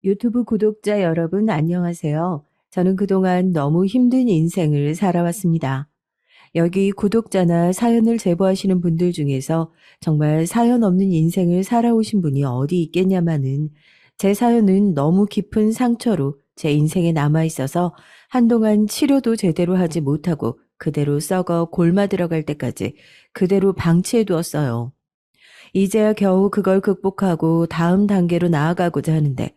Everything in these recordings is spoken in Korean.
유튜브 구독자 여러분 안녕하세요. 저는 그동안 너무 힘든 인생을 살아왔습니다. 여기 구독자나 사연을 제보하시는 분들 중에서 정말 사연 없는 인생을 살아오신 분이 어디 있겠냐마는 제 사연은 너무 깊은 상처로 제 인생에 남아 있어서 한동안 치료도 제대로 하지 못하고 그대로 썩어 골마 들어갈 때까지 그대로 방치해 두었어요. 이제야 겨우 그걸 극복하고 다음 단계로 나아가고자 하는데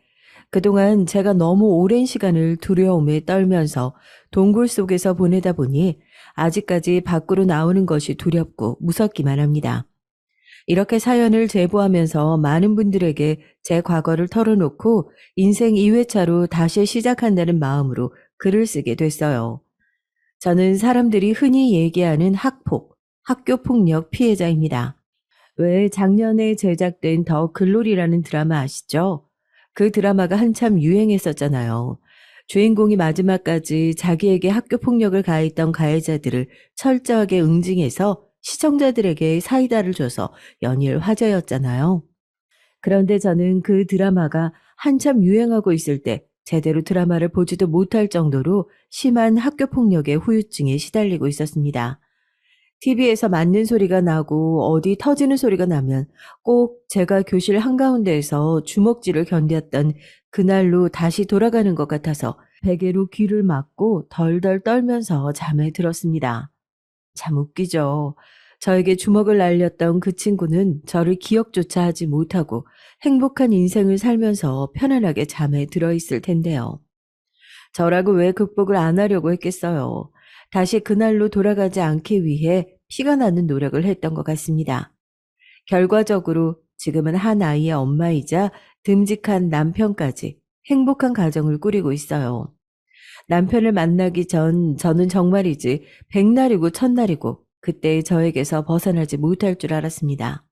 그동안 제가 너무 오랜 시간을 두려움에 떨면서 동굴 속에서 보내다 보니 아직까지 밖으로 나오는 것이 두렵고 무섭기만 합니다. 이렇게 사연을 제보하면서 많은 분들에게 제 과거를 털어놓고 인생 2회차로 다시 시작한다는 마음으로 글을 쓰게 됐어요. 저는 사람들이 흔히 얘기하는 학폭, 학교폭력 피해자입니다. 왜 작년에 제작된 더 글로리라는 드라마 아시죠? 그 드라마가 한참 유행했었잖아요. 주인공이 마지막까지 자기에게 학교 폭력을 가했던 가해자들을 철저하게 응징해서 시청자들에게 사이다를 줘서 연일 화제였잖아요. 그런데 저는 그 드라마가 한참 유행하고 있을 때 제대로 드라마를 보지도 못할 정도로 심한 학교 폭력의 후유증에 시달리고 있었습니다. TV에서 맞는 소리가 나고 어디 터지는 소리가 나면 꼭 제가 교실 한가운데에서 주먹질을 견뎠던 그날로 다시 돌아가는 것 같아서 베개로 귀를 막고 덜덜 떨면서 잠에 들었습니다. 참 웃기죠. 저에게 주먹을 날렸던 그 친구는 저를 기억조차 하지 못하고 행복한 인생을 살면서 편안하게 잠에 들어 있을 텐데요. 저라고 왜 극복을 안 하려고 했겠어요. 다시 그날로 돌아가지 않기 위해 피가 나는 노력을 했던 것 같습니다. 결과적으로 지금은 한 아이의 엄마이자 듬직한 남편까지 행복한 가정을 꾸리고 있어요. 남편을 만나기 전 저는 정말이지 백날이고 천날이고 그때의 저에게서 벗어나지 못할 줄 알았습니다.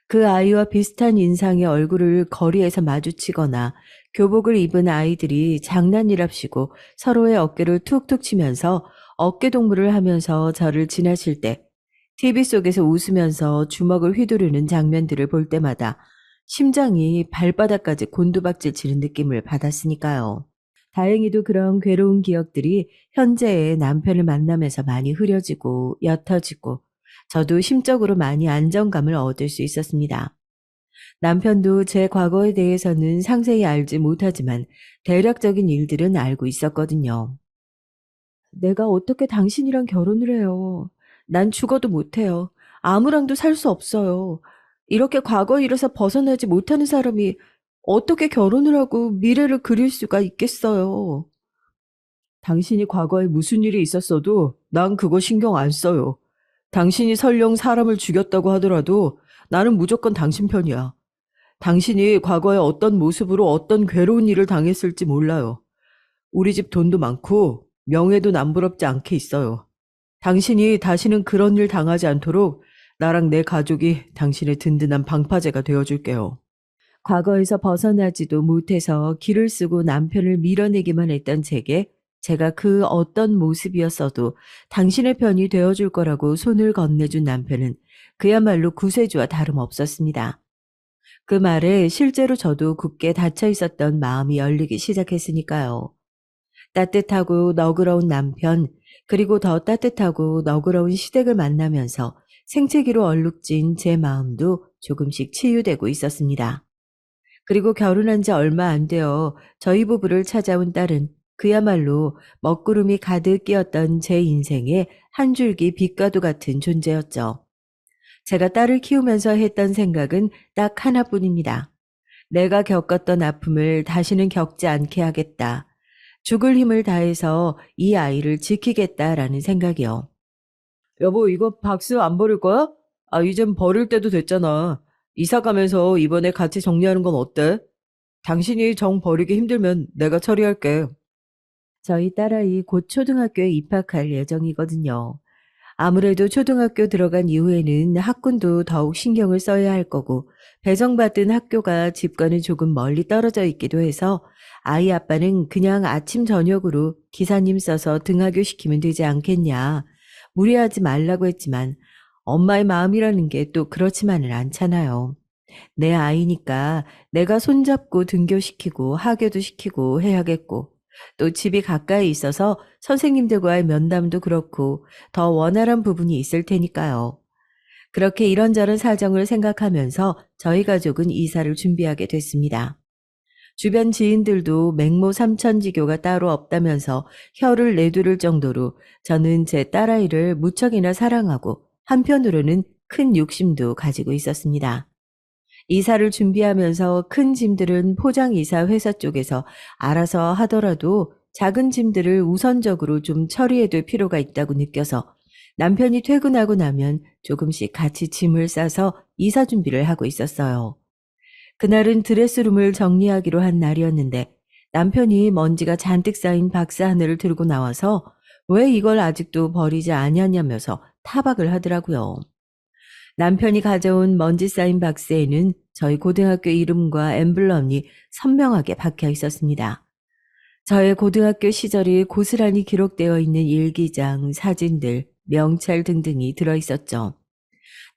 그 아이와 비슷한 인상의 얼굴을 거리에서 마주치거나 교복을 입은 아이들이 장난이랍시고 서로의 어깨를 툭툭 치면서 어깨동무를 하면서 저를 지나칠 때 TV 속에서 웃으면서 주먹을 휘두르는 장면들을 볼 때마다 심장이 발바닥까지 곤두박질 치는 느낌을 받았으니까요. 다행히도 그런 괴로운 기억들이 현재의 남편을 만나면서 많이 흐려지고 옅어지고 저도 심적으로 많이 안정감을 얻을 수 있었습니다. 남편도 제 과거에 대해서는 상세히 알지 못하지만 대략적인 일들은 알고 있었거든요. 내가 어떻게 당신이랑 결혼을 해요? 난 죽어도 못해요. 아무랑도 살 수 없어요. 이렇게 과거 일에서 벗어나지 못하는 사람이 어떻게 결혼을 하고 미래를 그릴 수가 있겠어요? 당신이 과거에 무슨 일이 있었어도 난 그거 신경 안 써요. 당신이 설령 사람을 죽였다고 하더라도 나는 무조건 당신 편이야. 당신이 과거에 어떤 모습으로 어떤 괴로운 일을 당했을지 몰라요. 우리 집 돈도 많고 명예도 남부럽지 않게 있어요. 당신이 다시는 그런 일 당하지 않도록 나랑 내 가족이 당신의 든든한 방파제가 되어줄게요. 과거에서 벗어나지도 못해서 기를 쓰고 남편을 밀어내기만 했던 제게 제가 그 어떤 모습이었어도 당신의 편이 되어줄 거라고 손을 건네준 남편은 그야말로 구세주와 다름없었습니다. 그 말에 실제로 저도 굳게 닫혀 있었던 마음이 열리기 시작했으니까요. 따뜻하고 너그러운 남편, 그리고 더 따뜻하고 너그러운 시댁을 만나면서 생채기로 얼룩진 제 마음도 조금씩 치유되고 있었습니다. 그리고 결혼한 지 얼마 안 되어 저희 부부를 찾아온 딸은 그야말로 먹구름이 가득 끼었던 제 인생의 한 줄기 빛과도 같은 존재였죠. 제가 딸을 키우면서 했던 생각은 딱 하나뿐입니다. 내가 겪었던 아픔을 다시는 겪지 않게 하겠다. 죽을 힘을 다해서 이 아이를 지키겠다라는 생각이요. 여보, 이거 박스 안 버릴 거야? 아, 이젠 버릴 때도 됐잖아. 이사 가면서 이번에 같이 정리하는 건 어때? 당신이 정 버리기 힘들면 내가 처리할게. 저희 딸아이 곧 초등학교에 입학할 예정이거든요. 아무래도 초등학교 들어간 이후에는 학군도 더욱 신경을 써야 할 거고 배정받은 학교가 집과는 조금 멀리 떨어져 있기도 해서 아이 아빠는 그냥 아침 저녁으로 기사님 써서 등하교 시키면 되지 않겠냐. 무리하지 말라고 했지만 엄마의 마음이라는 게 또 그렇지만은 않잖아요. 내 아이니까 내가 손잡고 등교시키고 하교도 시키고 해야겠고, 또 집이 가까이 있어서 선생님들과의 면담도 그렇고 더 원활한 부분이 있을 테니까요. 그렇게 이런저런 사정을 생각하면서 저희 가족은 이사를 준비하게 됐습니다. 주변 지인들도 맹모 삼천지교가 따로 없다면서 혀를 내두를 정도로 저는 제 딸아이를 무척이나 사랑하고 한편으로는 큰 욕심도 가지고 있었습니다. 이사를 준비하면서 큰 짐들은 포장이사 회사 쪽에서 알아서 하더라도 작은 짐들을 우선적으로 좀 처리해둘 필요가 있다고 느껴서 남편이 퇴근하고 나면 조금씩 같이 짐을 싸서 이사 준비를 하고 있었어요. 그날은 드레스룸을 정리하기로 한 날이었는데 남편이 먼지가 잔뜩 쌓인 박스 하나를 들고 나와서 왜 이걸 아직도 버리지 않았냐면서 타박을 하더라고요. 남편이 가져온 먼지 쌓인 박스에는 저희 고등학교 이름과 엠블럼이 선명하게 박혀 있었습니다. 저의 고등학교 시절이 고스란히 기록되어 있는 일기장, 사진들, 명찰 등등이 들어있었죠.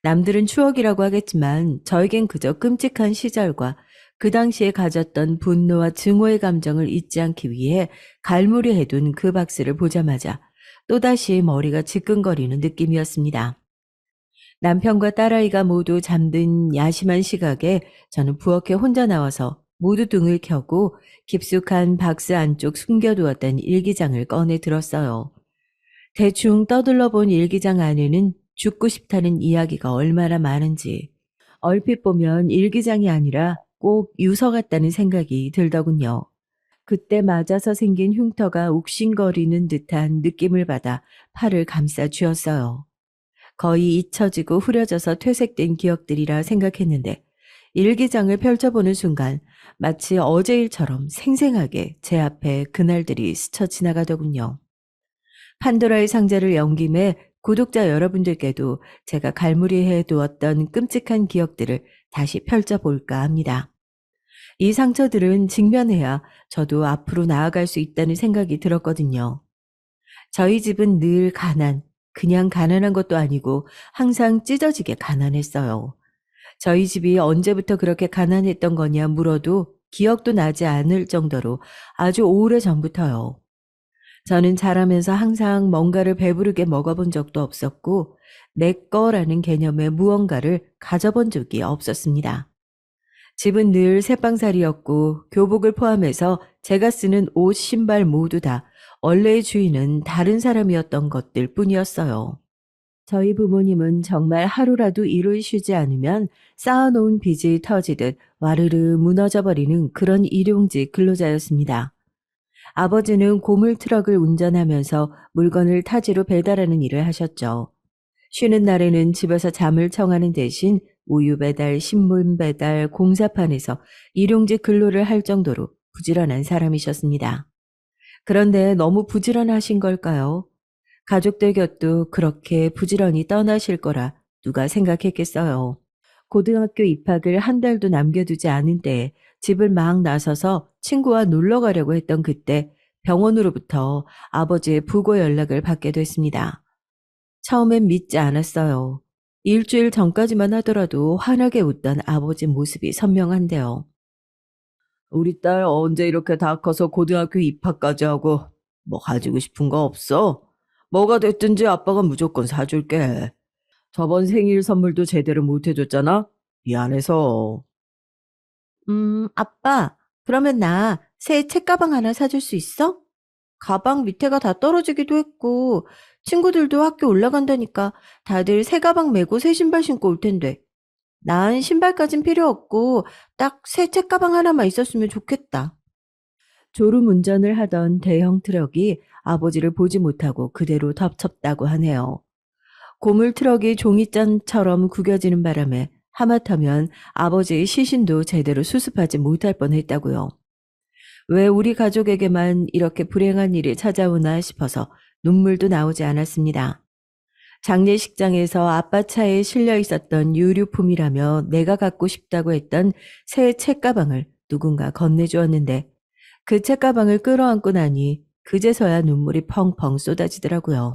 남들은 추억이라고 하겠지만 저에겐 그저 끔찍한 시절과 그 당시에 가졌던 분노와 증오의 감정을 잊지 않기 위해 갈무리해둔 그 박스를 보자마자 또다시 머리가 지끈거리는 느낌이었습니다. 남편과 딸아이가 모두 잠든 야심한 시각에 저는 부엌에 혼자 나와서 모두 등을 켜고 깊숙한 박스 안쪽 숨겨두었던 일기장을 꺼내 들었어요. 대충 떠들러 본 일기장 안에는 죽고 싶다는 이야기가 얼마나 많은지 얼핏 보면 일기장이 아니라 꼭 유서 같다는 생각이 들더군요. 그때 맞아서 생긴 흉터가 욱신거리는 듯한 느낌을 받아 팔을 감싸 쥐었어요. 거의 잊혀지고 흐려져서 퇴색된 기억들이라 생각했는데 일기장을 펼쳐보는 순간 마치 어제 일처럼 생생하게 제 앞에 그날들이 스쳐 지나가더군요. 판도라의 상자를 연 김에 구독자 여러분들께도 제가 갈무리해 두었던 끔찍한 기억들을 다시 펼쳐볼까 합니다. 이 상처들은 직면해야 저도 앞으로 나아갈 수 있다는 생각이 들었거든요. 저희 집은 늘 그냥 가난한 것도 아니고 항상 찢어지게 가난했어요. 저희 집이 언제부터 그렇게 가난했던 거냐 물어도 기억도 나지 않을 정도로 아주 오래 전부터요. 저는 자라면서 항상 뭔가를 배부르게 먹어본 적도 없었고 내 거라는 개념의 무언가를 가져본 적이 없었습니다. 집은 늘 새방살이었고 교복을 포함해서 제가 쓰는 옷, 신발 모두 다 원래의 주인은 다른 사람이었던 것들 뿐이었어요. 저희 부모님은 정말 하루라도 일을 쉬지 않으면 쌓아놓은 빚이 터지듯 와르르 무너져버리는 그런 일용직 근로자였습니다. 아버지는 고물 트럭을 운전하면서 물건을 타지로 배달하는 일을 하셨죠. 쉬는 날에는 집에서 잠을 청하는 대신 우유 배달, 신문 배달, 공사판에서 일용직 근로를 할 정도로 부지런한 사람이셨습니다. 그런데 너무 부지런하신 걸까요? 가족들 곁도 그렇게 부지런히 떠나실 거라 누가 생각했겠어요. 고등학교 입학을 한 달도 남겨두지 않은 때에 집을 막 나서서 친구와 놀러 가려고 했던 그때 병원으로부터 아버지의 부고 연락을 받게 됐습니다. 처음엔 믿지 않았어요. 일주일 전까지만 하더라도 환하게 웃던 아버지 모습이 선명한데요. 우리 딸 언제 이렇게 다 커서 고등학교 입학까지 하고 뭐 가지고 싶은 거 없어? 뭐가 됐든지 아빠가 무조건 사줄게. 저번 생일 선물도 제대로 못 해줬잖아? 미안해서. 아빠, 그러면 나 새 책가방 하나 사줄 수 있어? 가방 밑에가 다 떨어지기도 했고, 친구들도 학교 올라간다니까 다들 새 가방 메고 새 신발 신고 올 텐데. 난 신발까진 필요 없고, 딱 새 책가방 하나만 있었으면 좋겠다. 졸음 운전을 하던 대형 트럭이 아버지를 보지 못하고 그대로 덮쳤다고 하네요. 고물 트럭이 종이잔처럼 구겨지는 바람에 하마터면 아버지의 시신도 제대로 수습하지 못할 뻔했다고요. 왜 우리 가족에게만 이렇게 불행한 일이 찾아오나 싶어서 눈물도 나오지 않았습니다. 장례식장에서 아빠 차에 실려 있었던 유류품이라며 내가 갖고 싶다고 했던 새 책가방을 누군가 건네주었는데 그 책가방을 끌어안고 나니 그제서야 눈물이 펑펑 쏟아지더라고요.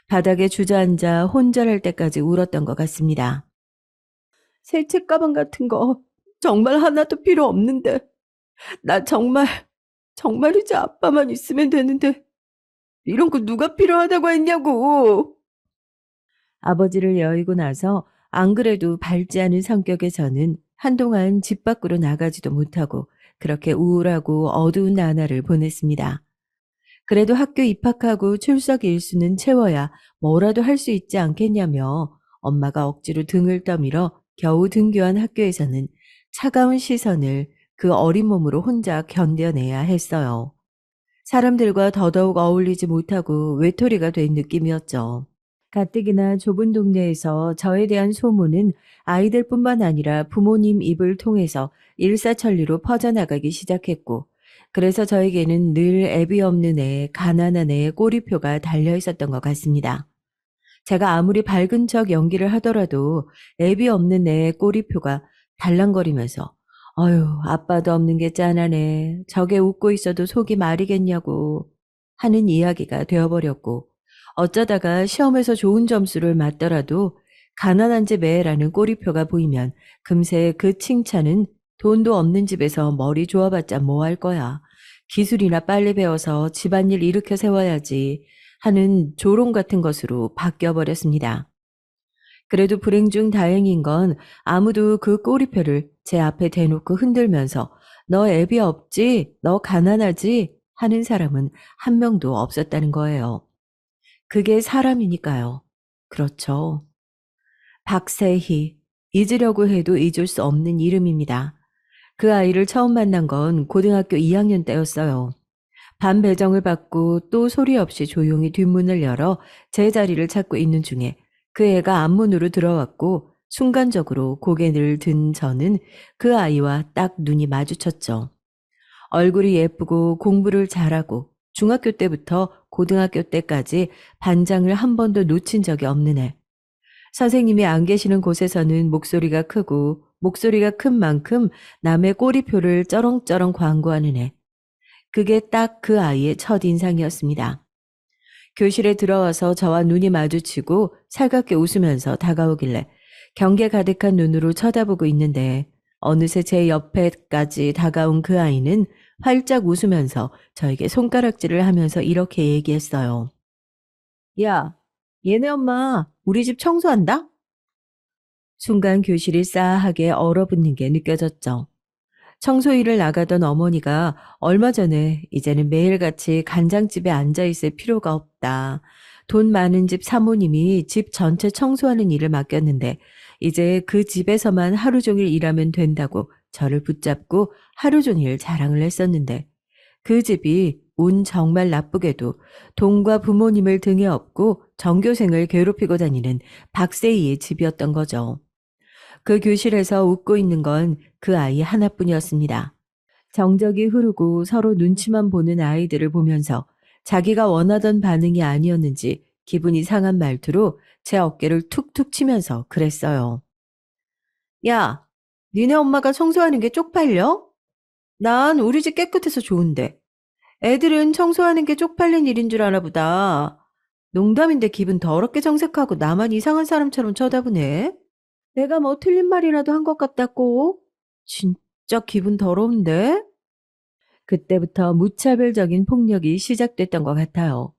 바닥에 주저앉아 혼절할 때까지 울었던 것 같습니다. 새 책가방 같은 거 정말 하나도 필요 없는데. 나 정말 이제 아빠만 있으면 되는데 이런 거 누가 필요하다고 했냐고. 아버지를 여의고 나서 안 그래도 밝지 않은 성격의 저는 한동안 집 밖으로 나가지도 못하고 그렇게 우울하고 어두운 나날을 보냈습니다. 그래도 학교 입학하고 출석 일수는 채워야 뭐라도 할 수 있지 않겠냐며 엄마가 억지로 등을 떠밀어 겨우 등교한 학교에서는 차가운 시선을 그 어린 몸으로 혼자 견뎌내야 했어요. 사람들과 더더욱 어울리지 못하고 외톨이가 된 느낌이었죠. 가뜩이나 좁은 동네에서 저에 대한 소문은 아이들뿐만 아니라 부모님 입을 통해서 일사천리로 퍼져나가기 시작했고, 그래서 저에게는 늘 애비 없는 애, 가난한 애의 꼬리표가 달려 있었던 것 같습니다. 제가 아무리 밝은 척 연기를 하더라도 애비 없는 애의 꼬리표가 달랑거리면서 어휴, 아빠도 없는 게 짠하네. 저게 웃고 있어도 속이 마리겠냐고 하는 이야기가 되어버렸고, 어쩌다가 시험에서 좋은 점수를 맞더라도 가난한 집 애라는 꼬리표가 보이면 금세 그 칭찬은 돈도 없는 집에서 머리 좋아봤자 뭐 할 거야. 기술이나 빨리 배워서 집안일 일으켜 세워야지 하는 조롱 같은 것으로 바뀌어버렸습니다. 그래도 불행 중 다행인 건 아무도 그 꼬리표를 제 앞에 대놓고 흔들면서 너 애비 없지? 너 가난하지? 하는 사람은 한 명도 없었다는 거예요. 그게 사람이니까요. 그렇죠. 박세희. 잊으려고 해도 잊을 수 없는 이름입니다. 그 아이를 처음 만난 건 고등학교 2학년 때였어요. 반 배정을 받고 또 소리 없이 조용히 뒷문을 열어 제 자리를 찾고 있는 중에 그 애가 앞문으로 들어왔고 순간적으로 고개를 든 저는 그 아이와 딱 눈이 마주쳤죠. 얼굴이 예쁘고 공부를 잘하고 중학교 때부터 고등학교 때까지 반장을 한 번도 놓친 적이 없는 애. 선생님이 안 계시는 곳에서는 목소리가 크고 목소리가 큰 만큼 남의 꼬리표를 쩌렁쩌렁 광고하는 애. 그게 딱 그 아이의 첫인상이었습니다. 교실에 들어와서 저와 눈이 마주치고 살갑게 웃으면서 다가오길래 경계 가득한 눈으로 쳐다보고 있는데 어느새 제 옆에까지 다가온 그 아이는 활짝 웃으면서 저에게 손가락질을 하면서 이렇게 얘기했어요. 야, 얘네 엄마 우리 집 청소한다? 순간 교실이 싸하게 얼어붙는 게 느껴졌죠. 청소일을 나가던 어머니가 얼마 전에 이제는 매일같이 간장집에 앉아있을 필요가 없다. 돈 많은 집 사모님이 집 전체 청소하는 일을 맡겼는데 이제 그 집에서만 하루 종일 일하면 된다고 저를 붙잡고 하루 종일 자랑을 했었는데 그 집이 운 정말 나쁘게도 돈과 부모님을 등에 업고 전교생을 괴롭히고 다니는 박세희의 집이었던 거죠. 그 교실에서 웃고 있는 건 그 아이 하나뿐이었습니다. 정적이 흐르고 서로 눈치만 보는 아이들을 보면서 자기가 원하던 반응이 아니었는지 기분이 상한 말투로 제 어깨를 툭툭 치면서 그랬어요. 야, 니네 엄마가 청소하는 게 쪽팔려? 난 우리 집 깨끗해서 좋은데. 애들은 청소하는 게 쪽팔린 일인 줄 아나 보다. 농담인데 기분 더럽게 정색하고 나만 이상한 사람처럼 쳐다보네. 내가 뭐 틀린 말이라도 한 것 같다고? 진짜 기분 더러운데? 그때부터 무차별적인 폭력이 시작됐던 것 같아요.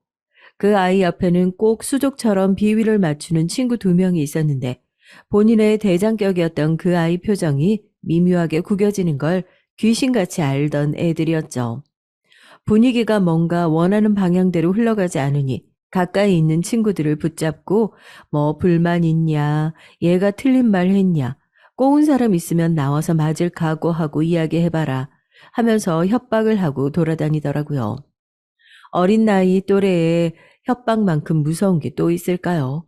그 아이 옆에는 꼭 수족처럼 비위를 맞추는 친구 2명이 있었는데 본인의 대장격이었던 그 아이 표정이 미묘하게 구겨지는 걸 귀신같이 알던 애들이었죠. 분위기가 뭔가 원하는 방향대로 흘러가지 않으니 가까이 있는 친구들을 붙잡고 뭐 불만 있냐, 얘가 틀린 말 했냐, 꼬운 사람 있으면 나와서 맞을 각오하고 이야기해봐라 하면서 협박을 하고 돌아다니더라고요. 어린 나이 또래에 협박만큼 무서운 게 또 있을까요?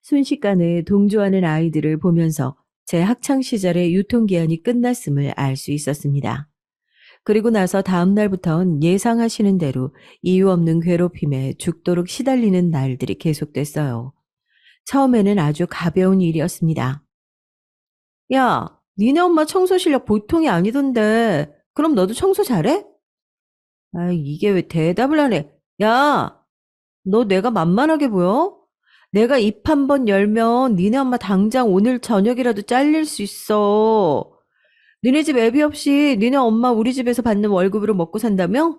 순식간에 동조하는 아이들을 보면서 제 학창 시절의 유통기한이 끝났음을 알 수 있었습니다. 그리고 나서 다음 날부턴 예상하시는 대로 이유 없는 괴롭힘에 죽도록 시달리는 날들이 계속됐어요. 처음에는 아주 가벼운 일이었습니다. 야, 니네 엄마 청소 실력 보통이 아니던데. 그럼 너도 청소 잘해? 아, 이게 왜 대답을 안 해? 야, 너 내가 만만하게 보여? 내가 입 한 번 열면 니네 엄마 당장 오늘 저녁이라도 잘릴 수 있어. 니네 집 애비 없이 니네 엄마 우리 집에서 받는 월급으로 먹고 산다며?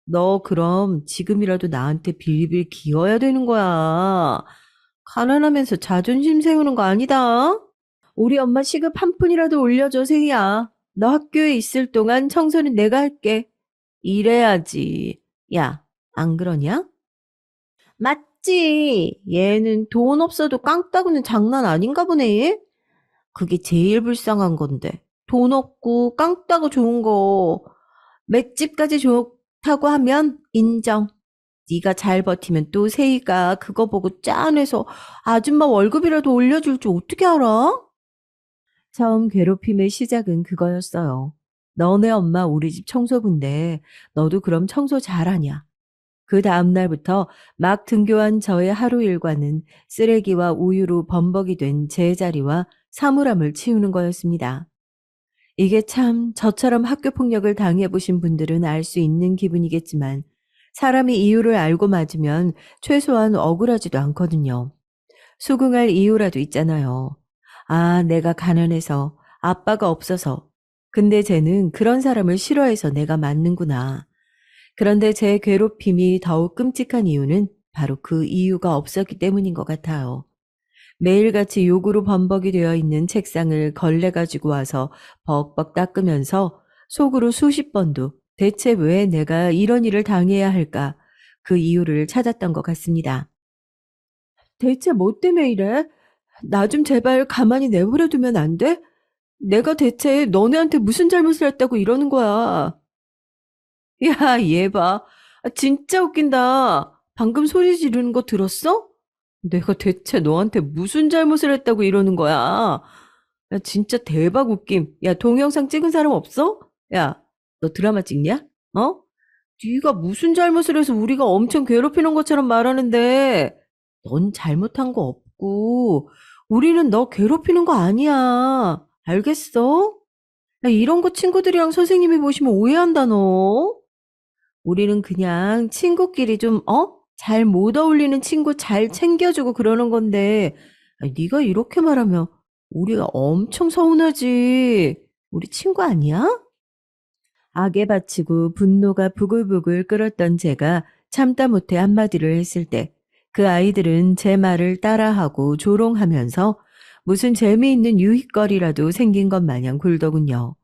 너 그럼 지금이라도 나한테 빌빌 기어야 되는 거야. 가난하면서 자존심 세우는 거 아니다. 우리 엄마 시급 한 푼이라도 올려줘, 세희야. 너 학교에 있을 동안 청소는 내가 할게. 이래야지. 야, 안 그러냐? 맞지. 얘는 돈 없어도 깡 따구는 장난 아닌가 보네. 그게 제일 불쌍한 건데. 돈 없고 깡 따고 좋은 거. 맷집까지 좋다고 하면 인정. 네가 잘 버티면 또 세희가 그거 보고 짠해서 아줌마 월급이라도 올려줄 줄 어떻게 알아? 처음 괴롭힘의 시작은 그거였어요. 너네 엄마 우리 집 청소부인데 너도 그럼 청소 잘하냐? 그 다음 날부터 막 등교한 저의 하루 일과는 쓰레기와 우유로 범벅이 된 제 자리와 사물함을 치우는 거였습니다. 이게 참 저처럼 학교 폭력을 당해보신 분들은 알 수 있는 기분이겠지만 사람이 이유를 알고 맞으면 최소한 억울하지도 않거든요. 수긍할 이유라도 있잖아요. 아, 내가 가난해서, 아빠가 없어서. 근데 쟤는 그런 사람을 싫어해서 내가 맞는구나. 그런데 제 괴롭힘이 더욱 끔찍한 이유는 바로 그 이유가 없었기 때문인 것 같아요. 매일같이 욕으로 범벅이 되어 있는 책상을 걸레 가지고 와서 벅벅 닦으면서 속으로 수십 번도 대체 왜 내가 이런 일을 당해야 할까? 그 이유를 찾았던 것 같습니다. 대체 뭐 때문에 이래? 나 좀 제발 가만히 내버려 두면 안 돼? 내가 대체 너네한테 무슨 잘못을 했다고 이러는 거야? 야, 얘 봐. 아, 진짜 웃긴다. 방금 소리 지르는 거 들었어? 내가 대체 너한테 무슨 잘못을 했다고 이러는 거야? 야, 진짜 대박 웃김. 야, 동영상 찍은 사람 없어? 야, 너 드라마 찍냐? 어? 네가 무슨 잘못을 해서 우리가 엄청 괴롭히는 것처럼 말하는데 넌 잘못한 거 없고 우리는 너 괴롭히는 거 아니야. 알겠어? 야, 이런 거 친구들이랑 선생님이 보시면 오해한다 너. 우리는 그냥 친구끼리 좀 잘 못 어울리는 친구 잘 챙겨주고 그러는 건데 네가 이렇게 말하면 우리가 엄청 서운하지. 우리 친구 아니야? 악에 바치고 분노가 부글부글 끓었던 제가 참다 못해 한마디를 했을 때 그 아이들은 제 말을 따라하고 조롱하면서 무슨 재미있는 유희거리라도 생긴 것 마냥 굴더군요.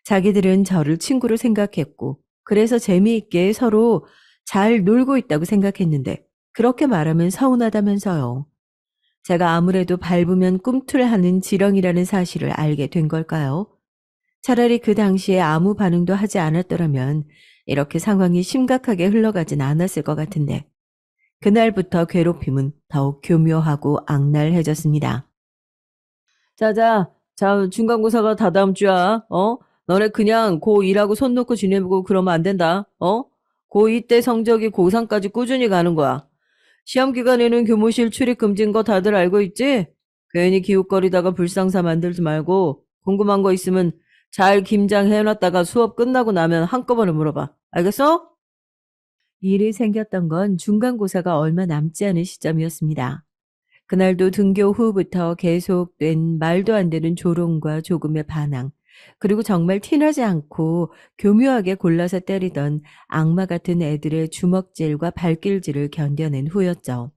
자기들은 저를 친구로 생각했고 그래서 재미있게 서로 잘 놀고 있다고 생각했는데 그렇게 말하면 서운하다면서요. 제가 아무래도 밟으면 꿈틀하는 지렁이라는 사실을 알게 된 걸까요? 차라리 그 당시에 아무 반응도 하지 않았더라면 이렇게 상황이 심각하게 흘러가진 않았을 것 같은데 그날부터 괴롭힘은 더욱 교묘하고 악랄해졌습니다. 자자, 자, 중간고사가 다 다음 주야. 너네 그냥 고2라고 손 놓고 지내고 그러면 안 된다. 고2 때 성적이 고3까지 꾸준히 가는 거야. 시험 기간에는 교무실 출입 금지인 거 다들 알고 있지? 괜히 기웃거리다가 불상사 만들지 말고 궁금한 거 있으면 잘 김장해놨다가 수업 끝나고 나면 한꺼번에 물어봐. 알겠어? 일이 생겼던 건 중간고사가 얼마 남지 않은 시점이었습니다. 그날도 등교 후부터 계속된 말도 안 되는 조롱과 조금의 반항, 그리고 정말 티나지 않고 교묘하게 골라서 때리던 악마 같은 애들의 주먹질과 발길질을 견뎌낸 후였죠.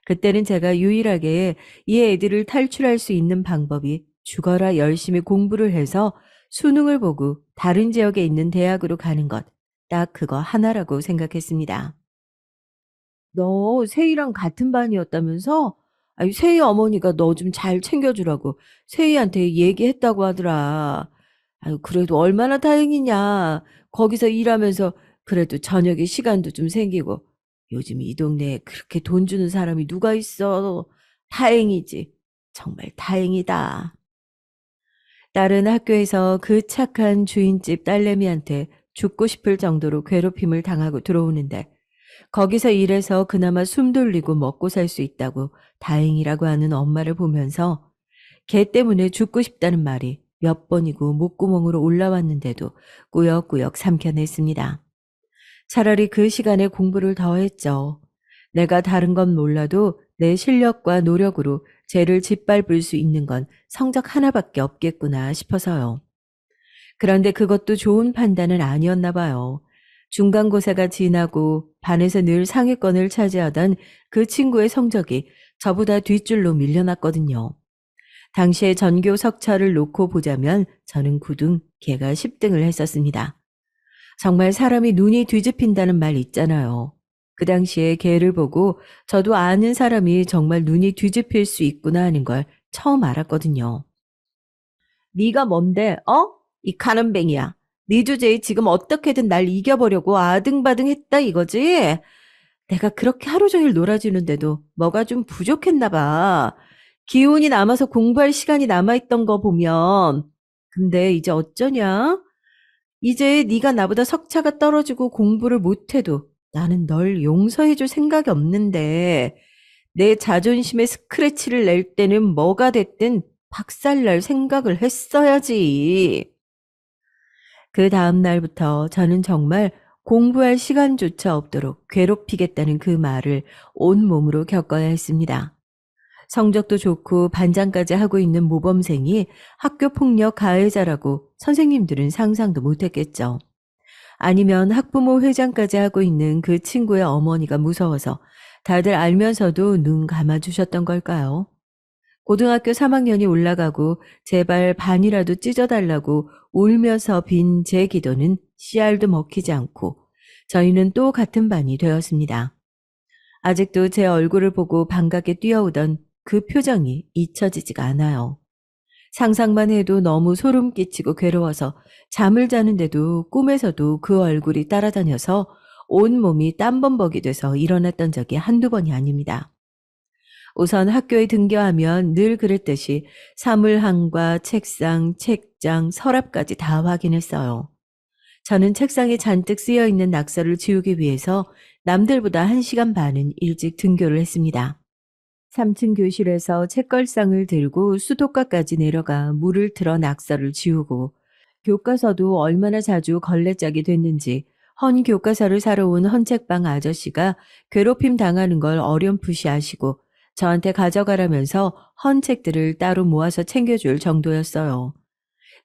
그때는 제가 유일하게 이 애들을 탈출할 수 있는 방법이 죽어라 열심히 공부를 해서 수능을 보고 다른 지역에 있는 대학으로 가는 것, 딱 그거 하나라고 생각했습니다. 너 세희랑 같은 반이었다면서? 아니, 세희 어머니가 너 좀 잘 챙겨주라고 세희한테 얘기했다고 하더라. 아유, 그래도 얼마나 다행이냐. 거기서 일하면서 그래도 저녁에 시간도 좀 생기고. 요즘 이 동네에 그렇게 돈 주는 사람이 누가 있어. 다행이지. 정말 다행이다. 딸은 학교에서 그 착한 주인집 딸내미한테 죽고 싶을 정도로 괴롭힘을 당하고 들어오는데 거기서 일해서 그나마 숨 돌리고 먹고 살 수 있다고 다행이라고 하는 엄마를 보면서 걔 때문에 죽고 싶다는 말이 몇 번이고 목구멍으로 올라왔는데도 꾸역꾸역 삼켜냈습니다. 차라리 그 시간에 공부를 더 했죠. 내가 다른 건 몰라도 내 실력과 노력으로 쟤를 짓밟을 수 있는 건 성적 하나밖에 없겠구나 싶어서요. 그런데 그것도 좋은 판단은 아니었나 봐요. 중간고사가 지나고 반에서 늘 상위권을 차지하던 그 친구의 성적이 저보다 뒷줄로 밀려났거든요. 당시에 전교 석차를 놓고 보자면 저는 9등, 걔가 10등을 했었습니다. 정말 사람이 눈이 뒤집힌다는 말 있잖아요. 그 당시에 걔를 보고 저도 아는 사람이 정말 눈이 뒤집힐 수 있구나 하는 걸 처음 알았거든요. 네가 뭔데? 이 가는뱅이야. 네 주제에 지금 어떻게든 날 이겨보려고 아등바등 했다 이거지? 내가 그렇게 하루 종일 놀아주는데도 뭐가 좀 부족했나 봐. 기운이 남아서 공부할 시간이 남아있던 거 보면. 근데 이제 어쩌냐? 이제 네가 나보다 석차가 떨어지고 공부를 못해도 나는 널 용서해줄 생각이 없는데 내 자존심에 스크래치를 낼 때는 뭐가 됐든 박살날 생각을 했어야지. 그 다음 날부터 저는 정말 공부할 시간조차 없도록 괴롭히겠다는 그 말을 온몸으로 겪어야 했습니다. 성적도 좋고 반장까지 하고 있는 모범생이 학교 폭력 가해자라고 선생님들은 상상도 못했겠죠. 아니면 학부모 회장까지 하고 있는 그 친구의 어머니가 무서워서 다들 알면서도 눈 감아주셨던 걸까요? 고등학교 3학년이 올라가고 제발 반이라도 찢어달라고 울면서 빈 제 기도는 씨알도 먹히지 않고 저희는 또 같은 반이 되었습니다. 아직도 제 얼굴을 보고 반갑게 뛰어오던 그 표정이 잊혀지지가 않아요. 상상만 해도 너무 소름 끼치고 괴로워서 잠을 자는데도 꿈에서도 그 얼굴이 따라다녀서 온몸이 땀범벅이 돼서 일어났던 적이 한두 번이 아닙니다. 우선 학교에 등교하면 늘 그랬듯이 사물함과 책상, 책장, 서랍까지 다 확인했어요. 저는 책상에 잔뜩 쓰여 있는 낙서를 지우기 위해서 남들보다 1시간 반은 일찍 등교를 했습니다. 3층 교실에서 책걸상을 들고 수도가까지 내려가 물을 틀어 낙서를 지우고 교과서도 얼마나 자주 걸레짝이 됐는지 헌 교과서를 사러 온 헌책방 아저씨가 괴롭힘 당하는 걸 어렴풋이 아시고 저한테 가져가라면서 헌 책들을 따로 모아서 챙겨줄 정도였어요.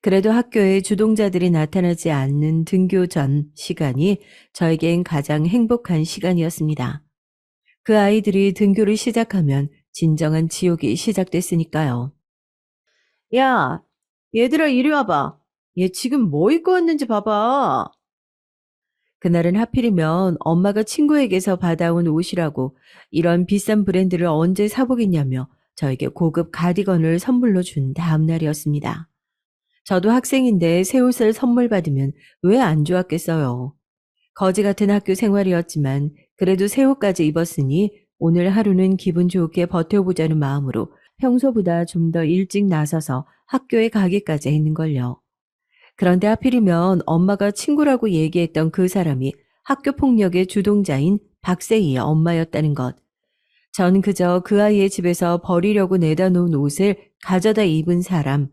그래도 학교에 주동자들이 나타나지 않는 등교 전 시간이 저에겐 가장 행복한 시간이었습니다. 그 아이들이 등교를 시작하면 진정한 지옥이 시작됐으니까요. 야, 얘들아 이리 와봐. 얘 지금 뭐 입고 왔는지 봐봐. 그날은 하필이면 엄마가 친구에게서 받아온 옷이라고 이런 비싼 브랜드를 언제 사보겠냐며 저에게 고급 가디건을 선물로 준 다음 날이었습니다. 저도 학생인데 새 옷을 선물 받으면 왜 안 좋았겠어요. 거지 같은 학교 생활이었지만 그래도 새 옷까지 입었으니 오늘 하루는 기분 좋게 버텨보자는 마음으로 평소보다 좀 더 일찍 나서서 학교에 가기까지 했는걸요. 그런데 하필이면 엄마가 친구라고 얘기했던 그 사람이 학교 폭력의 주동자인 박세희의 엄마였다는 것. 전 그저 그 아이의 집에서 버리려고 내다 놓은 옷을 가져다 입은 사람,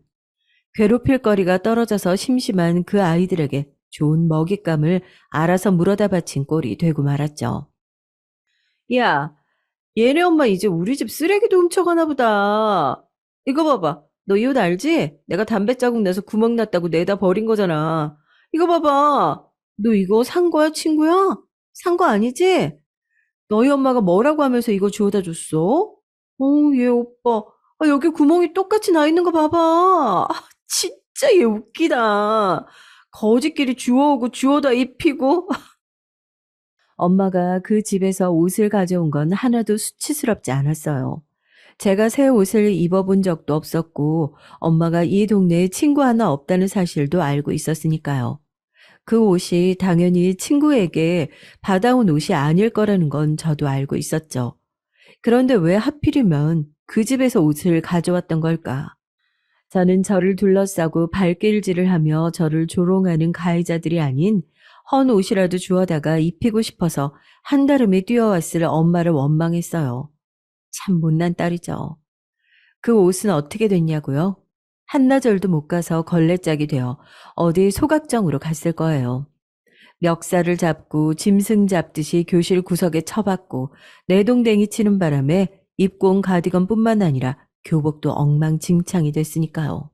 괴롭힐 거리가 떨어져서 심심한 그 아이들에게 좋은 먹잇감을 알아서 물어다 바친 꼴이 되고 말았죠. 야, 얘네 엄마 이제 우리 집 쓰레기도 훔쳐가나 보다. 이거 봐봐. 너 이 옷 알지? 내가 담배 자국 나서 구멍 났다고 내다 버린 거잖아. 이거 봐봐. 너 이거 산 거야, 친구야? 산 거 아니지? 너희 엄마가 뭐라고 하면서 이거 주워다 줬어? 얘 오빠. 여기 구멍이 똑같이 나 있는 거 봐봐. 진짜 얘 웃기다. 거지끼리 주워오고 주워다 입히고. 엄마가 그 집에서 옷을 가져온 건 하나도 수치스럽지 않았어요. 제가 새 옷을 입어본 적도 없었고 엄마가 이 동네에 친구 하나 없다는 사실도 알고 있었으니까요. 그 옷이 당연히 친구에게 받아온 옷이 아닐 거라는 건 저도 알고 있었죠. 그런데 왜 하필이면 그 집에서 옷을 가져왔던 걸까? 저는 저를 둘러싸고 발길질을 하며 저를 조롱하는 가해자들이 아닌 헌 옷이라도 주워다가 입히고 싶어서 한달음에 뛰어왔을 엄마를 원망했어요. 참 못난 딸이죠. 그 옷은 어떻게 됐냐고요? 한나절도 못 가서 걸레짝이 되어 어디 소각정으로 갔을 거예요. 멱살을 잡고 짐승 잡듯이 교실 구석에 처박고 내동댕이 치는 바람에 입고 온 가디건뿐만 아니라 교복도 엉망진창이 됐으니까요.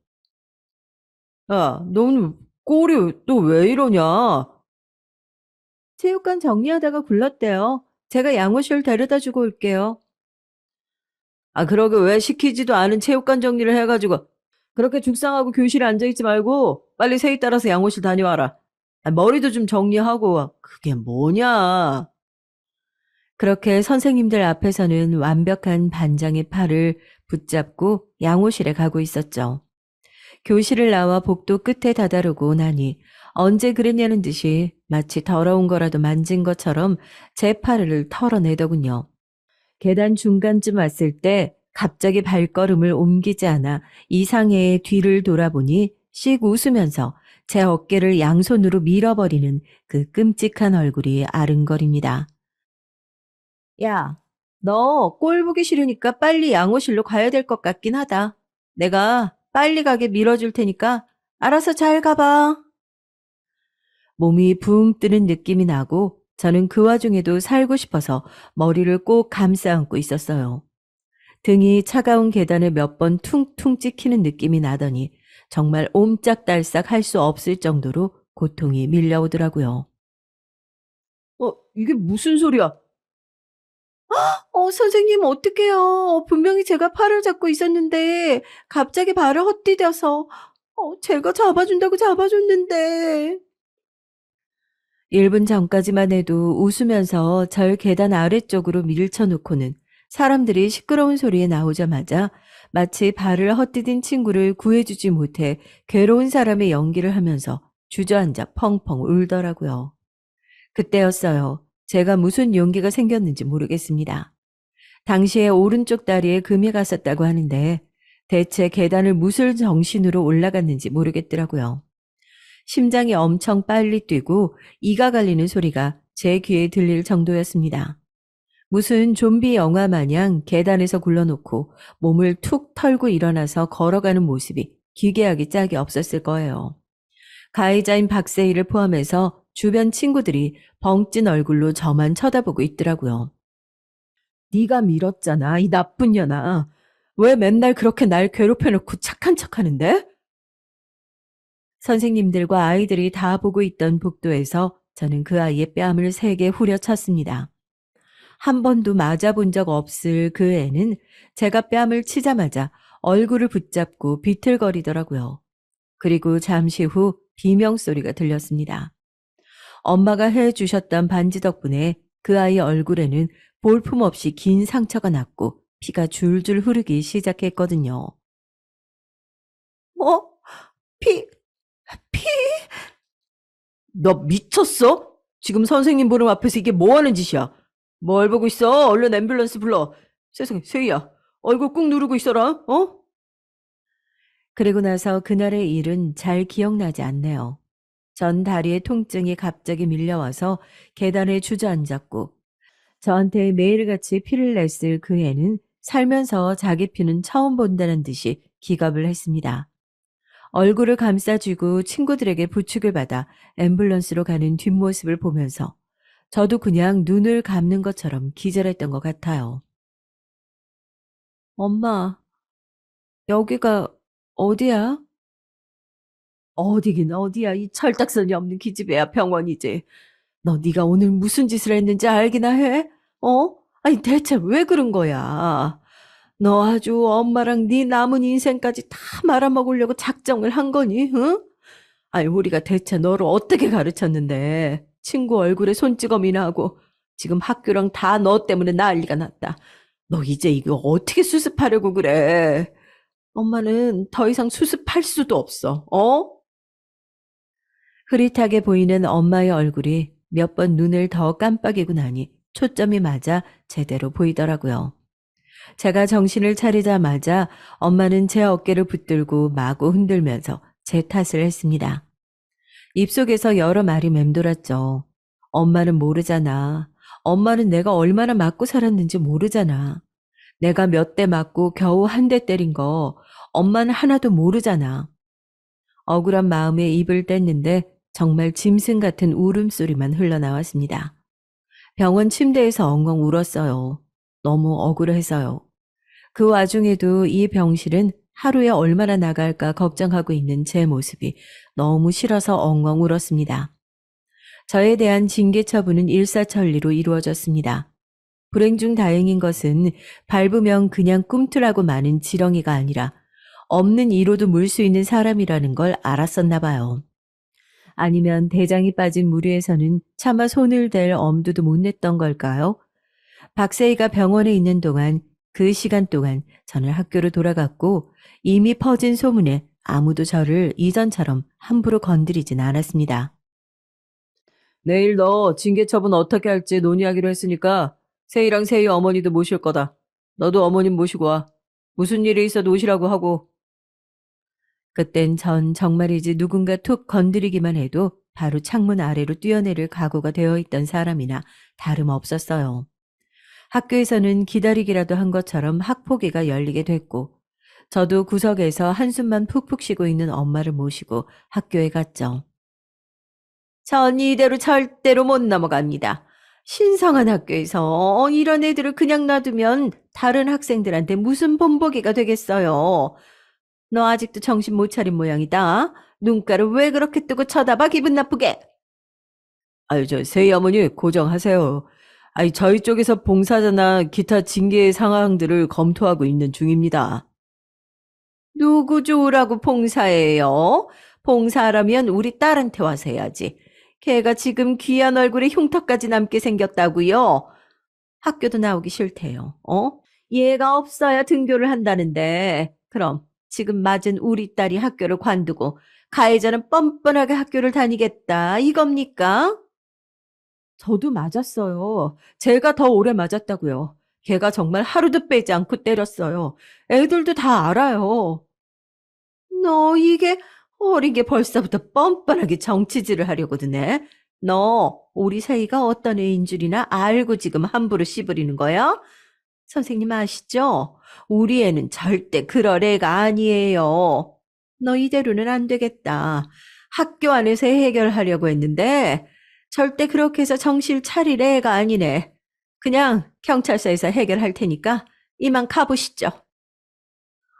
야, 너는 꼴이 또 왜 이러냐? 체육관 정리하다가 굴렀대요. 제가 양호실 데려다 주고 올게요. 아, 그러게 왜 시키지도 않은 체육관 정리를 해가지고 그렇게 죽상하고 교실에 앉아있지 말고 빨리 세입 따라서 양호실 다녀와라. 아, 머리도 좀 정리하고. 그게 뭐냐? 그렇게 선생님들 앞에서는 완벽한 반장의 팔을 붙잡고 양호실에 가고 있었죠. 교실을 나와 복도 끝에 다다르고 나니 언제 그랬냐는 듯이 마치 더러운 거라도 만진 것처럼 제 팔을 털어내더군요. 계단 중간쯤 왔을 때 갑자기 발걸음을 옮기지 않아 이상해의 뒤를 돌아보니 씩 웃으면서 제 어깨를 양손으로 밀어버리는 그 끔찍한 얼굴이 아른거립니다. 야, 너 꼴 보기 싫으니까 빨리 양호실로 가야 될 것 같긴 하다. 내가 빨리 가게 밀어줄 테니까 알아서 잘 가봐. 몸이 붕 뜨는 느낌이 나고 저는 그 와중에도 살고 싶어서 머리를 꼭 감싸 안고 있었어요. 등이 차가운 계단을 몇 번 퉁퉁 찍히는 느낌이 나더니 정말 옴짝달싹 할 수 없을 정도로 고통이 밀려오더라고요. 이게 무슨 소리야? 선생님 어떡해요. 분명히 제가 팔을 잡고 있었는데 갑자기 발을 헛디뎌서 제가 잡아준다고 잡아줬는데. 1분 전까지만 해도 웃으면서 절 계단 아래쪽으로 밀쳐놓고는 사람들이 시끄러운 소리에 나오자마자 마치 발을 헛디딘 친구를 구해주지 못해 괴로운 사람의 연기를 하면서 주저앉아 펑펑 울더라고요. 그때였어요. 제가 무슨 용기가 생겼는지 모르겠습니다. 당시에 오른쪽 다리에 금이 갔었다고 하는데 대체 계단을 무슨 정신으로 올라갔는지 모르겠더라고요. 심장이 엄청 빨리 뛰고 이가 갈리는 소리가 제 귀에 들릴 정도였습니다. 무슨 좀비 영화 마냥 계단에서 굴러놓고 몸을 툭 털고 일어나서 걸어가는 모습이 기괴하기 짝이 없었을 거예요. 가해자인 박세희를 포함해서 주변 친구들이 벙찐 얼굴로 저만 쳐다보고 있더라고요. 네가 밀었잖아, 이 나쁜 년아. 왜 맨날 그렇게 날 괴롭혀놓고 착한 척하는데? 선생님들과 아이들이 다 보고 있던 복도에서 저는 그 아이의 뺨을 3개 후려쳤습니다. 한 번도 맞아본 적 없을 그 애는 제가 뺨을 치자마자 얼굴을 붙잡고 비틀거리더라고요. 그리고 잠시 후 비명소리가 들렸습니다. 엄마가 해주셨던 반지 덕분에 그 아이 얼굴에는 볼품없이 긴 상처가 났고 피가 줄줄 흐르기 시작했거든요. 어? 피, 피? 너 미쳤어? 지금 선생님 보는 앞에서 이게 뭐 하는 짓이야? 뭘 보고 있어? 얼른 앰뷸런스 불러. 세상에, 세희야. 얼굴 꾹 누르고 있어라, 어? 그리고 나서 그날의 일은 잘 기억나지 않네요. 전 다리에 통증이 갑자기 밀려와서 계단에 주저앉았고 저한테 매일같이 피를 냈을 그 애는 살면서 자기 피는 처음 본다는 듯이 기겁을 했습니다. 얼굴을 감싸쥐고 친구들에게 부축을 받아 앰뷸런스로 가는 뒷모습을 보면서 저도 그냥 눈을 감는 것처럼 기절했던 것 같아요. 엄마, 여기가 어디야? 어디긴 어디야. 이 철딱선이 없는 기집애야 병원이지. 너 네가 오늘 무슨 짓을 했는지 알기나 해? 어? 아니 대체 왜 그런 거야? 너 아주 엄마랑 네 남은 인생까지 다 말아먹으려고 작정을 한 거니? 응? 아니 우리가 대체 너를 어떻게 가르쳤는데 친구 얼굴에 손찌검이나 하고 지금 학교랑 다 너 때문에 난리가 났다. 너 이제 이거 어떻게 수습하려고 그래? 엄마는 더 이상 수습할 수도 없어. 어? 흐릿하게 보이는 엄마의 얼굴이 몇 번 눈을 더 깜빡이고 나니 초점이 맞아 제대로 보이더라고요. 제가 정신을 차리자마자 엄마는 제 어깨를 붙들고 마구 흔들면서 제 탓을 했습니다. 입속에서 여러 말이 맴돌았죠. 엄마는 모르잖아. 엄마는 내가 얼마나 맞고 살았는지 모르잖아. 내가 몇 대 맞고 겨우 한 대 때린 거 엄마는 하나도 모르잖아. 억울한 마음에 입을 뗐는데 정말 짐승 같은 울음소리만 흘러나왔습니다. 병원 침대에서 엉엉 울었어요. 너무 억울해서요. 그 와중에도 이 병실은 하루에 얼마나 나갈까 걱정하고 있는 제 모습이 너무 싫어서 엉엉 울었습니다. 저에 대한 징계 처분은 일사천리로 이루어졌습니다. 불행 중 다행인 것은 밟으면 그냥 꿈틀하고 마는 지렁이가 아니라 없는 이로도 물 수 있는 사람이라는 걸 알았었나 봐요. 아니면 대장이 빠진 무리에서는 차마 손을 댈 엄두도 못 냈던 걸까요? 박세희가 병원에 있는 동안 그 시간 동안 저는 학교로 돌아갔고 이미 퍼진 소문에 아무도 저를 이전처럼 함부로 건드리진 않았습니다. 내일 너 징계 처분 어떻게 할지 논의하기로 했으니까 세희랑 세희 어머니도 모실 거다. 너도 어머님 모시고 와. 무슨 일이 있어도 오시라고 하고. 그땐 전 정말이지 누군가 툭 건드리기만 해도 바로 창문 아래로 뛰어내릴 각오가 되어 있던 사람이나 다름없었어요. 학교에서는 기다리기라도 한 것처럼 학폭위가 열리게 됐고 저도 구석에서 한숨만 푹푹 쉬고 있는 엄마를 모시고 학교에 갔죠. 전 이대로 절대로 못 넘어갑니다. 신성한 학교에서 이런 애들을 그냥 놔두면 다른 학생들한테 무슨 본보기가 되겠어요. 너 아직도 정신 못 차린 모양이다. 눈가를 왜 그렇게 뜨고 쳐다봐 기분 나쁘게. 아유, 저 세희 어머니 고정하세요. 아니, 저희 쪽에서 봉사자나 기타 징계 상황들을 검토하고 있는 중입니다. 누구 좋으라고 봉사해요? 봉사하려면 우리 딸한테 와서 해야지. 걔가 지금 귀한 얼굴에 흉터까지 남게 생겼다고요? 학교도 나오기 싫대요. 얘가 없어야 등교를 한다는데. 그럼 지금 맞은 우리 딸이 학교를 관두고 가해자는 뻔뻔하게 학교를 다니겠다. 이겁니까? 저도 맞았어요. 제가 더 오래 맞았다고요. 걔가 정말 하루도 빼지 않고 때렸어요. 애들도 다 알아요. 너 이게 어린 게 벌써부터 뻔뻔하게 정치질을 하려고 드네. 너 우리 세희가 어떤 애인 줄이나 알고 지금 함부로 씨부리는 거야? 선생님 아시죠? 우리 애는 절대 그럴 애가 아니에요. 너 이대로는 안 되겠다. 학교 안에서 해결하려고 했는데 절대 그렇게 해서 정신 차릴 애가 아니네. 그냥 경찰서에서 해결할 테니까 이만 가보시죠.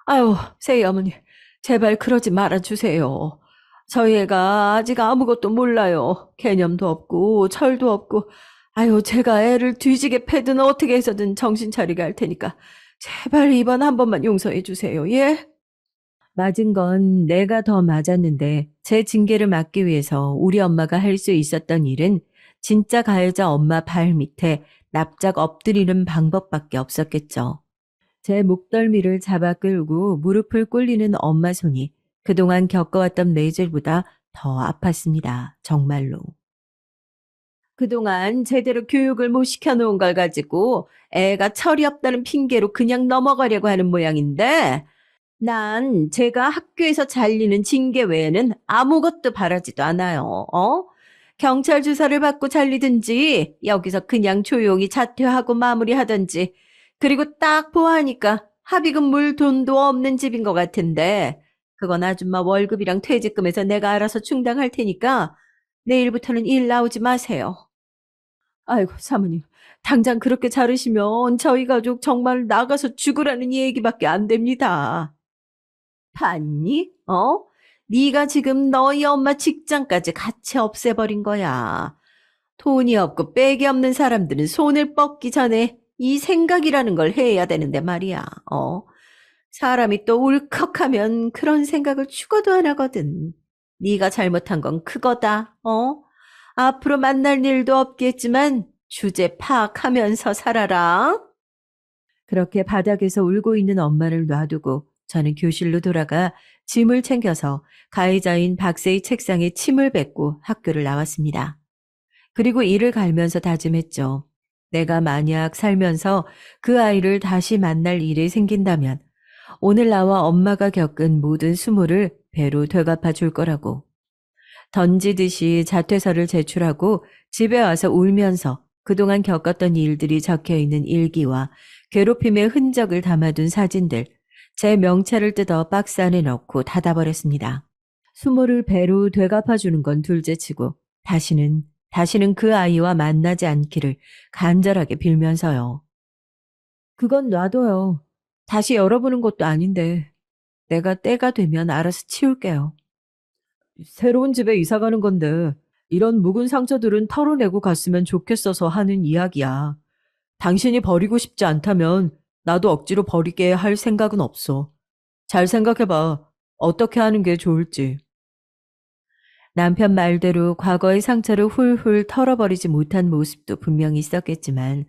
아유, 세희 어머니, 제발 그러지 말아주세요. 저희 애가 아직 아무것도 몰라요. 개념도 없고 철도 없고. 아유, 제가 애를 뒤지게 패든 어떻게 해서든 정신 차리게 할 테니까 제발 이번 한 번만 용서해 주세요. 예? 맞은 건 내가 더 맞았는데 제 징계를 막기 위해서 우리 엄마가 할 수 있었던 일은 진짜 가해자 엄마 발 밑에 납작 엎드리는 방법밖에 없었겠죠. 제 목덜미를 잡아 끌고 무릎을 꿇리는 엄마 손이 그동안 겪어왔던 매질보다 더 아팠습니다. 정말로. 그동안 제대로 교육을 못 시켜놓은 걸 가지고 애가 철이 없다는 핑계로 그냥 넘어가려고 하는 모양인데 난 제가 학교에서 잘리는 징계 외에는 아무것도 바라지도 않아요. 경찰 조사를 받고 잘리든지 여기서 그냥 조용히 자퇴하고 마무리하든지 그리고 딱 보아하니까 합의금 물 돈도 없는 집인 것 같은데 그건 아줌마 월급이랑 퇴직금에서 내가 알아서 충당할 테니까 내일부터는 일 나오지 마세요. 아이고 사모님 당장 그렇게 자르시면 저희 가족 정말 나가서 죽으라는 얘기밖에 안 됩니다. 봤니? 네가 지금 너희 엄마 직장까지 같이 없애버린 거야. 돈이 없고 빽이 없는 사람들은 손을 뻗기 전에 이 생각이라는 걸 해야 되는데 말이야. 사람이 또 울컥하면 그런 생각을 죽어도 안 하거든. 네가 잘못한 건 그거다. 앞으로 만날 일도 없겠지만 주제 파악하면서 살아라. 그렇게 바닥에서 울고 있는 엄마를 놔두고 저는 교실로 돌아가 짐을 챙겨서 가해자인 박세희 책상에 침을 뱉고 학교를 나왔습니다. 그리고 이를 갈면서 다짐했죠. 내가 만약 살면서 그 아이를 다시 만날 일이 생긴다면 오늘 나와 엄마가 겪은 모든 수모를 배로 되갚아 줄 거라고. 던지듯이 자퇴서를 제출하고 집에 와서 울면서 그동안 겪었던 일들이 적혀 있는 일기와 괴롭힘의 흔적을 담아둔 사진들, 제 명찰을 뜯어 박스 안에 넣고 닫아버렸습니다. 수모를 배로 되갚아주는 건 둘째치고 다시는 그 아이와 만나지 않기를 간절하게 빌면서요. 그건 놔둬요. 다시 열어보는 것도 아닌데 내가 때가 되면 알아서 치울게요. 새로운 집에 이사 가는 건데 이런 묵은 상처들은 털어내고 갔으면 좋겠어서 하는 이야기야. 당신이 버리고 싶지 않다면 나도 억지로 버리게 할 생각은 없어. 잘 생각해봐. 어떻게 하는 게 좋을지. 남편 말대로 과거의 상처를 훌훌 털어버리지 못한 모습도 분명히 있었겠지만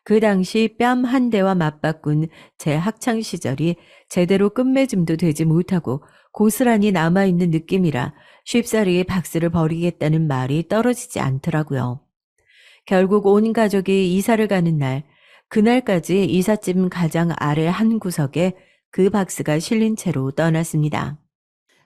그 당시 뺨 한 대와 맞바꾼 제 학창 시절이 제대로 끝맺음도 되지 못하고 고스란히 남아있는 느낌이라 쉽사리 박스를 버리겠다는 말이 떨어지지 않더라고요. 결국 온 가족이 이사를 가는 날, 그날까지 이삿짐 가장 아래 한 구석에 그 박스가 실린 채로 떠났습니다.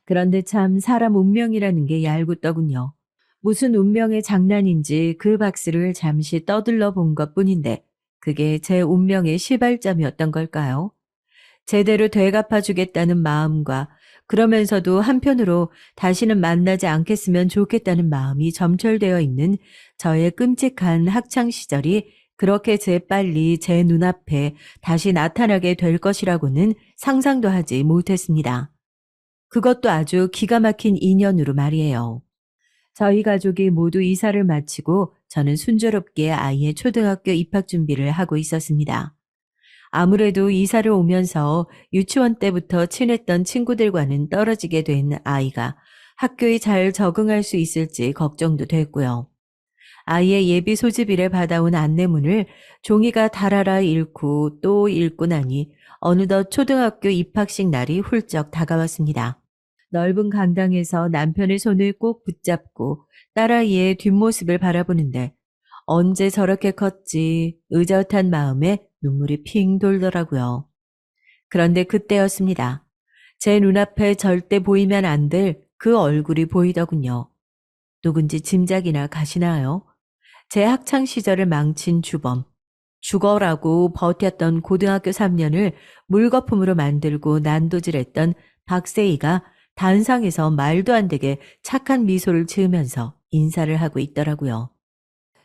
그런데 참 사람 운명이라는 게 얄궂더군요. 무슨 운명의 장난인지 그 박스를 잠시 떠들러 본 것뿐인데 그게 제 운명의 시발점이었던 걸까요? 제대로 되갚아주겠다는 마음과 그러면서도 한편으로 다시는 만나지 않겠으면 좋겠다는 마음이 점철되어 있는 저의 끔찍한 학창 시절이 그렇게 재빨리 제 눈앞에 다시 나타나게 될 것이라고는 상상도 하지 못했습니다. 그것도 아주 기가 막힌 인연으로 말이에요. 저희 가족이 모두 이사를 마치고 저는 순조롭게 아이의 초등학교 입학 준비를 하고 있었습니다. 아무래도 이사를 오면서 유치원 때부터 친했던 친구들과는 떨어지게 된 아이가 학교에 잘 적응할 수 있을지 걱정도 됐고요. 아이의 예비 소집일에 받아온 안내문을 종이가 달아라 읽고 또 읽고 나니 어느덧 초등학교 입학식 날이 훌쩍 다가왔습니다. 넓은 강당에서 남편의 손을 꼭 붙잡고 딸아이의 뒷모습을 바라보는데 언제 저렇게 컸지 의젓한 마음에 눈물이 핑 돌더라고요. 그런데 그때였습니다. 제 눈앞에 절대 보이면 안 될 그 얼굴이 보이더군요. 누군지 짐작이나 가시나요? 제 학창 시절을 망친 주범. 죽어라고 버텼던 고등학교 3년을 물거품으로 만들고 난도질했던 박세희가 단상에서 말도 안 되게 착한 미소를 지으면서 인사를 하고 있더라고요.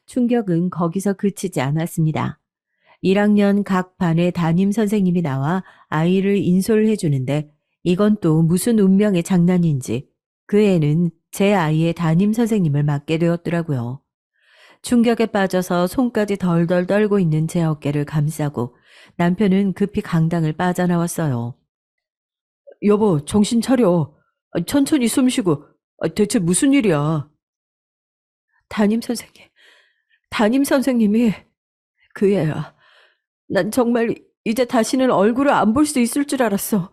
충격은 거기서 그치지 않았습니다. 1학년 각 반의 담임 선생님이 나와 아이를 인솔 해주는데 이건 또 무슨 운명의 장난인지 그 애는 제 아이의 담임 선생님을 맡게 되었더라고요. 충격에 빠져서 손까지 덜덜 떨고 있는 제 어깨를 감싸고 남편은 급히 강당을 빠져나왔어요. 여보, 정신 차려. 천천히 숨 쉬고. 대체 무슨 일이야? 담임 선생님, 담임 선생님이 그 애야. 난 정말 이제 다시는 얼굴을 안 볼 수 있을 줄 알았어.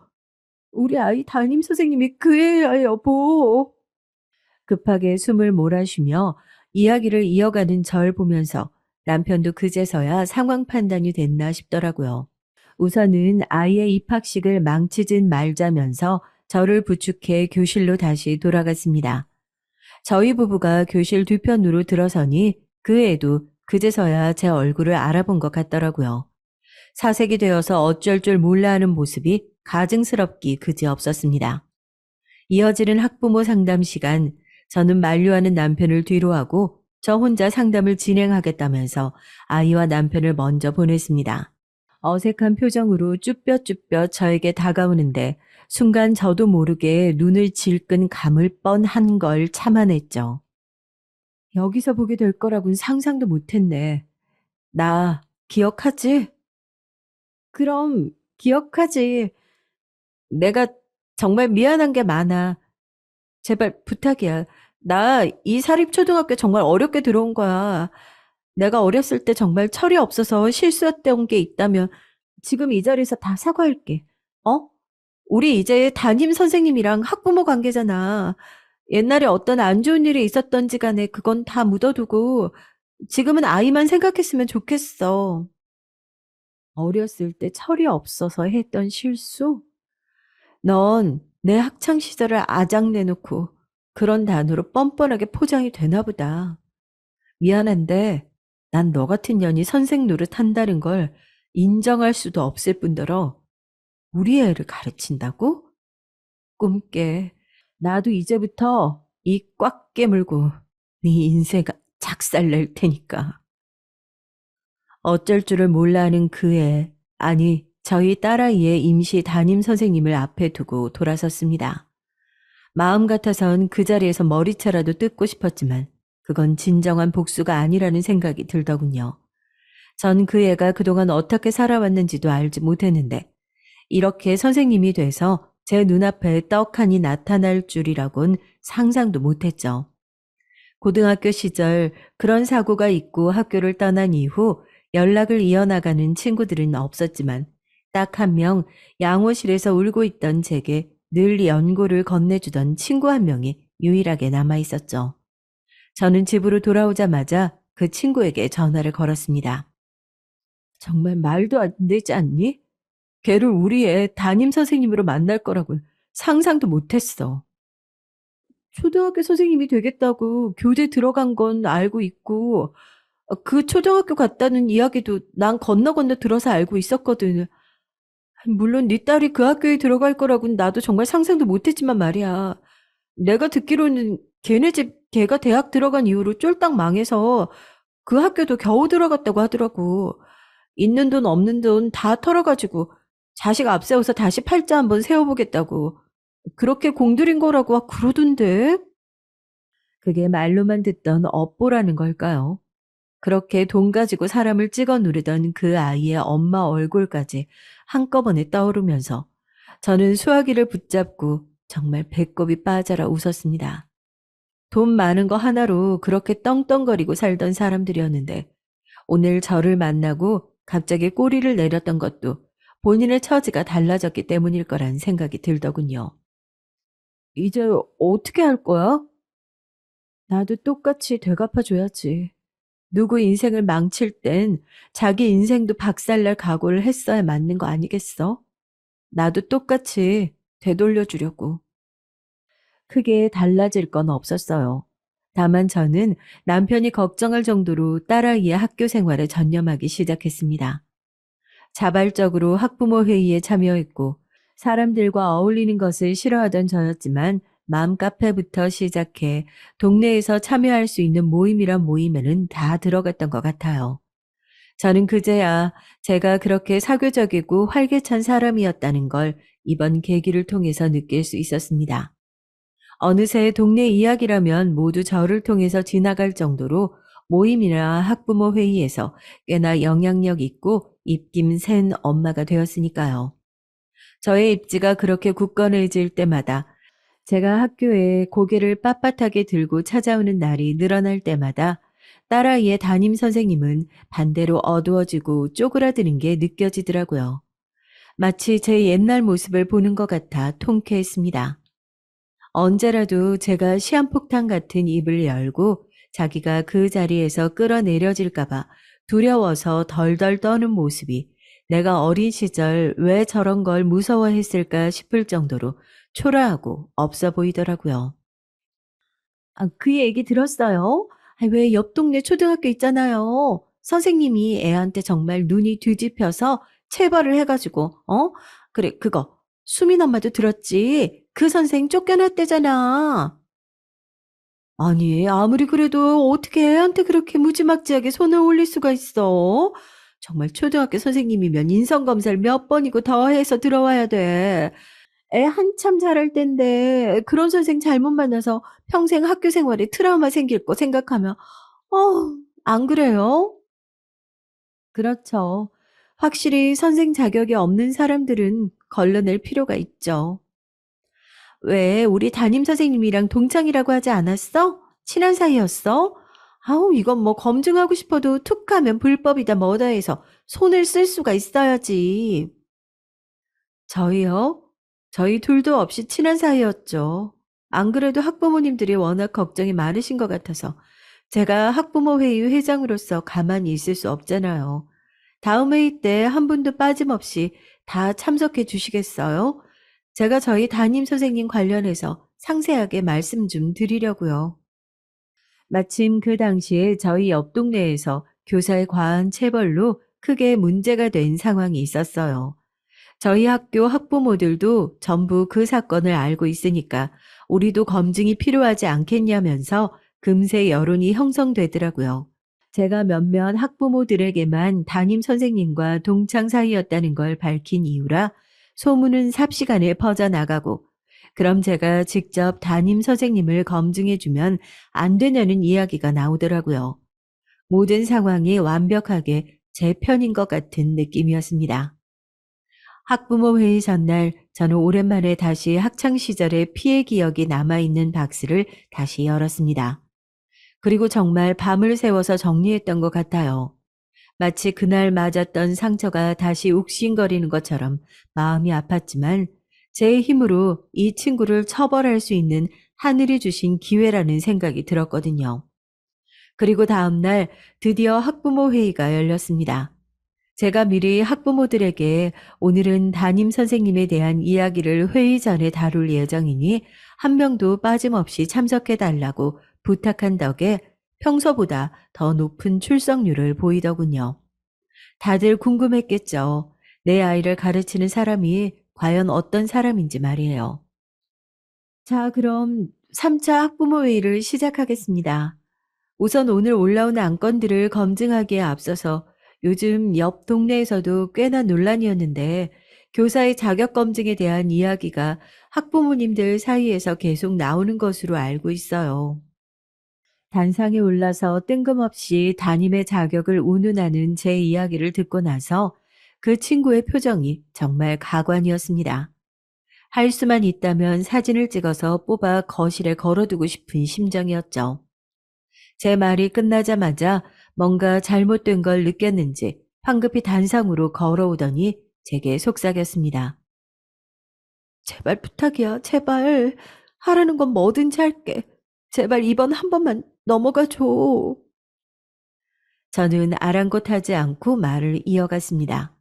우리 아이 담임 선생님이 그 애야, 여보. 급하게 숨을 몰아쉬며 이야기를 이어가는 절 보면서 남편도 그제서야 상황 판단이 됐나 싶더라고요. 우선은 아이의 입학식을 망치진 말자면서 저를 부축해 교실로 다시 돌아갔습니다. 저희 부부가 교실 뒤편으로 들어서니 그 애도 그제서야 제 얼굴을 알아본 것 같더라고요. 사색이 되어서 어쩔 줄 몰라 하는 모습이 가증스럽기 그지없었습니다. 이어지는 학부모 상담 시간, 저는 만류하는 남편을 뒤로하고 저 혼자 상담을 진행하겠다면서 아이와 남편을 먼저 보냈습니다. 어색한 표정으로 쭈뼛쭈뼛 저에게 다가오는데 순간 저도 모르게 눈을 질끈 감을 뻔한 걸 참아냈죠. 여기서 보게 될 거라곤 상상도 못했네. 나 기억하지? 그럼 기억하지. 내가 정말 미안한 게 많아. 제발 부탁이야. 나 이 사립초등학교 정말 어렵게 들어온 거야. 내가 어렸을 때 정말 철이 없어서 실수했던 게 있다면 지금 이 자리에서 다 사과할게. 어? 우리 이제 담임 선생님이랑 학부모 관계잖아. 옛날에 어떤 안 좋은 일이 있었던지 간에 그건 다 묻어두고 지금은 아이만 생각했으면 좋겠어. 어렸을 때 철이 없어서 했던 실수? 넌 내 학창 시절을 아작내놓고 그런 단어로 뻔뻔하게 포장이 되나 보다. 미안한데 난 너 같은 년이 선생 노릇한다는 걸 인정할 수도 없을 뿐더러 우리 애를 가르친다고? 꿈깨. 나도 이제부터 이 꽉 깨물고 네 인생 작살낼 테니까. 어쩔 줄을 몰라 하는 그 애, 아니 저희 딸아이의 임시 담임 선생님을 앞에 두고 돌아섰습니다. 마음 같아선 그 자리에서 머리채라도 뜯고 싶었지만 그건 진정한 복수가 아니라는 생각이 들더군요. 전 그 애가 그동안 어떻게 살아왔는지도 알지 못했는데 이렇게 선생님이 돼서 제 눈앞에 떡하니 나타날 줄이라곤 상상도 못했죠. 고등학교 시절 그런 사고가 있고 학교를 떠난 이후 연락을 이어나가는 친구들은 없었지만 딱 한 명 양호실에서 울고 있던 제게 늘 연고를 건네주던 친구 한 명이 유일하게 남아 있었죠. 저는 집으로 돌아오자마자 그 친구에게 전화를 걸었습니다. 정말 말도 안 되지 않니? 걔를 우리의 담임 선생님으로 만날 거라고는 상상도 못했어. 초등학교 선생님이 되겠다고 교대 들어간 건 알고 있고, 그 초등학교 갔다는 이야기도 난 건너 건너 들어서 알고 있었거든. 물론 네 딸이 그 학교에 들어갈 거라고는 나도 정말 상상도 못했지만 말이야. 내가 듣기로는 걔네 집 걔가 대학 들어간 이후로 쫄딱 망해서 그 학교도 겨우 들어갔다고 하더라고. 있는 돈 없는 돈 다 털어가지고 자식 앞세워서 다시 팔자 한번 세워보겠다고. 그렇게 공들인 거라고 그러던데? 그게 말로만 듣던 업보라는 걸까요? 그렇게 돈 가지고 사람을 찍어 누르던 그 아이의 엄마 얼굴까지 한꺼번에 떠오르면서 저는 수화기를 붙잡고 정말 배꼽이 빠져라 웃었습니다. 돈 많은 거 하나로 그렇게 떵떵거리고 살던 사람들이었는데 오늘 저를 만나고 갑자기 꼬리를 내렸던 것도 본인의 처지가 달라졌기 때문일 거란 생각이 들더군요. 이제 어떻게 할 거야? 나도 똑같이 되갚아줘야지. 누구 인생을 망칠 땐 자기 인생도 박살날 각오를 했어야 맞는 거 아니겠어? 나도 똑같이 되돌려주려고. 크게 달라질 건 없었어요. 다만 저는 남편이 걱정할 정도로 딸아이의 학교 생활에 전념하기 시작했습니다. 자발적으로 학부모 회의에 참여했고 사람들과 어울리는 것을 싫어하던 저였지만 맘카페부터 시작해 동네에서 참여할 수 있는 모임이란 모임에는 다 들어갔던 것 같아요. 저는 그제야 제가 그렇게 사교적이고 활기찬 사람이었다는 걸 이번 계기를 통해서 느낄 수 있었습니다. 어느새 동네 이야기라면 모두 저를 통해서 지나갈 정도로 모임이나 학부모 회의에서 꽤나 영향력 있고 입김 센 엄마가 되었으니까요. 저의 입지가 그렇게 굳건해질 때마다 제가 학교에 고개를 빳빳하게 들고 찾아오는 날이 늘어날 때마다 딸아이의 담임 선생님은 반대로 어두워지고 쪼그라드는 게 느껴지더라고요. 마치 제 옛날 모습을 보는 것 같아 통쾌했습니다. 언제라도 제가 시한폭탄 같은 입을 열고 자기가 그 자리에서 끌어내려질까봐 두려워서 덜덜 떠는 모습이 내가 어린 시절 왜 저런 걸 무서워했을까 싶을 정도로 초라하고 없어 보이더라고요. 그 얘기 들었어요. 왜 옆 동네 초등학교 있잖아요. 선생님이 애한테 정말 눈이 뒤집혀서 체벌을 해가지고, 그래, 그거. 수민 엄마도 들었지. 그 선생 쫓겨났대잖아. 아니, 아무리 그래도 어떻게 애한테 그렇게 무지막지하게 손을 올릴 수가 있어? 정말 초등학교 선생님이면 인성검사를 몇 번이고 더 해서 들어와야 돼. 애 한참 자랄 땐데 그런 선생 잘못 만나서 평생 학교 생활에 트라우마 생길 거 생각하면 안 그래요? 그렇죠. 확실히 선생 자격이 없는 사람들은 걸러낼 필요가 있죠. 왜 우리 담임 선생님이랑 동창이라고 하지 않았어? 친한 사이였어? 아우 이건 뭐 검증하고 싶어도 툭 하면 불법이다 뭐다 해서 손을 쓸 수가 있어야지. 저희요? 저희 둘도 없이 친한 사이였죠. 안 그래도 학부모님들이 워낙 걱정이 많으신 것 같아서 제가 학부모 회의 회장으로서 가만히 있을 수 없잖아요. 다음 회의 때 한 분도 빠짐없이 다 참석해 주시겠어요? 제가 저희 담임 선생님 관련해서 상세하게 말씀 좀 드리려고요. 마침 그 당시에 저희 옆 동네에서 교사의 과한 체벌로 크게 문제가 된 상황이 있었어요. 저희 학교 학부모들도 전부 그 사건을 알고 있으니까 우리도 검증이 필요하지 않겠냐면서 금세 여론이 형성되더라고요. 제가 몇몇 학부모들에게만 담임 선생님과 동창 사이였다는 걸 밝힌 이유라 소문은 삽시간에 퍼져나가고, 그럼 제가 직접 담임 선생님을 검증해주면 안 되냐는 이야기가 나오더라고요. 모든 상황이 완벽하게 제 편인 것 같은 느낌이었습니다. 학부모 회의 전날 저는 오랜만에 다시 학창 시절의 피해 기억이 남아있는 박스를 다시 열었습니다. 그리고 정말 밤을 새워서 정리했던 것 같아요. 마치 그날 맞았던 상처가 다시 욱신거리는 것처럼 마음이 아팠지만 제 힘으로 이 친구를 처벌할 수 있는 하늘이 주신 기회라는 생각이 들었거든요. 그리고 다음날 드디어 학부모 회의가 열렸습니다. 제가 미리 학부모들에게 오늘은 담임 선생님에 대한 이야기를 회의 전에 다룰 예정이니 한 명도 빠짐없이 참석해 달라고 부탁한 덕에 평소보다 더 높은 출석률을 보이더군요. 다들 궁금했겠죠. 내 아이를 가르치는 사람이 과연 어떤 사람인지 말이에요. 자, 그럼 3차 학부모 회의를 시작하겠습니다. 우선 오늘 올라온 안건들을 검증하기에 앞서서 요즘 옆 동네에서도 꽤나 논란이었는데 교사의 자격 검증에 대한 이야기가 학부모님들 사이에서 계속 나오는 것으로 알고 있어요. 단상에 올라서 뜬금없이 담임의 자격을 운운하는 제 이야기를 듣고 나서 그 친구의 표정이 정말 가관이었습니다. 할 수만 있다면 사진을 찍어서 뽑아 거실에 걸어두고 싶은 심정이었죠. 제 말이 끝나자마자 뭔가 잘못된 걸 느꼈는지 황급히 단상으로 걸어오더니 제게 속삭였습니다. 제발 부탁이야, 제발. 하라는 건 뭐든지 할게. 제발 이번 한 번만 넘어가 줘. 저는 아랑곳하지 않고 말을 이어갔습니다.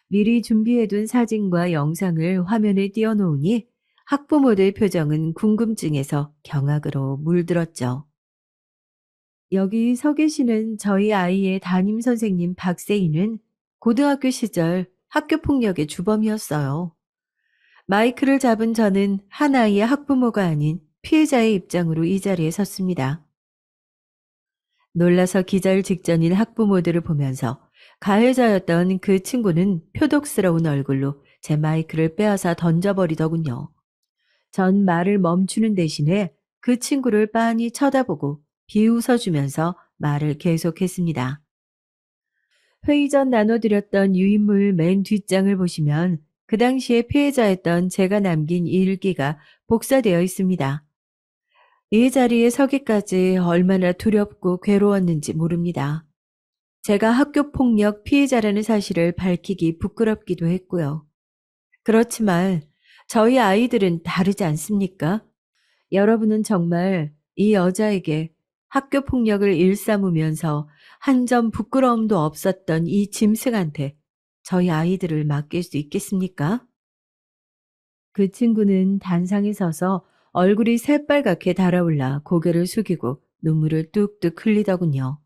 미리 준비해둔 사진과 영상을 화면에 띄워놓으니 학부모들 표정은 궁금증에서 경악으로 물들었죠. 여기 서 계시는 저희 아이의 담임 선생님 박세희는 고등학교 시절 학교폭력의 주범이었어요. 마이크를 잡은 저는 한 아이의 학부모가 아닌 피해자의 입장으로 이 자리에 섰습니다. 놀라서 기절 직전인 학부모들을 보면서 가해자였던 그 친구는 표독스러운 얼굴로 제 마이크를 빼앗아 던져버리더군요. 전 말을 멈추는 대신에 그 친구를 빤히 쳐다보고 비웃어주면서 말을 계속했습니다. 회의 전 나눠드렸던 유인물 맨 뒷장을 보시면 그 당시에 피해자였던 제가 남긴 일기가 복사되어 있습니다. 이 자리에 서기까지 얼마나 두렵고 괴로웠는지 모릅니다. 제가 학교폭력 피해자라는 사실을 밝히기 부끄럽기도 했고요. 그렇지만 저희 아이들은 다르지 않습니까? 여러분은 정말 이 여자에게 학교폭력을 일삼으면서 한 점 부끄러움도 없었던 이 짐승한테 저희 아이들을 맡길 수 있겠습니까? 그 친구는 단상에 서서 얼굴이 새빨갛게 달아올라 고개를 숙이고 눈물을 뚝뚝 흘리더군요.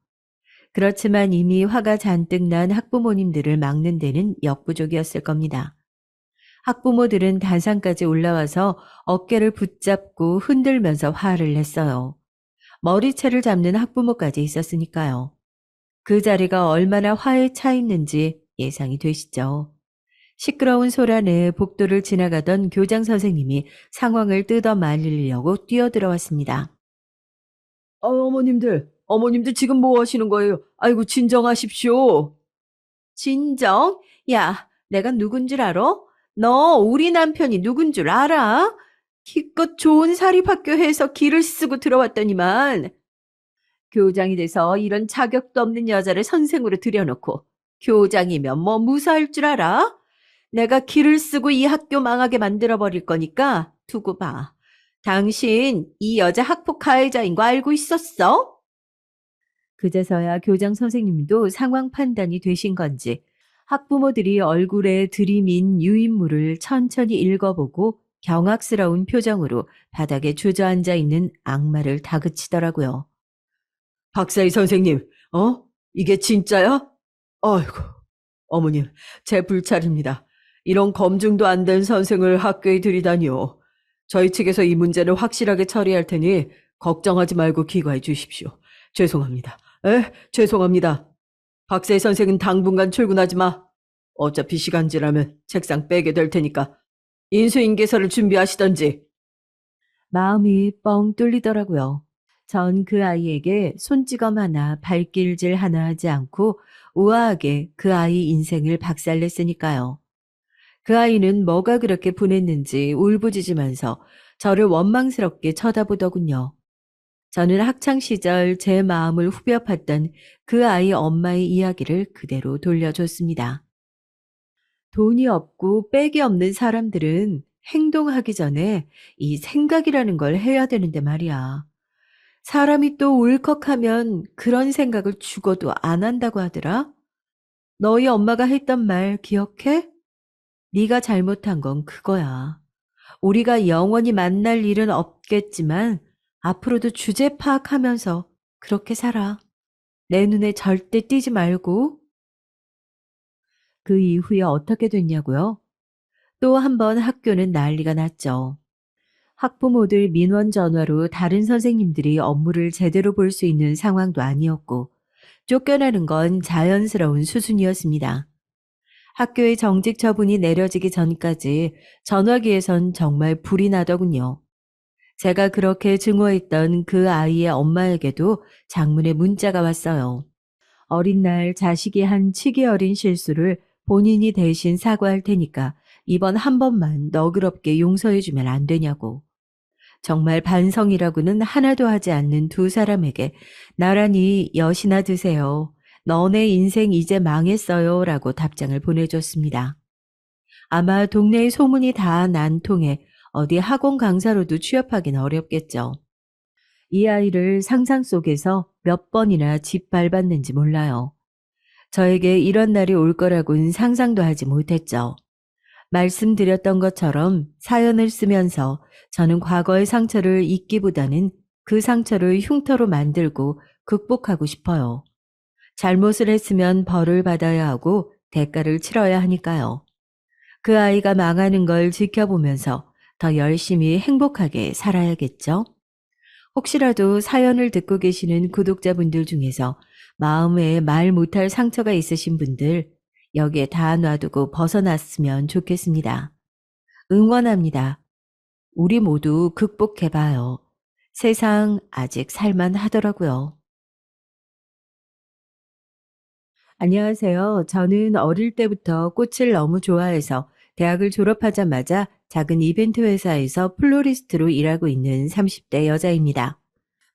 그렇지만 이미 화가 잔뜩 난 학부모님들을 막는 데는 역부족이었을 겁니다. 학부모들은 단상까지 올라와서 어깨를 붙잡고 흔들면서 화를 냈어요. 머리채를 잡는 학부모까지 있었으니까요. 그 자리가 얼마나 화에 차 있는지 예상이 되시죠. 시끄러운 소란에 복도를 지나가던 교장 선생님이 상황을 뜯어 말리려고 뛰어들어왔습니다. 어머님들 지금 뭐 하시는 거예요? 아이고, 진정하십시오. 진정? 야, 내가 누군 줄 알아? 너 우리 남편이 누군 줄 알아? 기껏 좋은 사립학교 해서 기를 쓰고 들어왔더니만 교장이 돼서 이런 자격도 없는 여자를 선생으로 들여놓고 교장이면 뭐 무사할 줄 알아? 내가 기를 쓰고 이 학교 망하게 만들어버릴 거니까 두고 봐. 당신 이 여자 학폭 가해자인 거 알고 있었어? 그제서야 교장 선생님도 상황 판단이 되신 건지 학부모들이 얼굴에 들이민 유인물을 천천히 읽어보고 경악스러운 표정으로 바닥에 주저앉아 있는 악마를 다그치더라고요. 박사희 선생님, 이게 진짜야? 아이고, 어머님, 제 불찰입니다. 이런 검증도 안 된 선생을 학교에 들이다니요. 저희 측에서 이 문제를 확실하게 처리할 테니 걱정하지 말고 기거해 주십시오. 죄송합니다. 죄송합니다. 박세 선생은 당분간 출근하지 마. 어차피 시간 지나면 책상 빼게 될 테니까 인수인계서를 준비하시던지. 마음이 뻥 뚫리더라고요. 전 그 아이에게 손찌검 하나, 발길질 하나 하지 않고 우아하게 그 아이 인생을 박살냈으니까요. 그 아이는 뭐가 그렇게 분했는지 울부짖으면서 저를 원망스럽게 쳐다보더군요. 저는 학창시절 제 마음을 후벼 팠던 그 아이 엄마의 이야기를 그대로 돌려줬습니다. 돈이 없고 빽이 없는 사람들은 행동하기 전에 이 생각이라는 걸 해야 되는데 말이야. 사람이 또 울컥하면 그런 생각을 죽어도 안 한다고 하더라. 너희 엄마가 했던 말 기억해? 네가 잘못한 건 그거야. 우리가 영원히 만날 일은 없겠지만 앞으로도 주제 파악하면서 그렇게 살아. 내 눈에 절대 띄지 말고. 그 이후에 어떻게 됐냐고요? 또 한 번 학교는 난리가 났죠. 학부모들 민원 전화로 다른 선생님들이 업무를 제대로 볼 수 있는 상황도 아니었고, 쫓겨나는 건 자연스러운 수순이었습니다. 학교의 정직 처분이 내려지기 전까지 전화기에선 정말 불이 나더군요. 제가 그렇게 증오했던 그 아이의 엄마에게도 장문의 문자가 왔어요. 어린 날 자식이 한 치기 어린 실수를 본인이 대신 사과할 테니까 이번 한 번만 너그럽게 용서해주면 안 되냐고. 정말 반성이라고는 하나도 하지 않는 두 사람에게 나란히 엿이나 드세요. 너네 인생 이제 망했어요. 라고 답장을 보내줬습니다. 아마 동네의 소문이 다 난 통에 어디 학원 강사로도 취업하긴 어렵겠죠. 이 아이를 상상 속에서 몇 번이나 짓밟았는지 몰라요. 저에게 이런 날이 올 거라고는 상상도 하지 못했죠. 말씀드렸던 것처럼 사연을 쓰면서 저는 과거의 상처를 잊기보다는 그 상처를 흉터로 만들고 극복하고 싶어요. 잘못을 했으면 벌을 받아야 하고 대가를 치러야 하니까요. 그 아이가 망하는 걸 지켜보면서 더 열심히 행복하게 살아야겠죠? 혹시라도 사연을 듣고 계시는 구독자분들 중에서 마음에 말 못할 상처가 있으신 분들 여기에 다 놔두고 벗어났으면 좋겠습니다. 응원합니다. 우리 모두 극복해봐요. 세상 아직 살만하더라고요. 안녕하세요. 저는 어릴 때부터 꽃을 너무 좋아해서 대학을 졸업하자마자 작은 이벤트 회사에서 플로리스트로 일하고 있는 30대 여자입니다.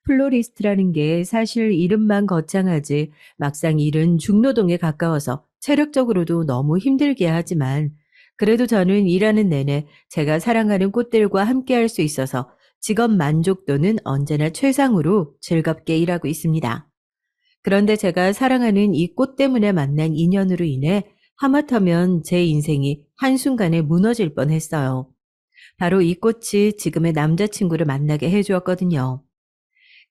플로리스트라는 게 사실 이름만 거창하지 막상 일은 중노동에 가까워서 체력적으로도 너무 힘들게 하지만 그래도 저는 일하는 내내 제가 사랑하는 꽃들과 함께 할 수 있어서 직업 만족도는 언제나 최상으로 즐겁게 일하고 있습니다. 그런데 제가 사랑하는 이 꽃 때문에 만난 인연으로 인해 하마터면 제 인생이 한순간에 무너질 뻔했어요. 바로 이 꽃이 지금의 남자친구를 만나게 해주었거든요.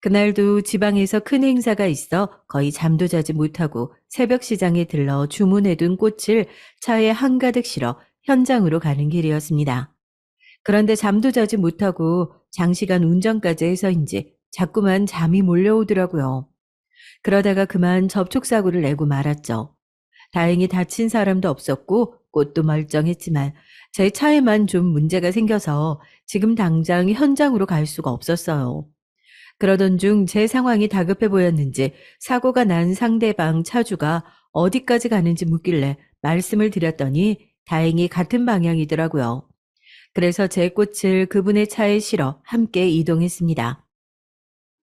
그날도 지방에서 큰 행사가 있어 거의 잠도 자지 못하고 새벽 시장에 들러 주문해둔 꽃을 차에 한가득 실어 현장으로 가는 길이었습니다. 그런데 잠도 자지 못하고 장시간 운전까지 해서인지 자꾸만 잠이 몰려오더라고요. 그러다가 그만 접촉사고를 내고 말았죠. 다행히 다친 사람도 없었고 꽃도 멀쩡했지만 제 차에만 좀 문제가 생겨서 지금 당장 현장으로 갈 수가 없었어요. 그러던 중 제 상황이 다급해 보였는지 사고가 난 상대방 차주가 어디까지 가는지 묻길래 말씀을 드렸더니 다행히 같은 방향이더라고요. 그래서 제 꽃을 그분의 차에 실어 함께 이동했습니다.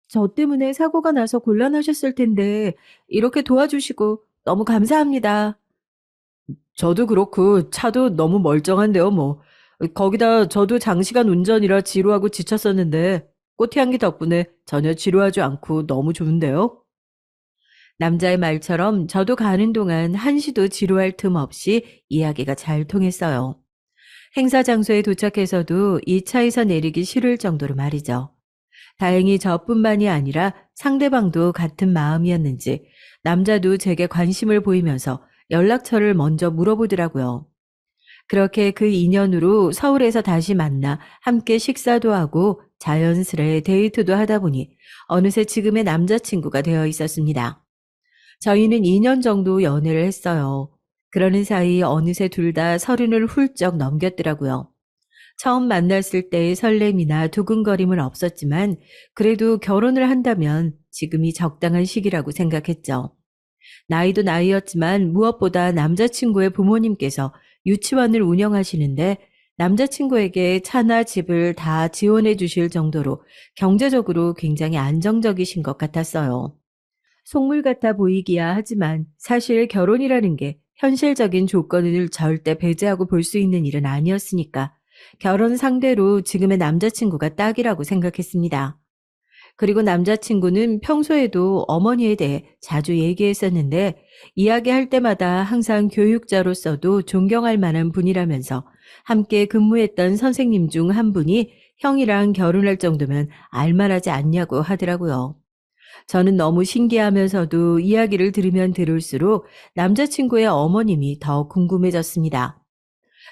저 때문에 사고가 나서 곤란하셨을 텐데 이렇게 도와주시고 너무 감사합니다. 저도 그렇고 차도 너무 멀쩡한데요, 뭐. 거기다 저도 장시간 운전이라 지루하고 지쳤었는데 꽃향기 덕분에 전혀 지루하지 않고 너무 좋은데요. 남자의 말처럼 저도 가는 동안 한시도 지루할 틈 없이 이야기가 잘 통했어요. 행사 장소에 도착해서도 이 차에서 내리기 싫을 정도로 말이죠. 다행히 저뿐만이 아니라 상대방도 같은 마음이었는지 남자도 제게 관심을 보이면서 연락처를 먼저 물어보더라고요. 그렇게 그 인연으로 서울에서 다시 만나 함께 식사도 하고 자연스레 데이트도 하다 보니 어느새 지금의 남자친구가 되어 있었습니다. 저희는 2년 정도 연애를 했어요. 그러는 사이 어느새 둘 다 서른을 훌쩍 넘겼더라고요. 처음 만났을 때의 설렘이나 두근거림은 없었지만 그래도 결혼을 한다면 지금이 적당한 시기라고 생각했죠. 나이도 나이였지만 무엇보다 남자친구의 부모님께서 유치원을 운영하시는데 남자친구에게 차나 집을 다 지원해 주실 정도로 경제적으로 굉장히 안정적이신 것 같았어요. 속물 같아 보이기야 하지만 사실 결혼이라는 게 현실적인 조건을 절대 배제하고 볼 수 있는 일은 아니었으니까 결혼 상대로 지금의 남자친구가 딱이라고 생각했습니다. 그리고 남자친구는 평소에도 어머니에 대해 자주 얘기했었는데 이야기할 때마다 항상 교육자로서도 존경할 만한 분이라면서 함께 근무했던 선생님 중 한 분이 형이랑 결혼할 정도면 알만하지 않냐고 하더라고요. 저는 너무 신기하면서도 이야기를 들으면 들을수록 남자친구의 어머님이 더 궁금해졌습니다.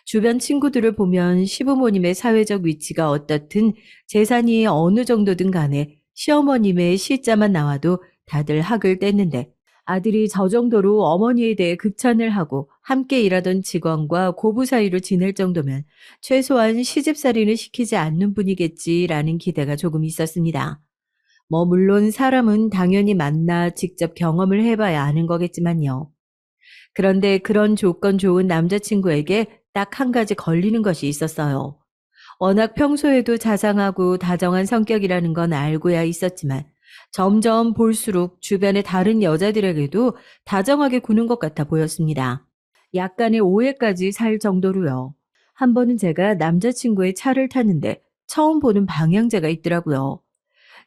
주변 친구들을 보면 시부모님의 사회적 위치가 어떻든 재산이 어느 정도든 간에 시어머님의 시자만 나와도 다들 학을 뗐는데 아들이 저 정도로 어머니에 대해 극찬을 하고 함께 일하던 직원과 고부 사이로 지낼 정도면 최소한 시집살이는 시키지 않는 분이겠지라는 기대가 조금 있었습니다. 물론 사람은 당연히 만나 직접 경험을 해봐야 아는 거겠지만요. 그런데 그런 조건 좋은 남자친구에게 딱 한 가지 걸리는 것이 있었어요. 워낙 평소에도 자상하고 다정한 성격이라는 건 알고야 있었지만 점점 볼수록 주변의 다른 여자들에게도 다정하게 구는 것 같아 보였습니다. 약간의 오해까지 살 정도로요. 한 번은 제가 남자친구의 차를 탔는데 처음 보는 방향제가 있더라고요.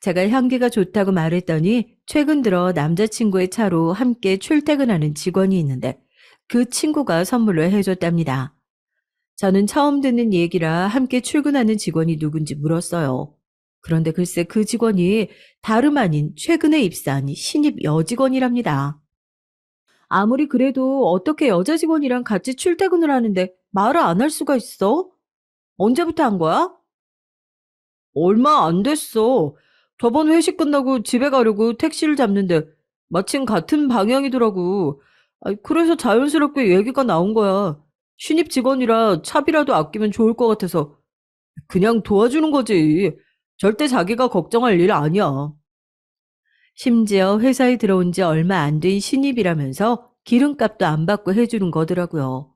제가 향기가 좋다고 말했더니 최근 들어 남자친구의 차로 함께 출퇴근하는 직원이 있는데 그 친구가 선물로 해줬답니다. 저는 처음 듣는 얘기라 함께 출근하는 직원이 누군지 물었어요. 그런데 글쎄 그 직원이 다름 아닌 최근에 입사한 신입 여직원이랍니다. 아무리 그래도 어떻게 여자 직원이랑 같이 출퇴근을 하는데 말을 안 할 수가 있어? 언제부터 한 거야? 얼마 안 됐어. 저번 회식 끝나고 집에 가려고 택시를 잡는데 마침 같은 방향이더라고. 그래서 자연스럽게 얘기가 나온 거야. 신입 직원이라 차비라도 아끼면 좋을 것 같아서 그냥 도와주는 거지. 절대 자기가 걱정할 일 아니야. 심지어 회사에 들어온 지 얼마 안 된 신입이라면서 기름값도 안 받고 해주는 거더라고요.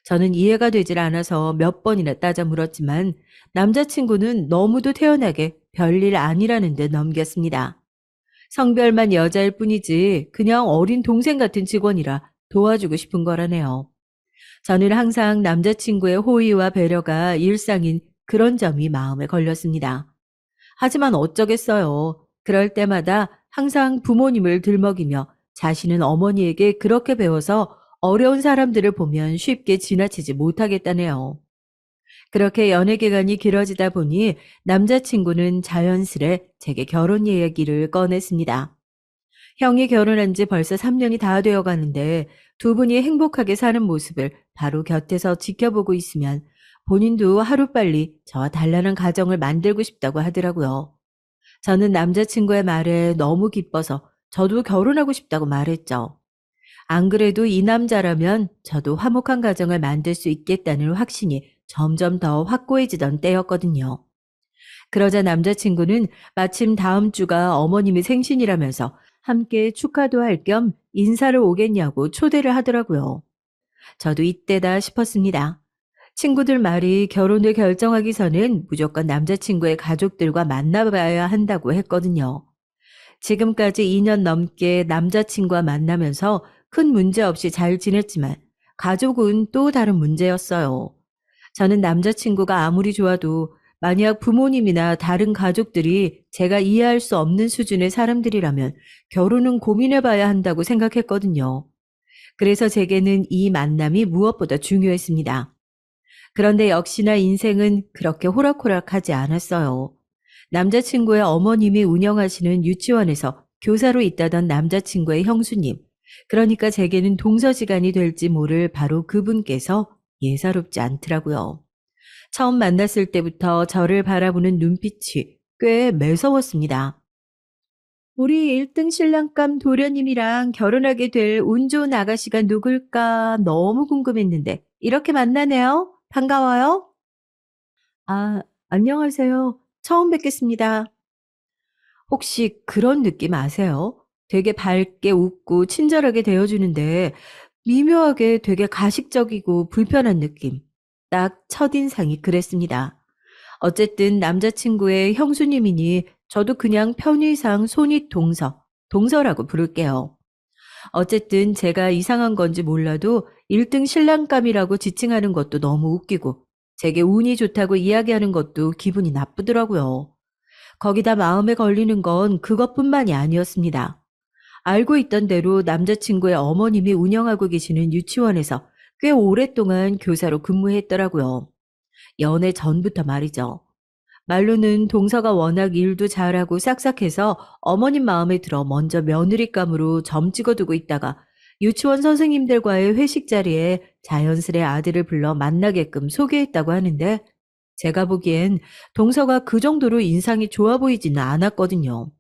저는 이해가 되질 않아서 몇 번이나 따져 물었지만 남자친구는 너무도 태연하게 별일 아니라는 듯 넘겼습니다. 성별만 여자일 뿐이지 그냥 어린 동생 같은 직원이라 도와주고 싶은 거라네요. 저는 항상 남자친구의 호의와 배려가 일상인 그런 점이 마음에 걸렸습니다. 하지만 어쩌겠어요. 그럴 때마다 항상 부모님을 들먹이며 자신은 어머니에게 그렇게 배워서 어려운 사람들을 보면 쉽게 지나치지 못하겠다네요. 그렇게 연애 기간이 길어지다 보니 남자친구는 자연스레 제게 결혼 이야기를 꺼냈습니다. 형이 결혼한 지 벌써 3년이 다 되어 가는데 두 분이 행복하게 사는 모습을 바로 곁에서 지켜보고 있으면 본인도 하루빨리 저와 단란한 가정을 만들고 싶다고 하더라고요. 저는 남자친구의 말에 너무 기뻐서 저도 결혼하고 싶다고 말했죠. 안 그래도 이 남자라면 저도 화목한 가정을 만들 수 있겠다는 확신이 점점 더 확고해지던 때였거든요. 그러자 남자친구는 마침 다음 주가 어머님의 생신이라면서 함께 축하도 할 겸 인사를 오겠냐고 초대를 하더라고요. 저도 이때다 싶었습니다. 친구들 말이 결혼을 결정하기 전엔 무조건 남자친구의 가족들과 만나봐야 한다고 했거든요. 지금까지 2년 넘게 남자친구와 만나면서 큰 문제 없이 잘 지냈지만 가족은 또 다른 문제였어요. 저는 남자친구가 아무리 좋아도 만약 부모님이나 다른 가족들이 제가 이해할 수 없는 수준의 사람들이라면 결혼은 고민해봐야 한다고 생각했거든요. 그래서 제게는 이 만남이 무엇보다 중요했습니다. 그런데 역시나 인생은 그렇게 호락호락하지 않았어요. 남자친구의 어머님이 운영하시는 유치원에서 교사로 있다던 남자친구의 형수님, 그러니까 제게는 동서지간이 될지 모를 바로 그분께서 예사롭지 않더라고요. 처음 만났을 때부터 저를 바라보는 눈빛이 꽤 매서웠습니다. 우리 1등 신랑감 도련님이랑 결혼하게 될 운 좋은 아가씨가 누굴까 너무 궁금했는데 이렇게 만나네요. 반가워요. 아, 안녕하세요. 처음 뵙겠습니다. 혹시 그런 느낌 아세요? 되게 밝게 웃고 친절하게 대해주는데 미묘하게 되게 가식적이고 불편한 느낌. 딱 첫인상이 그랬습니다. 어쨌든 남자친구의 형수님이니 저도 그냥 편의상 손윗 동서라고 부를게요. 어쨌든 제가 이상한 건지 몰라도 1등 신랑감이라고 지칭하는 것도 너무 웃기고 제게 운이 좋다고 이야기하는 것도 기분이 나쁘더라고요. 거기다 마음에 걸리는 건 그것뿐만이 아니었습니다. 알고 있던 대로 남자친구의 어머님이 운영하고 계시는 유치원에서 꽤 오랫동안 교사로 근무했더라고요. 연애 전부터 말이죠. 말로는 동서가 워낙 일도 잘하고 싹싹해서 어머님 마음에 들어 먼저 며느리감으로 점 찍어두고 있다가 유치원 선생님들과의 회식 자리에 자연스레 아들을 불러 만나게끔 소개했다고 하는데 제가 보기엔 동서가 그 정도로 인상이 좋아 보이지는 않았거든요.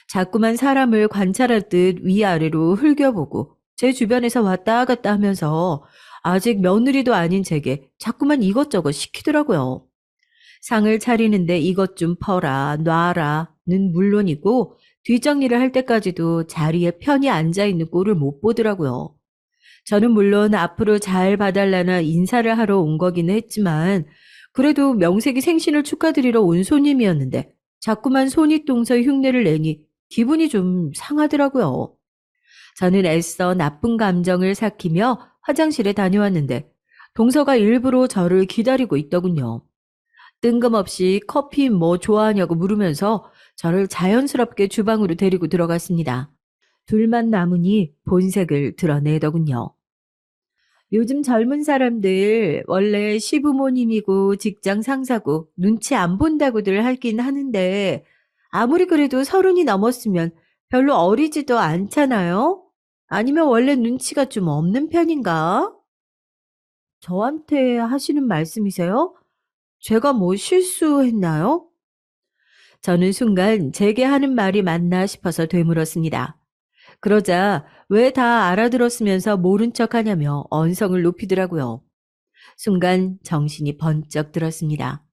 자꾸만 사람을 관찰하듯 위아래로 흘겨보고 제 주변에서 왔다 갔다 하면서 아직 며느리도 아닌 제게 자꾸만 이것저것 시키더라고요. 상을 차리는데 이것 좀 퍼라, 놔라는 물론이고 뒷정리를 할 때까지도 자리에 편히 앉아있는 꼴을 못 보더라고요. 저는 물론 앞으로 잘 봐달라나 인사를 하러 온 거기는 했지만 그래도 명색이 생신을 축하드리러 온 손님이었는데 자꾸만 손윗동서 흉내를 내니 기분이 좀 상하더라고요. 저는 애써 나쁜 감정을 삭히며 화장실에 다녀왔는데 동서가 일부러 저를 기다리고 있더군요. 뜬금없이 커피 뭐 좋아하냐고 물으면서 저를 자연스럽게 주방으로 데리고 들어갔습니다. 둘만 남으니 본색을 드러내더군요. 요즘 젊은 사람들 원래 시부모님이고 직장 상사고 눈치 안 본다고들 하긴 하는데 아무리 그래도 30이 넘었으면 별로 어리지도 않잖아요? 아니면 원래 눈치가 좀 없는 편인가? 저한테 하시는 말씀이세요? 제가 뭐 실수했나요? 저는 순간 제게 하는 말이 맞나 싶어서 되물었습니다. 그러자 왜 다 알아들었으면서 모른 척 하냐며 언성을 높이더라고요. 순간 정신이 번쩍 들었습니다.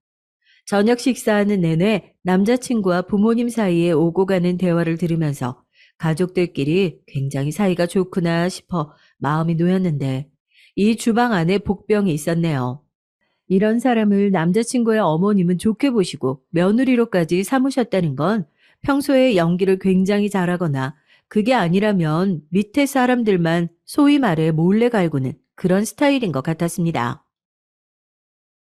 저녁 식사하는 내내 남자친구와 부모님 사이에 오고 가는 대화를 들으면서 가족들끼리 굉장히 사이가 좋구나 싶어 마음이 놓였는데 이 주방 안에 복병이 있었네요. 이런 사람을 남자친구의 어머님은 좋게 보시고 며느리로까지 삼으셨다는 건 평소에 연기를 굉장히 잘하거나 그게 아니라면 밑에 사람들만 소위 말해 몰래 갈구는 그런 스타일인 것 같았습니다.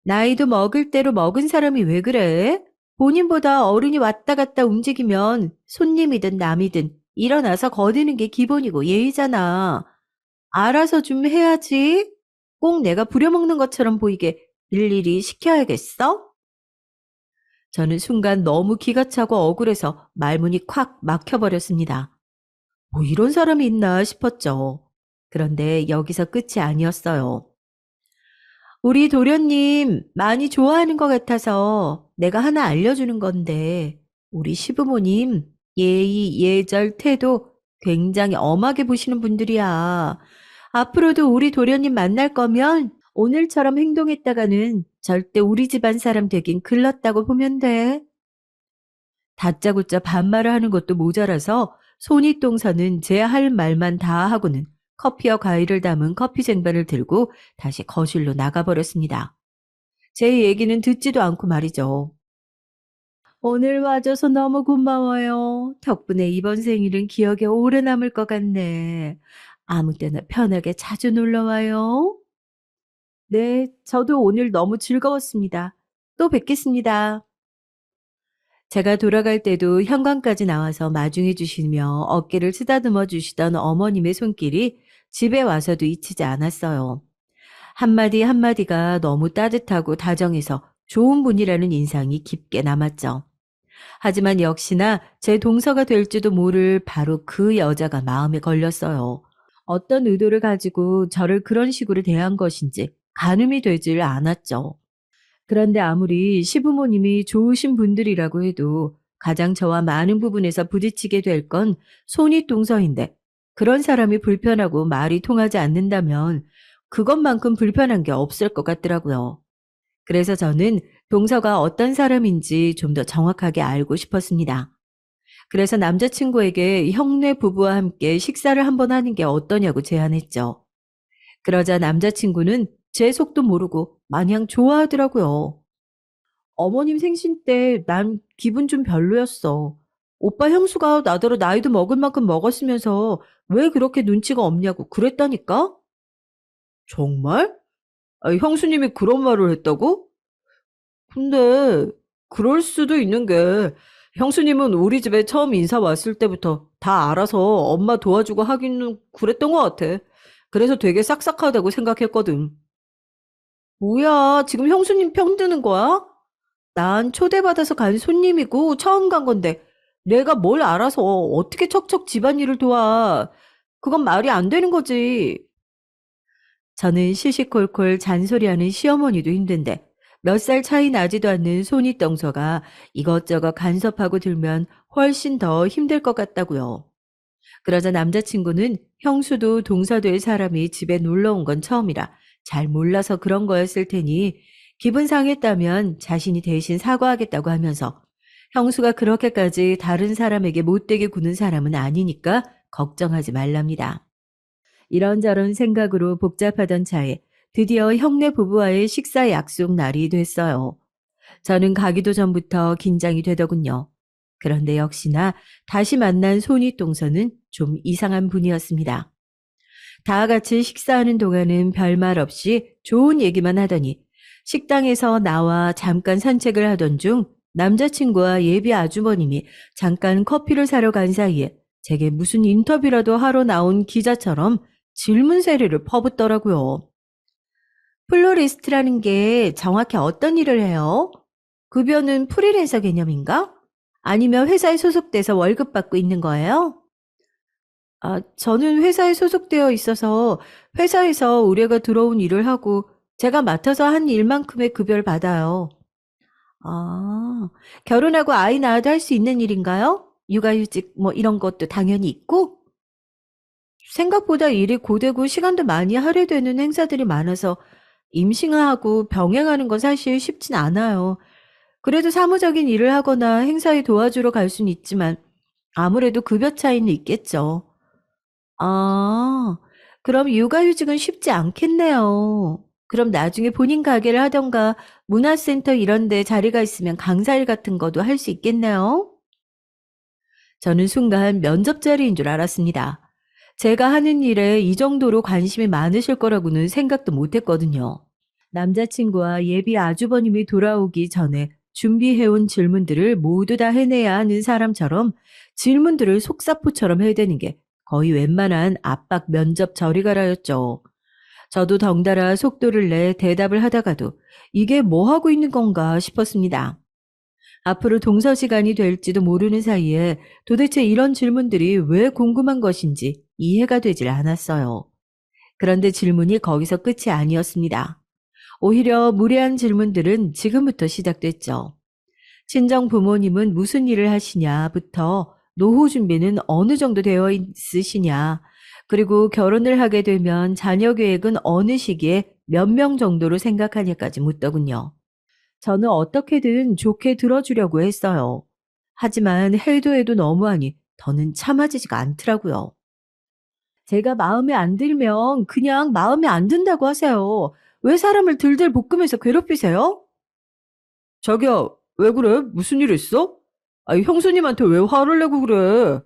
나이도 먹을 대로 먹은 사람이 왜 그래? 본인보다 어른이 왔다 갔다 움직이면 손님이든 남이든 일어나서 거드는 게 기본이고 예의잖아. 알아서 좀 해야지. 꼭 내가 부려먹는 것처럼 보이게 일일이 시켜야겠어? 저는 순간 너무 기가 차고 억울해서 말문이 콱 막혀버렸습니다. 뭐 이런 사람이 있나 싶었죠. 그런데 여기서 끝이 아니었어요. 우리 도련님 많이 좋아하는 것 같아서 내가 하나 알려주는 건데, 우리 시부모님 예의, 예절, 태도 굉장히 엄하게 보시는 분들이야. 앞으로도 우리 도련님 만날 거면 오늘처럼 행동했다가는 절대 우리 집안 사람 되긴 글렀다고 보면 돼. 다짜고짜 반말을 하는 것도 모자라서 손윗동서는 제 할 말만 다 하고는 커피와 과일을 담은 커피 쟁반을 들고 다시 거실로 나가버렸습니다. 제 얘기는 듣지도 않고 말이죠. 오늘 와줘서 너무 고마워요. 덕분에 이번 생일은 기억에 오래 남을 것 같네. 아무 때나 편하게 자주 놀러 와요. 네, 저도 오늘 너무 즐거웠습니다. 또 뵙겠습니다. 제가 돌아갈 때도 현관까지 나와서 마중해 주시며 어깨를 쓰다듬어 주시던 어머님의 손길이 집에 와서도 잊히지 않았어요. 한마디 한마디가 너무 따뜻하고 다정해서 좋은 분이라는 인상이 깊게 남았죠. 하지만 역시나 제 동서가 될지도 모를 바로 그 여자가 마음에 걸렸어요. 어떤 의도를 가지고 저를 그런 식으로 대한 것인지 가늠이 되질 않았죠. 그런데 아무리 시부모님이 좋으신 분들이라고 해도 가장 저와 많은 부분에서 부딪히게 될 건 손윗동서인데 그런 사람이 불편하고 말이 통하지 않는다면 그것만큼 불편한 게 없을 것 같더라고요. 그래서 저는 동서가 어떤 사람인지 좀 더 정확하게 알고 싶었습니다. 그래서 남자친구에게 형네 부부와 함께 식사를 한번 하는 게 어떠냐고 제안했죠. 그러자 남자친구는 제 속도 모르고 마냥 좋아하더라고요. 어머님 생신 때 난 기분 좀 별로였어. 오빠 형수가 나더러 나이도 먹을 만큼 먹었으면서 왜 그렇게 눈치가 없냐고 그랬다니까? 정말? 형수님이 그런 말을 했다고? 근데 그럴 수도 있는 게 형수님은 우리 집에 처음 인사 왔을 때부터 다 알아서 엄마 도와주고 하기는 그랬던 것 같아. 그래서 되게 싹싹하다고 생각했거든. 뭐야, 지금 형수님 편드는 거야? 난 초대받아서 간 손님이고 처음 간 건데 내가 뭘 알아서 어떻게 척척 집안일을 도와. 그건 말이 안 되는 거지. 저는 시시콜콜 잔소리하는 시어머니도 힘든데 몇 살 차이 나지도 않는 손윗동서가 이것저것 간섭하고 들면 훨씬 더 힘들 것 같다고요. 그러자 남자친구는 형수도 동서될 사람이 집에 놀러 온 건 처음이라 잘 몰라서 그런 거였을 테니 기분 상했다면 자신이 대신 사과하겠다고 하면서 형수가 그렇게까지 다른 사람에게 못되게 구는 사람은 아니니까 걱정하지 말랍니다. 이런저런 생각으로 복잡하던 차에 드디어 형네 부부와의 식사 약속 날이 됐어요. 저는 가기도 전부터 긴장이 되더군요. 그런데 역시나 다시 만난 손윗동서는 좀 이상한 분이었습니다. 다 같이 식사하는 동안은 별말 없이 좋은 얘기만 하더니 식당에서 나와 잠깐 산책을 하던 중 남자친구와 예비 아주버님이 잠깐 커피를 사러 간 사이에 제게 무슨 인터뷰라도 하러 나온 기자처럼 질문 세례를 퍼붓더라고요. 플로리스트라는 게 정확히 어떤 일을 해요? 급여는 프리랜서 개념인가? 아니면 회사에 소속돼서 월급 받고 있는 거예요? 저는 회사에 소속되어 있어서 회사에서 의뢰가 들어온 일을 하고 제가 맡아서 한 일만큼의 급여를 받아요. 아, 결혼하고 아이 낳아도 할 수 있는 일인가요? 육아휴직 뭐 이런 것도 당연히 있고? 생각보다 일이 고되고 시간도 많이 할애되는 행사들이 많아서 임신하고 병행하는 건 사실 쉽진 않아요. 그래도 사무적인 일을 하거나 행사에 도와주러 갈 수는 있지만 아무래도 급여 차이는 있겠죠. 아, 그럼 육아휴직은 쉽지 않겠네요. 그럼 나중에 본인 가게를 하던가 문화센터 이런 데 자리가 있으면 강사일 같은 것도 할 수 있겠네요. 저는 순간 면접 자리인 줄 알았습니다. 제가 하는 일에 이 정도로 관심이 많으실 거라고는 생각도 못 했거든요. 남자친구와 예비 아주버님이 돌아오기 전에 준비해온 질문들을 모두 다 해내야 하는 사람처럼 질문들을 속사포처럼 해대는 게 거의 웬만한 압박 면접 저리가라였죠. 저도 덩달아 속도를 내 대답을 하다가도 이게 뭐 하고 있는 건가 싶었습니다. 앞으로 동서 시간이 될지도 모르는 사이에 도대체 이런 질문들이 왜 궁금한 것인지 이해가 되질 않았어요. 그런데 질문이 거기서 끝이 아니었습니다. 오히려 무례한 질문들은 지금부터 시작됐죠. 친정 부모님은 무슨 일을 하시냐부터 노후 준비는 어느 정도 되어 있으시냐, 그리고 결혼을 하게 되면 자녀 계획은 어느 시기에 몇 명 정도로 생각하냐까지 묻더군요. 저는 어떻게든 좋게 들어주려고 했어요. 하지만 해도 해도 너무하니 더는 참아지지가 않더라고요. 제가 마음에 안 들면 그냥 마음에 안 든다고 하세요. 왜 사람을 들들 볶으면서 괴롭히세요? 자기야, 왜 그래? 무슨 일 있어? 형수님한테 왜 화를 내고 그래?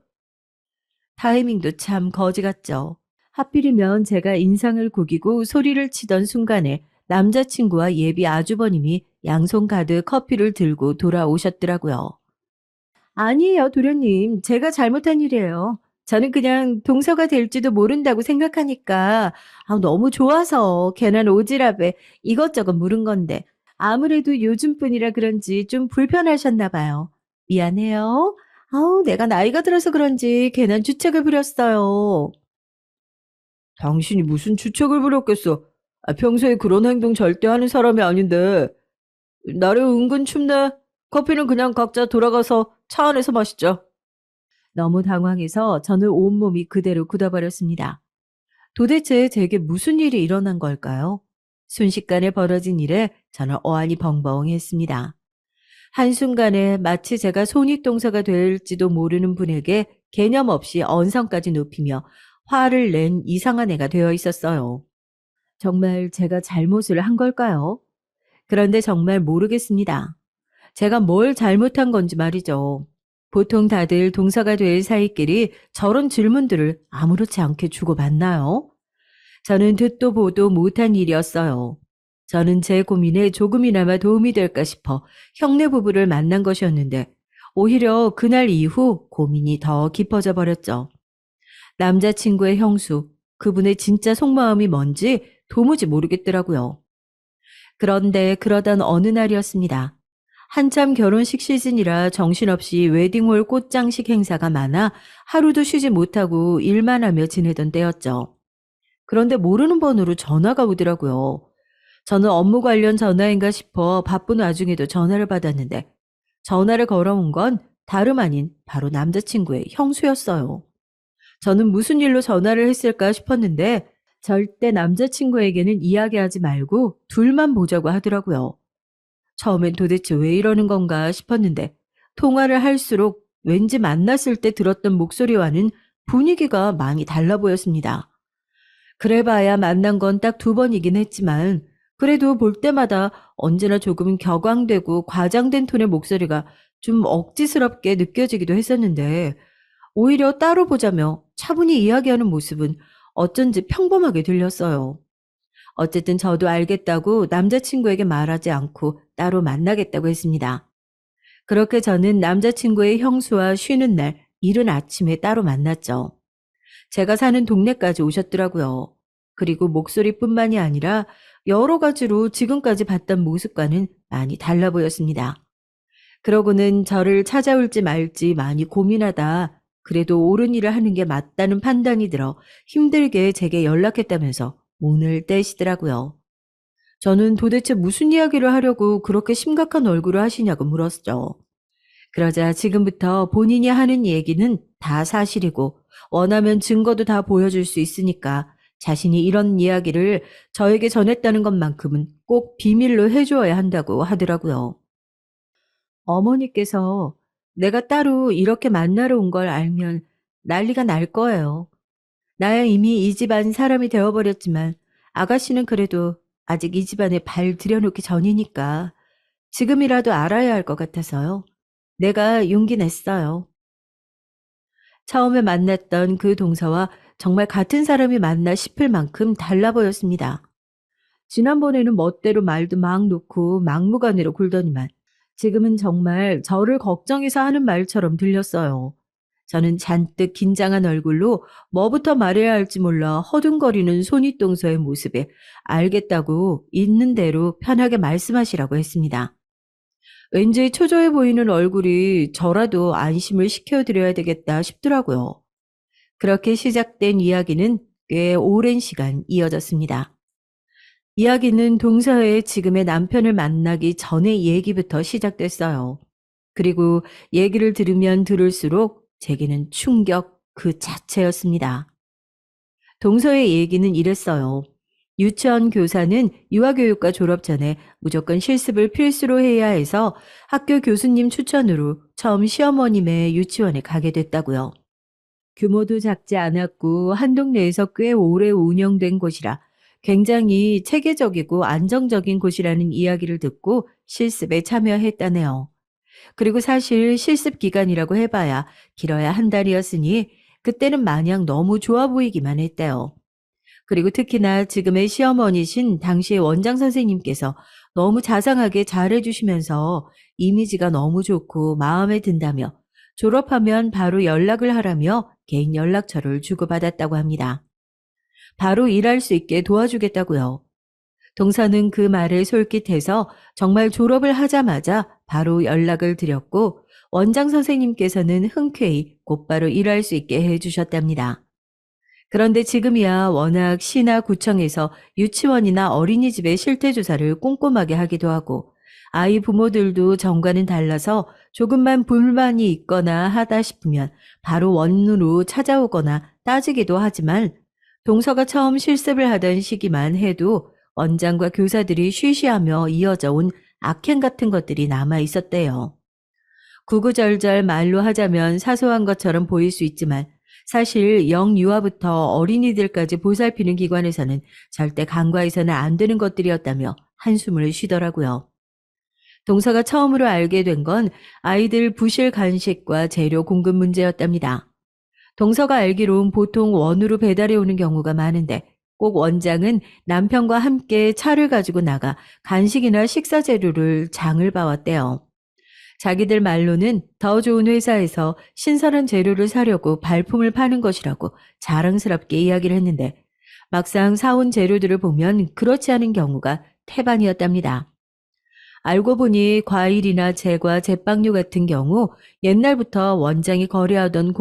타이밍도 참 거지 같죠. 하필이면 제가 인상을 구기고 소리를 치던 순간에 남자친구와 예비 아주버님이 양손 가득 커피를 들고 돌아오셨더라고요. 아니에요, 도련님. 제가 잘못한 일이에요. 저는 그냥 동서가 될지도 모른다고 생각하니까 너무 좋아서 괜한 오지랖에 이것저것 물은 건데 아무래도 요즘뿐이라 그런지 좀 불편하셨나 봐요. 미안해요. 내가 나이가 들어서 그런지 괜한 주책을 부렸어요. 당신이 무슨 주책을 부렸겠어? 평소에 그런 행동 절대 하는 사람이 아닌데. 날이 은근 춥네. 커피는 그냥 각자 돌아가서 차 안에서 마시죠. 너무 당황해서 저는 온몸이 그대로 굳어버렸습니다. 도대체 제게 무슨 일이 일어난 걸까요? 순식간에 벌어진 일에 저는 어안이 벙벙했습니다. 한순간에 마치 제가 손윗동서가 될지도 모르는 분에게 개념 없이 언성까지 높이며 화를 낸 이상한 애가 되어 있었어요. 정말 제가 잘못을 한 걸까요? 그런데 정말 모르겠습니다. 제가 뭘 잘못한 건지 말이죠. 보통 다들 동서가 될 사이끼리 저런 질문들을 아무렇지 않게 주고받나요? 저는 듣도 보도 못한 일이었어요. 저는 제 고민에 조금이나마 도움이 될까 싶어 형네 부부를 만난 것이었는데 오히려 그날 이후 고민이 더 깊어져 버렸죠. 남자친구의 형수, 그분의 진짜 속마음이 뭔지 도무지 모르겠더라고요. 그런데 그러던 어느 날이었습니다. 한참 결혼식 시즌이라 정신없이 웨딩홀 꽃장식 행사가 많아 하루도 쉬지 못하고 일만 하며 지내던 때였죠. 그런데 모르는 번호로 전화가 오더라고요. 저는 업무 관련 전화인가 싶어 바쁜 와중에도 전화를 받았는데 전화를 걸어온 건 다름 아닌 바로 남자친구의 형수였어요. 저는 무슨 일로 전화를 했을까 싶었는데 절대 남자친구에게는 이야기하지 말고 둘만 보자고 하더라고요. 처음엔 도대체 왜 이러는 건가 싶었는데 통화를 할수록 왠지 만났을 때 들었던 목소리와는 분위기가 많이 달라 보였습니다. 그래봐야 만난 건 딱 두 번이긴 했지만 그래도 볼 때마다 언제나 조금 격앙되고 과장된 톤의 목소리가 좀 억지스럽게 느껴지기도 했었는데 오히려 따로 보자며 차분히 이야기하는 모습은 어쩐지 평범하게 들렸어요. 어쨌든 저도 알겠다고 남자친구에게 말하지 않고 따로 만나겠다고 했습니다. 그렇게 저는 남자친구의 형수와 쉬는 날 이른 아침에 따로 만났죠. 제가 사는 동네까지 오셨더라고요. 그리고 목소리뿐만이 아니라 여러 가지로 지금까지 봤던 모습과는 많이 달라 보였습니다. 그러고는 저를 찾아올지 말지 많이 고민하다 그래도 옳은 일을 하는 게 맞다는 판단이 들어 힘들게 제게 연락했다면서 문을 떼시더라고요. 저는 도대체 무슨 이야기를 하려고 그렇게 심각한 얼굴을 하시냐고 물었죠. 그러자 지금부터 본인이 하는 얘기는 다 사실이고 원하면 증거도 다 보여줄 수 있으니까 자신이 이런 이야기를 저에게 전했다는 것만큼은 꼭 비밀로 해주어야 한다고 하더라고요. 어머니께서 내가 따로 이렇게 만나러 온 걸 알면 난리가 날 거예요. 나야 이미 이 집안 사람이 되어버렸지만 아가씨는 그래도 아직 이 집안에 발 들여놓기 전이니까 지금이라도 알아야 할 것 같아서요. 내가 용기 냈어요. 처음에 만났던 그 동서와 정말 같은 사람이 맞나 싶을 만큼 달라 보였습니다. 지난번에는 멋대로 말도 막 놓고 막무가내로 굴더니만 지금은 정말 저를 걱정해서 하는 말처럼 들렸어요. 저는 잔뜩 긴장한 얼굴로 뭐부터 말해야 할지 몰라 허둥거리는 손윗동서의 모습에 알겠다고 있는 대로 편하게 말씀하시라고 했습니다. 왠지 초조해 보이는 얼굴이 저라도 안심을 시켜드려야 되겠다 싶더라고요. 그렇게 시작된 이야기는 꽤 오랜 시간 이어졌습니다. 이야기는 동서의 지금의 남편을 만나기 전의 얘기부터 시작됐어요. 그리고 얘기를 들으면 들을수록 제게는 충격 그 자체였습니다. 동서의 얘기는 이랬어요. 유치원 교사는 유아교육과 졸업 전에 무조건 실습을 필수로 해야 해서 학교 교수님 추천으로 처음 시어머님의 유치원에 가게 됐다고요. 규모도 작지 않았고 한 동네에서 꽤 오래 운영된 곳이라 굉장히 체계적이고 안정적인 곳이라는 이야기를 듣고 실습에 참여했다네요. 그리고 사실 실습 기간이라고 해봐야 길어야 한 달이었으니 그때는 마냥 너무 좋아 보이기만 했대요. 그리고 특히나 지금의 시어머니신 당시의 원장 선생님께서 너무 자상하게 잘해주시면서 이미지가 너무 좋고 마음에 든다며 졸업하면 바로 연락을 하라며 개인 연락처를 주고받았다고 합니다. 바로 일할 수 있게 도와주겠다고요. 동서는 그 말을 솔깃해서 정말 졸업을 하자마자 바로 연락을 드렸고 원장 선생님께서는 흔쾌히 곧바로 일할 수 있게 해주셨답니다. 그런데 지금이야 워낙 시나 구청에서 유치원이나 어린이집의 실태조사를 꼼꼼하게 하기도 하고 아이 부모들도 전과는 달라서 조금만 불만이 있거나 하다 싶으면 바로 원으로 찾아오거나 따지기도 하지만 동서가 처음 실습을 하던 시기만 해도 원장과 교사들이 쉬쉬하며 이어져 온 악행 같은 것들이 남아 있었대요. 구구절절 말로 하자면 사소한 것처럼 보일 수 있지만 사실 영유아부터 어린이들까지 보살피는 기관에서는 절대 간과해서는 안 되는 것들이었다며 한숨을 쉬더라고요. 동서가 처음으로 알게 된 건 아이들 부실 간식과 재료 공급 문제였답니다. 동서가 알기론 보통 원으로 배달해 오는 경우가 많은데 꼭 원장은 남편과 함께 차를 가지고 나가 간식이나 식사 재료를 장을 봐왔대요. 자기들 말로는 더 좋은 회사에서 신선한 재료를 사려고 발품을 파는 것이라고 자랑스럽게 이야기를 했는데 막상 사온 재료들을 보면 그렇지 않은 경우가 태반이었답니다. 알고 보니 과일이나 제과, 제빵류 같은 경우 옛날부터 원장이 거래하던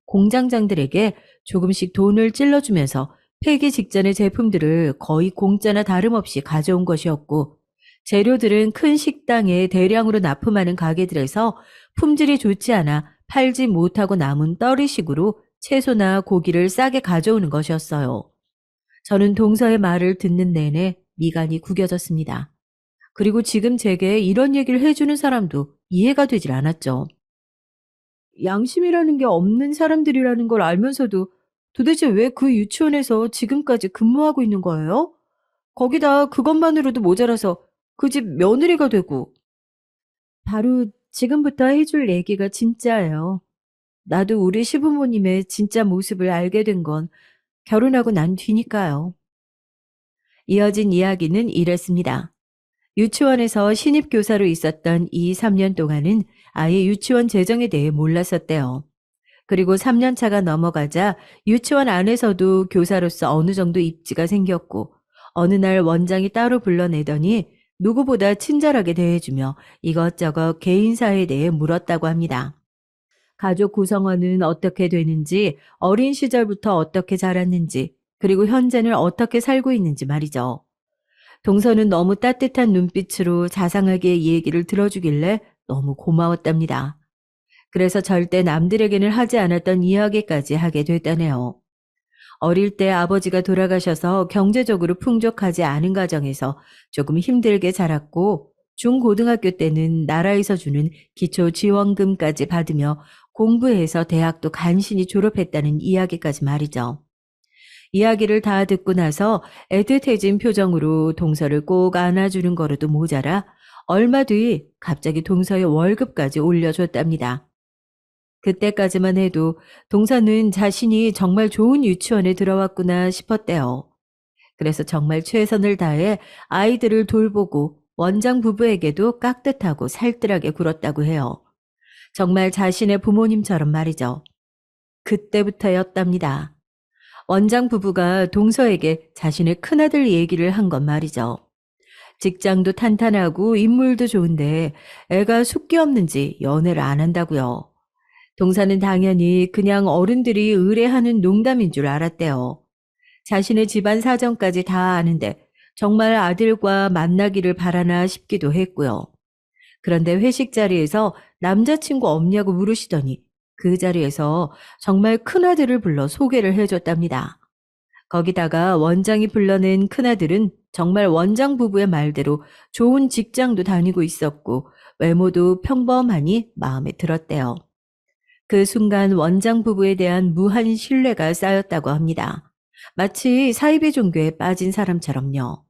공장장들에게 조금씩 돈을 찔러주면서 폐기 직전의 제품들을 거의 공짜나 다름없이 가져온 것이었고 재료들은 큰 식당에 대량으로 납품하는 가게들에서 품질이 좋지 않아 팔지 못하고 남은 떨이식으로 채소나 고기를 싸게 가져오는 것이었어요. 저는 동서의 말을 듣는 내내 미간이 구겨졌습니다. 그리고 지금 제게 이런 얘기를 해주는 사람도 이해가 되질 않았죠. 양심이라는 게 없는 사람들이라는 걸 알면서도 도대체 왜 그 유치원에서 지금까지 근무하고 있는 거예요? 거기다 그것만으로도 모자라서 그 집 며느리가 되고. 바로 지금부터 해줄 얘기가 진짜예요. 나도 우리 시부모님의 진짜 모습을 알게 된 건 결혼하고 난 뒤니까요. 이어진 이야기는 이랬습니다. 유치원에서 신입교사로 있었던 이 3년 동안은 아예 유치원 재정에 대해 몰랐었대요. 그리고 3년 차가 넘어가자 유치원 안에서도 교사로서 어느 정도 입지가 생겼고 어느 날 원장이 따로 불러내더니 누구보다 친절하게 대해주며 이것저것 개인사에 대해 물었다고 합니다. 가족 구성원은 어떻게 되는지, 어린 시절부터 어떻게 자랐는지, 그리고 현재는 어떻게 살고 있는지 말이죠. 동서는 너무 따뜻한 눈빛으로 자상하게 얘기를 들어주길래 너무 고마웠답니다. 그래서 절대 남들에게는 하지 않았던 이야기까지 하게 됐다네요. 어릴 때 아버지가 돌아가셔서 경제적으로 풍족하지 않은 가정에서 조금 힘들게 자랐고 중고등학교 때는 나라에서 주는 기초 지원금까지 받으며 공부해서 대학도 간신히 졸업했다는 이야기까지 말이죠. 이야기를 다 듣고 나서 애틋해진 표정으로 동서를 꼭 안아주는 거로도 모자라 얼마 뒤 갑자기 동서의 월급까지 올려줬답니다. 그때까지만 해도 동서는 자신이 정말 좋은 유치원에 들어왔구나 싶었대요. 그래서 정말 최선을 다해 아이들을 돌보고 원장 부부에게도 깍듯하고 살뜰하게 굴었다고 해요. 정말 자신의 부모님처럼 말이죠. 그때부터였답니다. 원장 부부가 동서에게 자신의 큰아들 얘기를 한 건 말이죠. 직장도 탄탄하고 인물도 좋은데 애가 숙기 없는지 연애를 안 한다고요. 동서는 당연히 그냥 어른들이 의뢰하는 농담인 줄 알았대요. 자신의 집안 사정까지 다 아는데 정말 아들과 만나기를 바라나 싶기도 했고요. 그런데 회식 자리에서 남자친구 없냐고 물으시더니 그 자리에서 정말 큰아들을 불러 소개를 해줬답니다. 거기다가 원장이 불러낸 큰아들은 정말 원장 부부의 말대로 좋은 직장도 다니고 있었고 외모도 평범하니 마음에 들었대요. 그 순간 원장 부부에 대한 무한 신뢰가 쌓였다고 합니다. 마치 사이비 종교에 빠진 사람처럼요.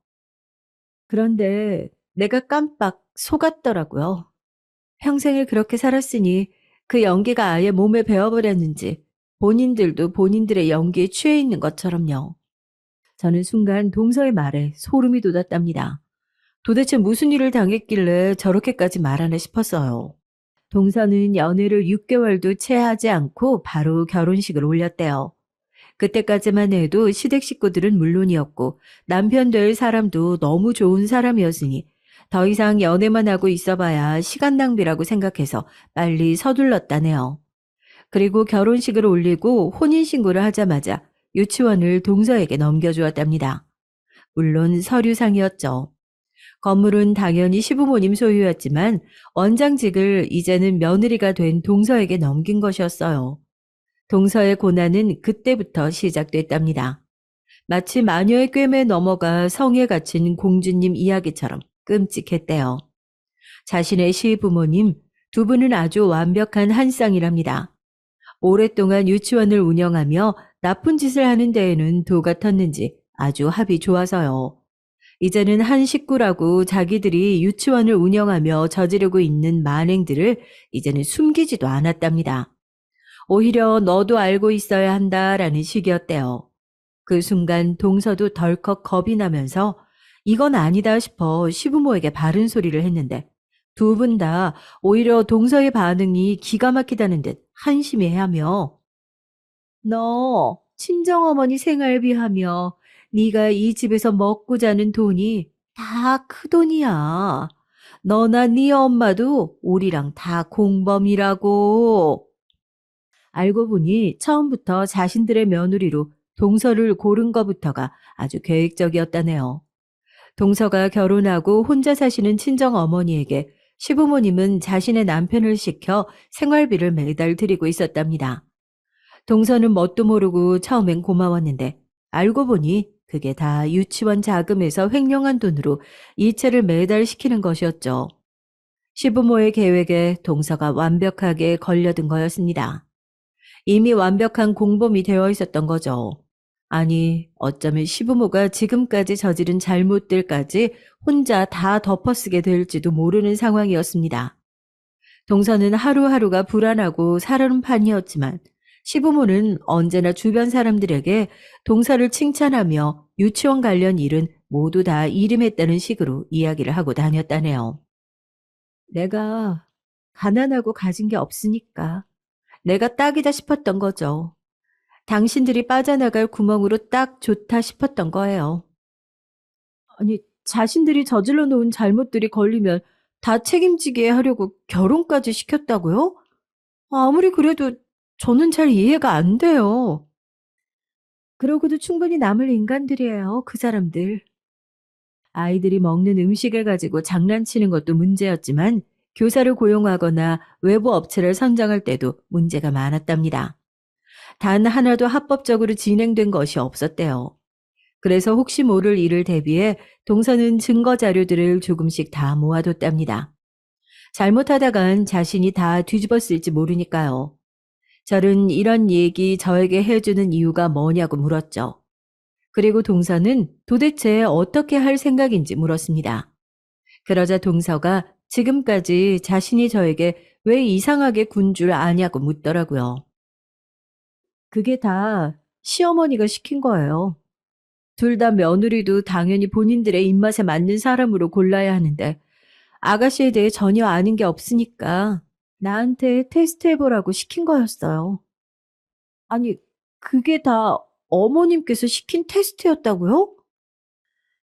그런데 내가 깜빡 속았더라고요. 평생을 그렇게 살았으니 그 연기가 아예 몸에 배어버렸는지 본인들도 본인들의 연기에 취해 있는 것처럼요. 저는 순간 동서의 말에 소름이 돋았답니다. 도대체 무슨 일을 당했길래 저렇게까지 말하나 싶었어요. 동서는 연애를 6개월도 채 하지 않고 바로 결혼식을 올렸대요. 그때까지만 해도 시댁 식구들은 물론이었고 남편 될 사람도 너무 좋은 사람이었으니 더 이상 연애만 하고 있어봐야 시간 낭비라고 생각해서 빨리 서둘렀다네요. 그리고 결혼식을 올리고 혼인신고를 하자마자 유치원을 동서에게 넘겨주었답니다. 물론 서류상이었죠. 건물은 당연히 시부모님 소유였지만 원장직을 이제는 며느리가 된 동서에게 넘긴 것이었어요. 동서의 고난은 그때부터 시작됐답니다. 마치 마녀의 꿰매에 넘어가 성에 갇힌 공주님 이야기처럼 끔찍했대요. 자신의 시부모님 두 분은 아주 완벽한 한 쌍이랍니다. 오랫동안 유치원을 운영하며 나쁜 짓을 하는 데에는 도 같았는지 아주 합이 좋아서요. 이제는 한 식구라고 자기들이 유치원을 운영하며 저지르고 있는 만행들을 이제는 숨기지도 않았답니다. 오히려 너도 알고 있어야 한다라는 식이었대요. 그 순간 동서도 덜컥 겁이 나면서 이건 아니다 싶어 시부모에게 바른 소리를 했는데 두 분 다 오히려 동서의 반응이 기가 막히다는 듯 한심해하며 너 친정어머니 생활비하며 네가 이 집에서 먹고 자는 돈이 다 그 돈이야. 너나 네 엄마도 우리랑 다 공범이라고. 알고 보니 처음부터 자신들의 며느리로 동서를 고른 것부터가 아주 계획적이었다네요. 동서가 결혼하고 혼자 사시는 친정어머니에게 시부모님은 자신의 남편을 시켜 생활비를 매달 드리고 있었답니다. 동서는 뭣도 모르고 처음엔 고마웠는데 알고 보니 그게 다 유치원 자금에서 횡령한 돈으로 이체를 매달 시키는 것이었죠. 시부모의 계획에 동서가 완벽하게 걸려든 거였습니다. 이미 완벽한 공범이 되어 있었던 거죠. 아니, 어쩌면 시부모가 지금까지 저지른 잘못들까지 혼자 다 덮어쓰게 될지도 모르는 상황이었습니다. 동서는 하루하루가 불안하고 살아는 판이었지만 시부모는 언제나 주변 사람들에게 동서를 칭찬하며 유치원 관련 일은 모두 다 이름했다는 식으로 이야기를 하고 다녔다네요. 내가 가난하고 가진 게 없으니까 내가 딱이다 싶었던 거죠. 당신들이 빠져나갈 구멍으로 딱 좋다 싶었던 거예요. 아니, 자신들이 저질러 놓은 잘못들이 걸리면 다 책임지게 하려고 결혼까지 시켰다고요? 아무리 그래도 저는 잘 이해가 안 돼요. 그러고도 충분히 남을 인간들이에요, 그 사람들. 아이들이 먹는 음식을 가지고 장난치는 것도 문제였지만 교사를 고용하거나 외부 업체를 선정할 때도 문제가 많았답니다. 단 하나도 합법적으로 진행된 것이 없었대요. 그래서 혹시 모를 일을 대비해 동서는 증거 자료들을 조금씩 다 모아뒀답니다. 잘못하다간 자신이 다 뒤집었을지 모르니까요. 저는 이런 얘기 저에게 해주는 이유가 뭐냐고 물었죠. 그리고 동서는 도대체 어떻게 할 생각인지 물었습니다. 그러자 동서가 지금까지 자신이 저에게 왜 이상하게 군 줄 아냐고 묻더라고요. 그게 다 시어머니가 시킨 거예요. 둘 다 며느리도 당연히 본인들의 입맛에 맞는 사람으로 골라야 하는데 아가씨에 대해 전혀 아는 게 없으니까 나한테 테스트해보라고 시킨 거였어요. 아니, 그게 다 어머님께서 시킨 테스트였다고요?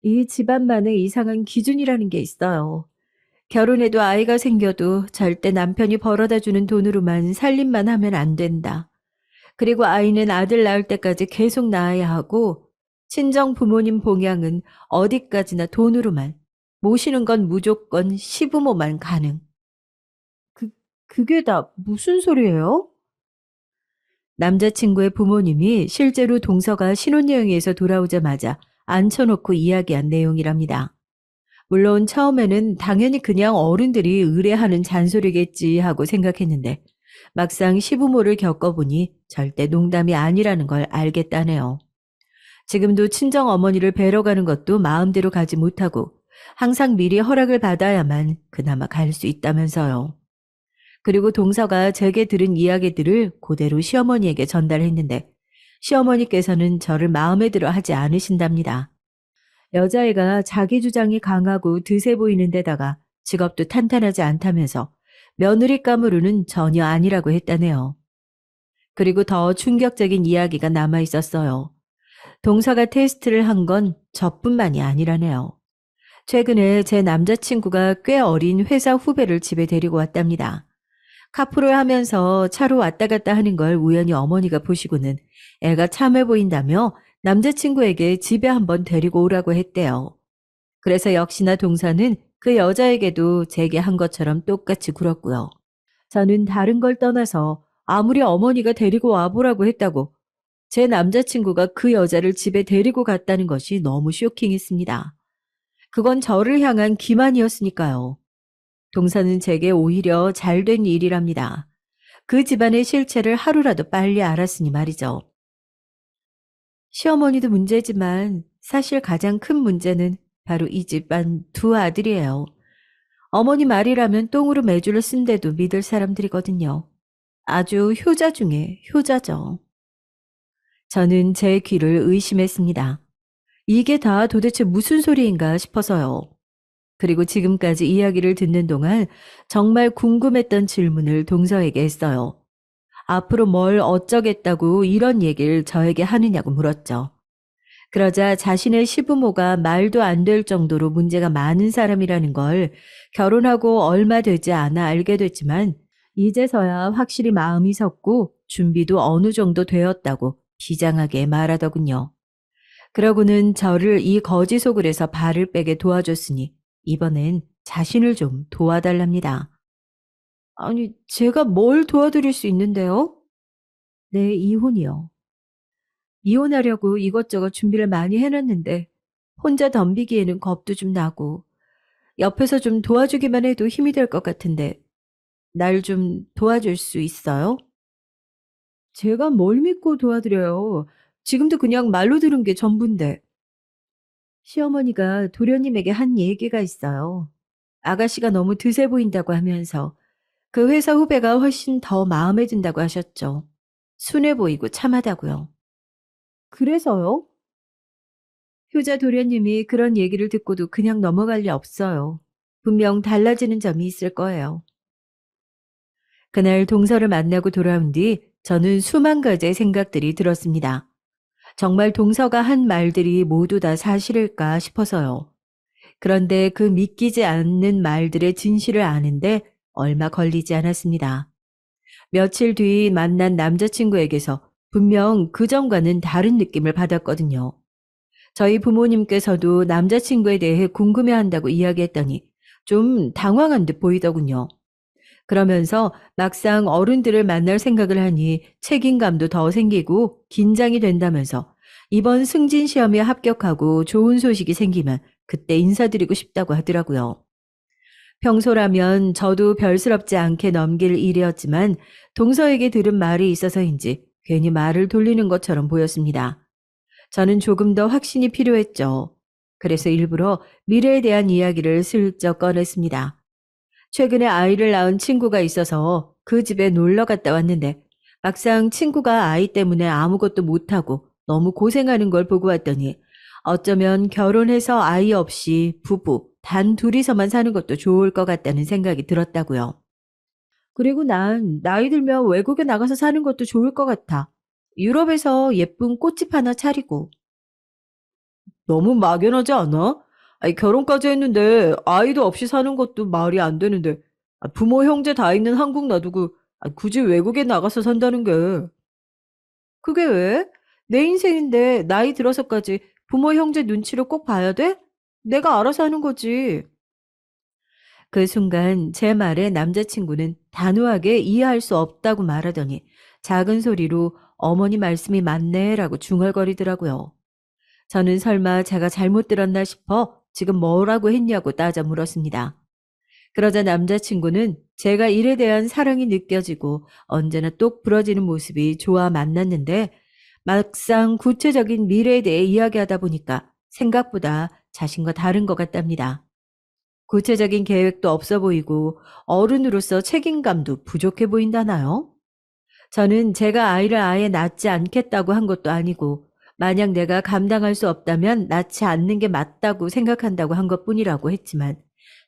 이 집안만의 이상한 기준이라는 게 있어요. 결혼해도 아이가 생겨도 절대 남편이 벌어다 주는 돈으로만 살림만 하면 안 된다. 그리고 아이는 아들 낳을 때까지 계속 낳아야 하고 친정 부모님 봉양은 어디까지나 돈으로만, 모시는 건 무조건 시부모만 가능. 그, 그게 다 무슨 소리예요? 남자친구의 부모님이 실제로 동서가 신혼여행에서 돌아오자마자 앉혀놓고 이야기한 내용이랍니다. 물론 처음에는 당연히 그냥 어른들이 의뢰하는 잔소리겠지 하고 생각했는데 막상 시부모를 겪어보니 절대 농담이 아니라는 걸 알겠다네요. 지금도 친정 어머니를 뵈러 가는 것도 마음대로 가지 못하고 항상 미리 허락을 받아야만 그나마 갈 수 있다면서요. 그리고 동서가 제게 들은 이야기들을 그대로 시어머니에게 전달했는데 시어머니께서는 저를 마음에 들어 하지 않으신답니다. 여자애가 자기 주장이 강하고 드세 보이는 데다가 직업도 탄탄하지 않다면서 며느리 까무르는 전혀 아니라고 했다네요. 그리고 더 충격적인 이야기가 남아 있었어요. 동서가 테스트를 한 건 저뿐만이 아니라네요. 최근에 제 남자친구가 꽤 어린 회사 후배를 집에 데리고 왔답니다. 카풀을 하면서 차로 왔다 갔다 하는 걸 우연히 어머니가 보시고는 애가 참해 보인다며 남자친구에게 집에 한번 데리고 오라고 했대요. 그래서 역시나 동서는 그 여자에게도 제게 한 것처럼 똑같이 굴었고요. 저는 다른 걸 떠나서 아무리 어머니가 데리고 와보라고 했다고 제 남자친구가 그 여자를 집에 데리고 갔다는 것이 너무 쇼킹했습니다. 그건 저를 향한 기만이었으니까요. 동서는 제게 오히려 잘된 일이랍니다. 그 집안의 실체를 하루라도 빨리 알았으니 말이죠. 시어머니도 문제지만 사실 가장 큰 문제는 바로 이 집안 두 아들이에요. 어머니 말이라면 똥으로 매주를 쓴데도 믿을 사람들이거든요. 아주 효자 중에 효자죠. 저는 제 귀를 의심했습니다. 이게 다 도대체 무슨 소리인가 싶어서요. 그리고 지금까지 이야기를 듣는 동안 정말 궁금했던 질문을 동서에게 했어요. 앞으로 뭘 어쩌겠다고 이런 얘기를 저에게 하느냐고 물었죠. 그러자 자신의 시부모가 말도 안 될 정도로 문제가 많은 사람이라는 걸 결혼하고 얼마 되지 않아 알게 됐지만 이제서야 확실히 마음이 섰고 준비도 어느 정도 되었다고 비장하게 말하더군요. 그러고는 저를 이 거지 속을에서 발을 빼게 도와줬으니 이번엔 자신을 좀 도와달랍니다. 아니, 제가 뭘 도와드릴 수 있는데요? 네, 이혼이요. 이혼하려고 이것저것 준비를 많이 해놨는데 혼자 덤비기에는 겁도 좀 나고 옆에서 좀 도와주기만 해도 힘이 될 것 같은데 날 좀 도와줄 수 있어요? 제가 뭘 믿고 도와드려요. 지금도 그냥 말로 들은 게 전부인데. 시어머니가 도련님에게 한 얘기가 있어요. 아가씨가 너무 드세 보인다고 하면서 그 회사 후배가 훨씬 더 마음에 든다고 하셨죠. 순해 보이고 참하다고요. 그래서요? 효자 도련님이 그런 얘기를 듣고도 그냥 넘어갈 리 없어요. 분명 달라지는 점이 있을 거예요. 그날 동서를 만나고 돌아온 뒤 저는 수만 가지의 생각들이 들었습니다. 정말 동서가 한 말들이 모두 다 사실일까 싶어서요. 그런데 그 믿기지 않는 말들의 진실을 아는데 얼마 걸리지 않았습니다. 며칠 뒤 만난 남자친구에게서 분명 그전과는 다른 느낌을 받았거든요. 저희 부모님께서도 남자친구에 대해 궁금해한다고 이야기했더니 좀 당황한 듯 보이더군요. 그러면서 막상 어른들을 만날 생각을 하니 책임감도 더 생기고 긴장이 된다면서 이번 승진 시험에 합격하고 좋은 소식이 생기면 그때 인사드리고 싶다고 하더라고요. 평소라면 저도 별스럽지 않게 넘길 일이었지만 동서에게 들은 말이 있어서인지 괜히 말을 돌리는 것처럼 보였습니다. 저는 조금 더 확신이 필요했죠. 그래서 일부러 미래에 대한 이야기를 슬쩍 꺼냈습니다. 최근에 아이를 낳은 친구가 있어서 그 집에 놀러 갔다 왔는데 막상 친구가 아이 때문에 아무것도 못하고 너무 고생하는 걸 보고 왔더니 어쩌면 결혼해서 아이 없이 부부, 단 둘이서만 사는 것도 좋을 것 같다는 생각이 들었다고요. 그리고 난 나이 들면 외국에 나가서 사는 것도 좋을 것 같아. 유럽에서 예쁜 꽃집 하나 차리고. 너무 막연하지 않아? 아니, 결혼까지 했는데 아이도 없이 사는 것도 말이 안 되는데 부모 형제 다 있는 한국 놔두고 굳이 외국에 나가서 산다는 게 그게 왜? 내 인생인데 나이 들어서까지 부모 형제 눈치를 꼭 봐야 돼? 내가 알아서 하는 거지. 그 순간 제 말에 남자친구는 단호하게 이해할 수 없다고 말하더니 작은 소리로 어머니 말씀이 맞네라고 중얼거리더라고요. 저는 설마 제가 잘못 들었나 싶어 지금 뭐라고 했냐고 따져 물었습니다. 그러자 남자친구는 제가 일에 대한 사랑이 느껴지고 언제나 똑 부러지는 모습이 좋아 만났는데 막상 구체적인 미래에 대해 이야기하다 보니까 생각보다 자신과 다른 것 같답니다. 구체적인 계획도 없어 보이고 어른으로서 책임감도 부족해 보인다나요? 저는 제가 아이를 아예 낳지 않겠다고 한 것도 아니고 만약 내가 감당할 수 없다면 낳지 않는 게 맞다고 생각한다고 한 것뿐이라고 했지만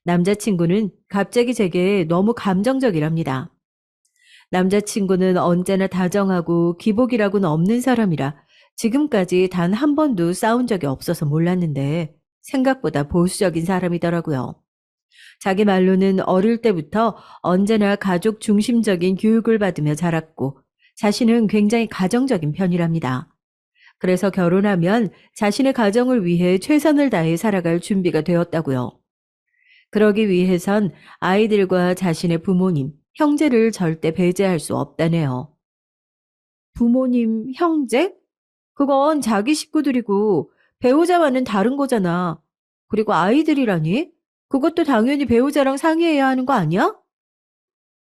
남자친구는 갑자기 제게 너무 감정적이랍니다. 남자친구는 언제나 다정하고 기복이라고는 없는 사람이라 지금까지 단 한 번도 싸운 적이 없어서 몰랐는데 생각보다 보수적인 사람이더라고요. 자기 말로는 어릴 때부터 언제나 가족 중심적인 교육을 받으며 자랐고 자신은 굉장히 가정적인 편이랍니다. 그래서 결혼하면 자신의 가정을 위해 최선을 다해 살아갈 준비가 되었다고요. 그러기 위해선 아이들과 자신의 부모님, 형제를 절대 배제할 수 없다네요. 부모님, 형제? 그건 자기 식구들이고 배우자와는 다른 거잖아. 그리고 아이들이라니? 그것도 당연히 배우자랑 상의해야 하는 거 아니야?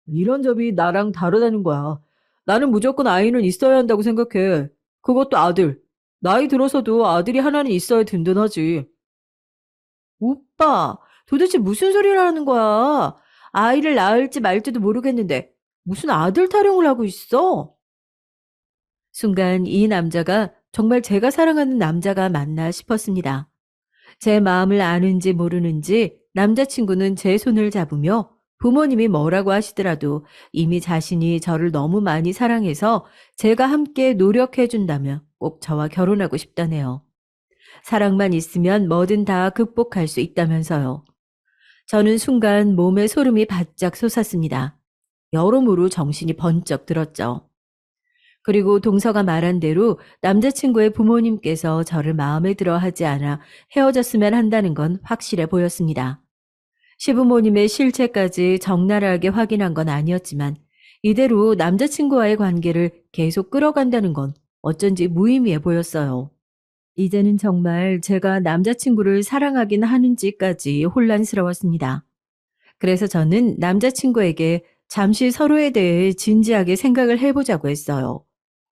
이런 점이 나랑 다르다는 거야. 나는 무조건 아이는 있어야 한다고 생각해. 그것도 아들. 나이 들어서도 아들이 하나는 있어야 든든하지. 오빠, 도대체 무슨 소리를 하는 거야? 아이를 낳을지 말지도 모르겠는데 무슨 아들 타령을 하고 있어? 순간 이 남자가 정말 제가 사랑하는 남자가 맞나 싶었습니다. 제 마음을 아는지 모르는지 남자친구는 제 손을 잡으며 부모님이 뭐라고 하시더라도 이미 자신이 저를 너무 많이 사랑해서 제가 함께 노력해준다며 꼭 저와 결혼하고 싶다네요. 사랑만 있으면 뭐든 다 극복할 수 있다면서요. 저는 순간 몸에 소름이 바짝 솟았습니다. 여러모로 정신이 번쩍 들었죠. 그리고 동서가 말한 대로 남자친구의 부모님께서 저를 마음에 들어 하지 않아 헤어졌으면 한다는 건 확실해 보였습니다. 시부모님의 실체까지 적나라하게 확인한 건 아니었지만 이대로 남자친구와의 관계를 계속 끌어간다는 건 어쩐지 무의미해 보였어요. 이제는 정말 제가 남자친구를 사랑하긴 하는지까지 혼란스러웠습니다. 그래서 저는 남자친구에게 잠시 서로에 대해 진지하게 생각을 해보자고 했어요.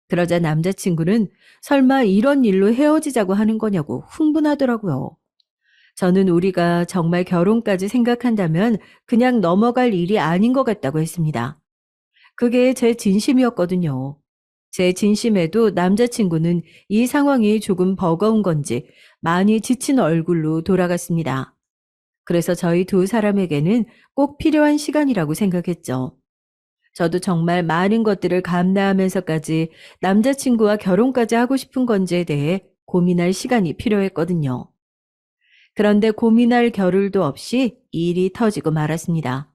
그러자 남자친구는 설마 이런 일로 헤어지자고 하는 거냐고 흥분하더라고요. 저는 우리가 정말 결혼까지 생각한다면 그냥 넘어갈 일이 아닌 것 같다고 했습니다. 그게 제 진심이었거든요. 제 진심에도 남자친구는 이 상황이 조금 버거운 건지 많이 지친 얼굴로 돌아갔습니다. 그래서 저희 두 사람에게는 꼭 필요한 시간이라고 생각했죠. 저도 정말 많은 것들을 감내하면서까지 남자친구와 결혼까지 하고 싶은 건지에 대해 고민할 시간이 필요했거든요. 그런데 고민할 겨를도 없이 일이 터지고 말았습니다.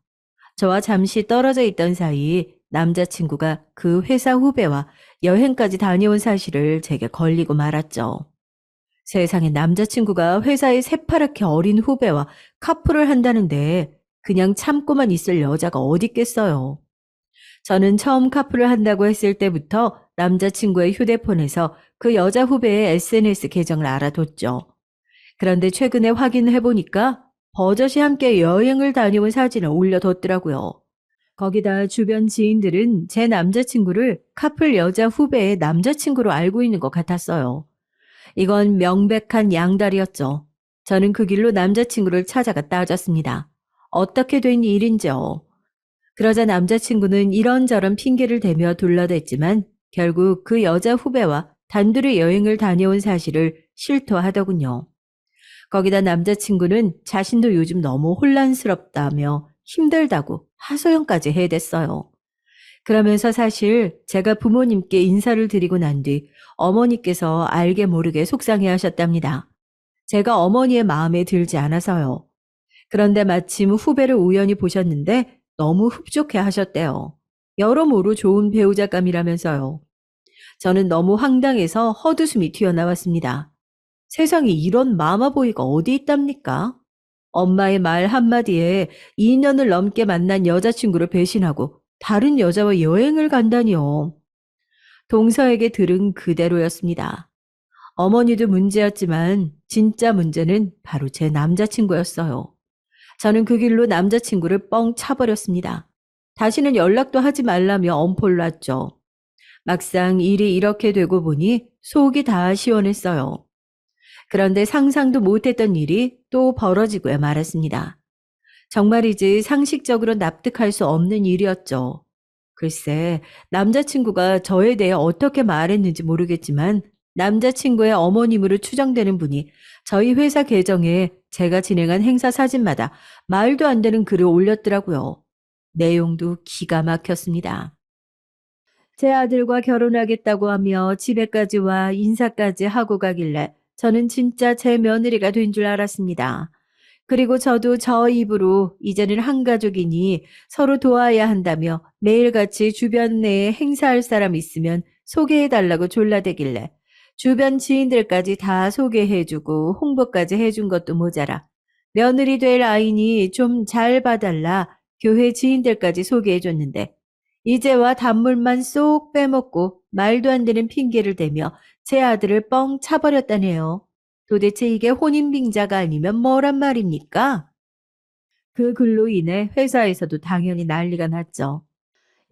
저와 잠시 떨어져 있던 사이 남자친구가 그 회사 후배와 여행까지 다녀온 사실을 제게 걸리고 말았죠. 세상에 남자친구가 회사의 새파랗게 어린 후배와 카풀을 한다는데 그냥 참고만 있을 여자가 어디 있겠어요. 저는 처음 카풀을 한다고 했을 때부터 남자친구의 휴대폰에서 그 여자 후배의 SNS 계정을 알아뒀죠. 그런데 최근에 확인해보니까 버젓이 함께 여행을 다녀온 사진을 올려뒀더라고요. 거기다 주변 지인들은 제 남자친구를 카풀 여자 후배의 남자친구로 알고 있는 것 같았어요. 이건 명백한 양다리였죠. 저는 그 길로 남자친구를 찾아가 따졌습니다. 어떻게 된 일인지요. 그러자 남자친구는 이런저런 핑계를 대며 둘러댔지만 결국 그 여자 후배와 단둘이 여행을 다녀온 사실을 실토하더군요. 거기다 남자친구는 자신도 요즘 너무 혼란스럽다며 힘들다고 하소연까지 해댔어요. 그러면서 사실 제가 부모님께 인사를 드리고 난 뒤 어머니께서 알게 모르게 속상해 하셨답니다. 제가 어머니의 마음에 들지 않아서요. 그런데 마침 후배를 우연히 보셨는데 너무 흡족해 하셨대요. 여러모로 좋은 배우자감이라면서요. 저는 너무 황당해서 헛웃음이 튀어나왔습니다. 세상에 이런 마마보이가 어디 있답니까? 엄마의 말 한마디에 2년을 넘게 만난 여자친구를 배신하고 다른 여자와 여행을 간다니요. 동서에게 들은 그대로였습니다. 어머니도 문제였지만 진짜 문제는 바로 제 남자친구였어요. 저는 그 길로 남자친구를 뻥 차버렸습니다. 다시는 연락도 하지 말라며 엄포를 놨죠. 막상 일이 이렇게 되고 보니 속이 다 시원했어요. 그런데 상상도 못했던 일이 또 벌어지고야 말았습니다. 정말이지 상식적으로 납득할 수 없는 일이었죠. 글쎄, 남자친구가 저에 대해 어떻게 말했는지 모르겠지만 남자친구의 어머님으로 추정되는 분이 저희 회사 계정에 제가 진행한 행사 사진마다 말도 안 되는 글을 올렸더라고요. 내용도 기가 막혔습니다. 제 아들과 결혼하겠다고 하며 집에까지 와 인사까지 하고 가길래 저는 진짜 제 며느리가 된 줄 알았습니다. 그리고 저도 저 입으로 이제는 한 가족이니 서로 도와야 한다며 매일같이 주변 내에 행사할 사람 있으면 소개해달라고 졸라대길래 주변 지인들까지 다 소개해주고 홍보까지 해준 것도 모자라 며느리 될 아이니 좀 잘 봐달라 교회 지인들까지 소개해줬는데 이제와 단물만 쏙 빼먹고 말도 안 되는 핑계를 대며 제 아들을 뻥 차버렸다네요. 도대체 이게 혼인빙자가 아니면 뭐란 말입니까? 그 글로 인해 회사에서도 당연히 난리가 났죠.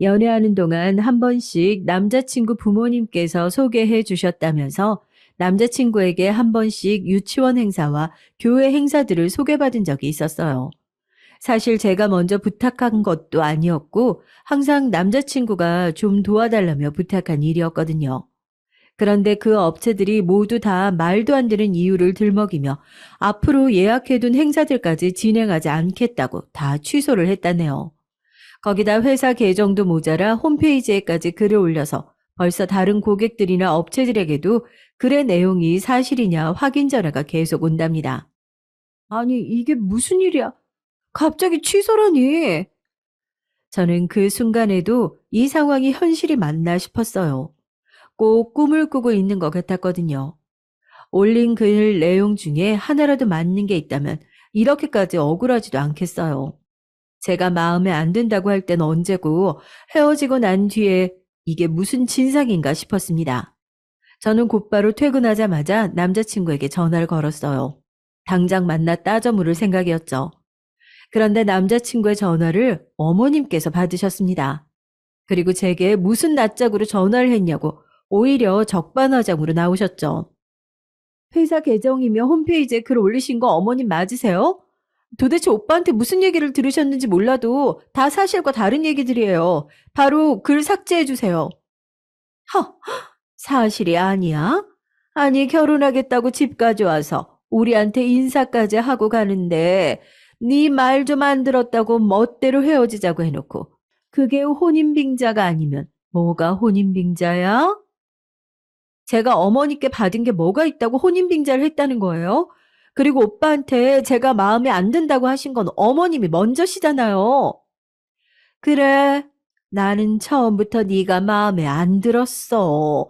연애하는 동안 한 번씩 남자친구 부모님께서 소개해 주셨다면서 남자친구에게 한 번씩 유치원 행사와 교회 행사들을 소개받은 적이 있었어요. 사실 제가 먼저 부탁한 것도 아니었고 항상 남자친구가 좀 도와달라며 부탁한 일이었거든요. 그런데 그 업체들이 모두 다 말도 안 되는 이유를 들먹이며 앞으로 예약해둔 행사들까지 진행하지 않겠다고 다 취소를 했다네요. 거기다 회사 계정도 모자라 홈페이지에까지 글을 올려서 벌써 다른 고객들이나 업체들에게도 글의 내용이 사실이냐 확인 전화가 계속 온답니다. 아니, 이게 무슨 일이야? 갑자기 취소라니. 저는 그 순간에도 이 상황이 현실이 맞나 싶었어요. 꼭 꿈을 꾸고 있는 것 같았거든요. 올린 글 내용 중에 하나라도 맞는 게 있다면 이렇게까지 억울하지도 않겠어요. 제가 마음에 안 든다고 할 땐 언제고 헤어지고 난 뒤에 이게 무슨 진상인가 싶었습니다. 저는 곧바로 퇴근하자마자 남자친구에게 전화를 걸었어요. 당장 만나 따져 물을 생각이었죠. 그런데 남자친구의 전화를 어머님께서 받으셨습니다. 그리고 제게 무슨 낯짝으로 전화를 했냐고 오히려 적반하장으로 나오셨죠. 회사 계정이며 홈페이지에 글 올리신 거 어머님 맞으세요? 도대체 오빠한테 무슨 얘기를 들으셨는지 몰라도 다 사실과 다른 얘기들이에요. 바로 글 삭제해주세요. 허, 사실이 아니야? 아니 결혼하겠다고 집까지 와서 우리한테 인사까지 하고 가는데 네 말 좀 안 들었다고 멋대로 헤어지자고 해놓고 그게 혼인빙자가 아니면 뭐가 혼인빙자야? 제가 어머니께 받은 게 뭐가 있다고 혼인빙자를 했다는 거예요? 그리고 오빠한테 제가 마음에 안 든다고 하신 건 어머님이 먼저시잖아요. 그래, 나는 처음부터 네가 마음에 안 들었어.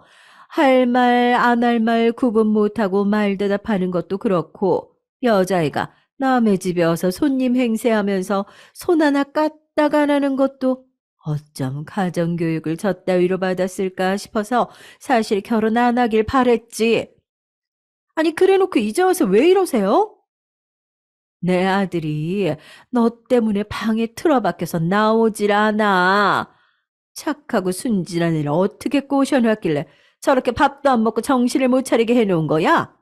할 말, 안 할 말 구분 못하고 말 대답하는 것도 그렇고 여자애가 남의 집에 와서 손님 행세하면서 손 하나 까딱 안 하는 것도 어쩜 가정교육을 저따위로 받았을까 싶어서 사실 결혼 안 하길 바랬지. 아니 그래놓고 이제 와서 왜 이러세요? 내 아들이 너 때문에 방에 틀어박혀서 나오질 않아. 착하고 순진한 애를 어떻게 꼬셔놨길래 저렇게 밥도 안 먹고 정신을 못 차리게 해놓은 거야?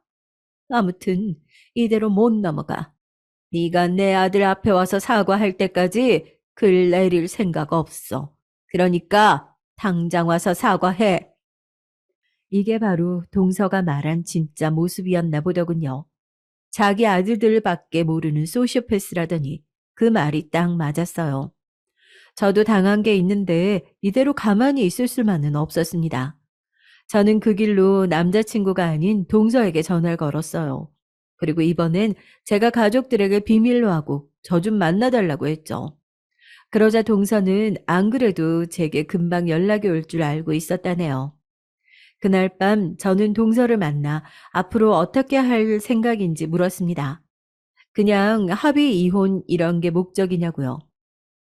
아무튼 이대로 못 넘어가. 네가 내 아들 앞에 와서 사과할 때까지 글 내릴 생각 없어. 그러니까 당장 와서 사과해. 이게 바로 동서가 말한 진짜 모습이었나 보더군요. 자기 아들들밖에 모르는 소시오패스라더니 그 말이 딱 맞았어요. 저도 당한 게 있는데 이대로 가만히 있을 수만은 없었습니다. 저는 그 길로 남자친구가 아닌 동서에게 전화를 걸었어요. 그리고 이번엔 제가 가족들에게 비밀로 하고 저 좀 만나달라고 했죠. 그러자 동서는 안 그래도 제게 금방 연락이 올 줄 알고 있었다네요. 그날 밤 저는 동서를 만나 앞으로 어떻게 할 생각인지 물었습니다. 그냥 합의 이혼 이런 게 목적이냐고요.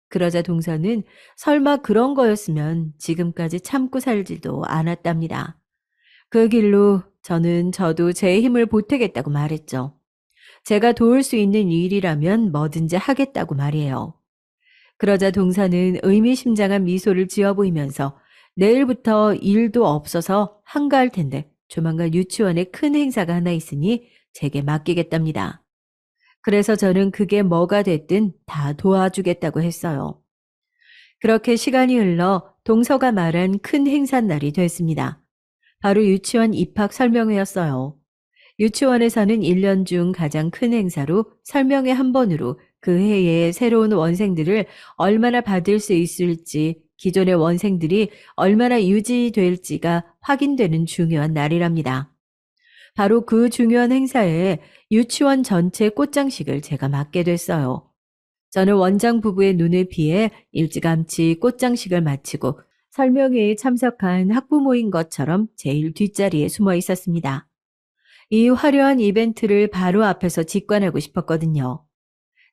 그러자 동서는 설마 그런 거였으면 지금까지 참고 살지도 않았답니다. 그 길로 저도 제 힘을 보태겠다고 말했죠. 제가 도울 수 있는 일이라면 뭐든지 하겠다고 말이에요. 그러자 동서는 의미심장한 미소를 지어 보이면서 내일부터 일도 없어서 한가할 텐데 조만간 유치원에 큰 행사가 하나 있으니 제게 맡기겠답니다. 그래서 저는 그게 뭐가 됐든 다 도와주겠다고 했어요. 그렇게 시간이 흘러 동서가 말한 큰 행사 날이 됐습니다. 바로 유치원 입학 설명회였어요. 유치원에서는 1년 중 가장 큰 행사로 설명회 한 번으로 그 해에 새로운 원생들을 얼마나 받을 수 있을지, 기존의 원생들이 얼마나 유지될지가 확인되는 중요한 날이랍니다. 바로 그 중요한 행사에 유치원 전체 꽃장식을 제가 맡게 됐어요. 저는 원장 부부의 눈을 피해 일찌감치 꽃장식을 마치고 설명회에 참석한 학부모인 것처럼 제일 뒷자리에 숨어 있었습니다. 이 화려한 이벤트를 바로 앞에서 직관하고 싶었거든요.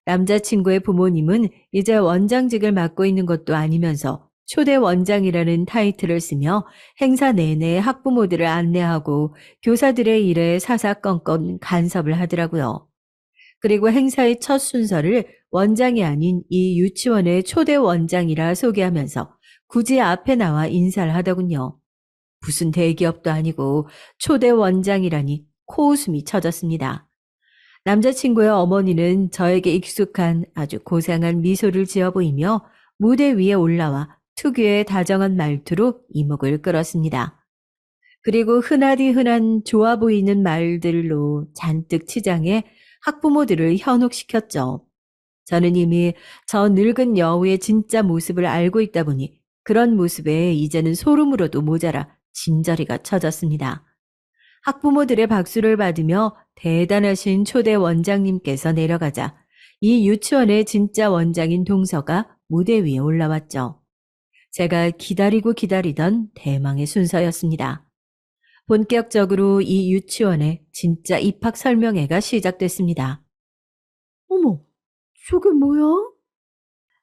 남자친구의 부모님은 이제 원장직을 맡고 있는 것도 아니면서 초대 원장이라는 타이틀을 쓰며 행사 내내 학부모들을 안내하고 교사들의 일에 사사건건 간섭을 하더라고요. 그리고 행사의 첫 순서를 원장이 아닌 이 유치원의 초대 원장이라 소개하면서 굳이 앞에 나와 인사를 하더군요. 무슨 대기업도 아니고 초대 원장이라니 코웃음이 쳐졌습니다. 남자친구의 어머니는 저에게 익숙한 아주 고상한 미소를 지어 보이며 무대 위에 올라와 특유의 다정한 말투로 이목을 끌었습니다. 그리고 흔하디 흔한 좋아 보이는 말들로 잔뜩 치장해 학부모들을 현혹시켰죠. 저는 이미 저 늙은 여우의 진짜 모습을 알고 있다 보니 그런 모습에 이제는 소름으로도 모자라 진저리가 쳐졌습니다. 학부모들의 박수를 받으며 대단하신 초대 원장님께서 내려가자 이 유치원의 진짜 원장인 동서가 무대 위에 올라왔죠. 제가 기다리고 기다리던 대망의 순서였습니다. 본격적으로 이 유치원의 진짜 입학 설명회가 시작됐습니다. 어머, 저게 뭐야?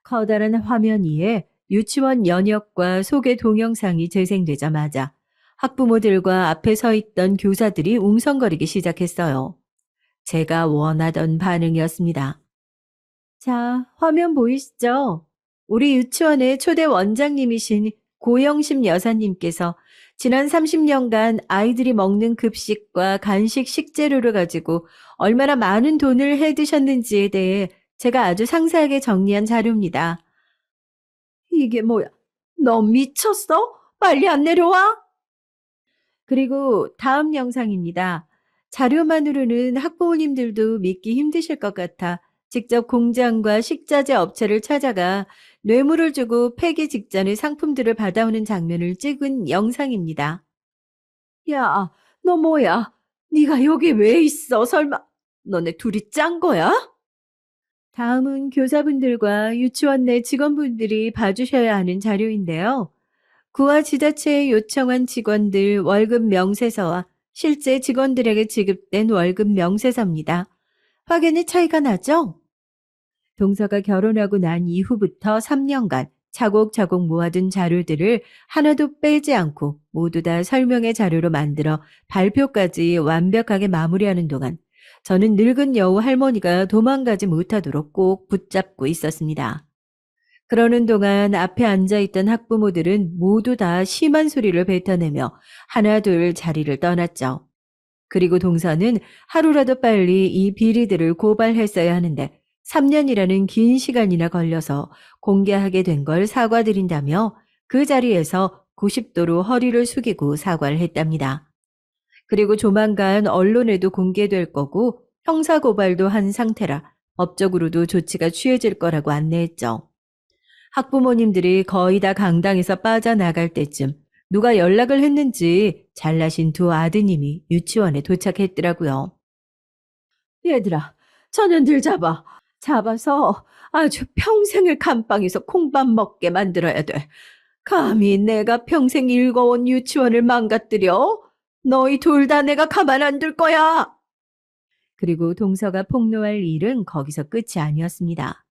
커다란 화면 위에 유치원 연역과 소개 동영상이 재생되자마자 학부모들과 앞에 서 있던 교사들이 웅성거리기 시작했어요. 제가 원하던 반응이었습니다. 자, 화면 보이시죠? 우리 유치원의 초대 원장님이신 고영심 여사님께서 지난 30년간 아이들이 먹는 급식과 간식 식재료를 가지고 얼마나 많은 돈을 해드셨는지에 대해 제가 아주 상세하게 정리한 자료입니다. 이게 뭐야? 너 미쳤어? 빨리 안 내려와? 그리고 다음 영상입니다. 자료만으로는 학부모님들도 믿기 힘드실 것 같아 직접 공장과 식자재 업체를 찾아가 뇌물을 주고 폐기 직전에 상품들을 받아오는 장면을 찍은 영상입니다. 야, 너 뭐야? 네가 여기 왜 있어? 설마 너네 둘이 짠 거야? 다음은 교사분들과 유치원 내 직원분들이 봐주셔야 하는 자료인데요. 구와 지자체에 요청한 직원들 월급 명세서와 실제 직원들에게 지급된 월급 명세서입니다. 확연히 차이가 나죠? 동서가 결혼하고 난 이후부터 3년간 차곡차곡 모아둔 자료들을 하나도 빼지 않고 모두 다 설명의 자료로 만들어 발표까지 완벽하게 마무리하는 동안 저는 늙은 여우 할머니가 도망가지 못하도록 꼭 붙잡고 있었습니다. 그러는 동안 앞에 앉아있던 학부모들은 모두 다 심한 소리를 뱉어내며 하나둘 자리를 떠났죠. 그리고 동서는 하루라도 빨리 이 비리들을 고발했어야 하는데 3년이라는 긴 시간이나 걸려서 공개하게 된 걸 사과드린다며 그 자리에서 90도로 허리를 숙이고 사과를 했답니다. 그리고 조만간 언론에도 공개될 거고 형사고발도 한 상태라 법적으로도 조치가 취해질 거라고 안내했죠. 학부모님들이 거의 다 강당에서 빠져나갈 때쯤 누가 연락을 했는지 잘나신 두 아드님이 유치원에 도착했더라고요. 얘들아, 저년들 잡아. 잡아서 아주 평생을 감방에서 콩밥 먹게 만들어야 돼. 감히 내가 평생 읽어온 유치원을 망가뜨려? 너희 둘 다 내가 가만 안 둘 거야. 그리고 동서가 폭로할 일은 거기서 끝이 아니었습니다.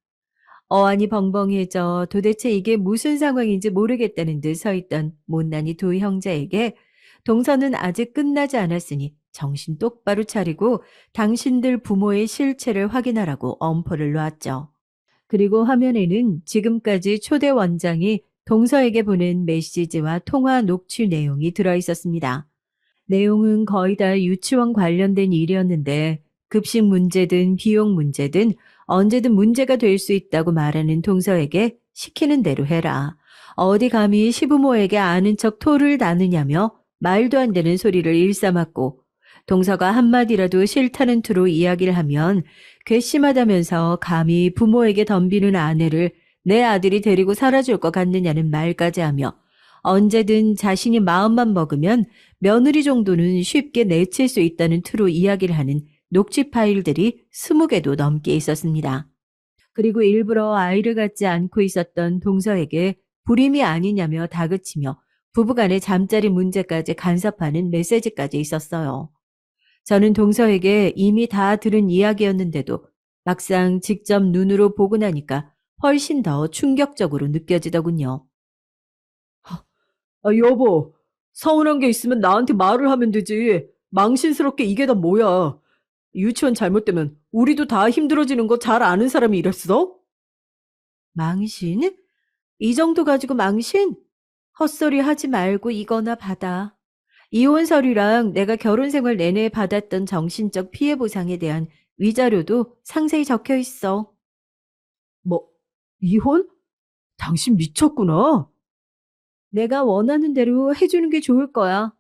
어안이 벙벙해져 도대체 이게 무슨 상황인지 모르겠다는 듯 서 있던 못난이 두 형제에게 동서는 아직 끝나지 않았으니 정신 똑바로 차리고 당신들 부모의 실체를 확인하라고 엄포를 놓았죠. 그리고 화면에는 지금까지 초대 원장이 동서에게 보낸 메시지와 통화 녹취 내용이 들어 있었습니다. 내용은 거의 다 유치원 관련된 일이었는데 급식 문제든 비용 문제든 언제든 문제가 될 수 있다고 말하는 동서에게 시키는 대로 해라. 어디 감히 시부모에게 아는 척 토를 다느냐며 말도 안 되는 소리를 일삼았고 동서가 한마디라도 싫다는 투로 이야기를 하면 괘씸하다면서 감히 부모에게 덤비는 아내를 내 아들이 데리고 살아줄 것 같느냐는 말까지 하며 언제든 자신이 마음만 먹으면 며느리 정도는 쉽게 내칠 수 있다는 투로 이야기를 하는 녹취 파일들이 20개도 넘게 있었습니다. 그리고 일부러 아이를 갖지 않고 있었던 동서에게 불임이 아니냐며 다그치며 부부간의 잠자리 문제까지 간섭하는 메시지까지 있었어요. 저는 동서에게 이미 다 들은 이야기였는데도 막상 직접 눈으로 보고 나니까 훨씬 더 충격적으로 느껴지더군요. 여보, 서운한 게 있으면 나한테 말을 하면 되지. 망신스럽게 이게 다 뭐야. 유치원 잘못되면 우리도 다 힘들어지는 거 잘 아는 사람이 이랬어? 망신? 이 정도 가지고 망신? 헛소리 하지 말고 이거나 받아. 이혼 서류랑 내가 결혼 생활 내내 받았던 정신적 피해 보상에 대한 위자료도 상세히 적혀 있어. 뭐, 이혼? 당신 미쳤구나. 내가 원하는 대로 해주는 게 좋을 거야.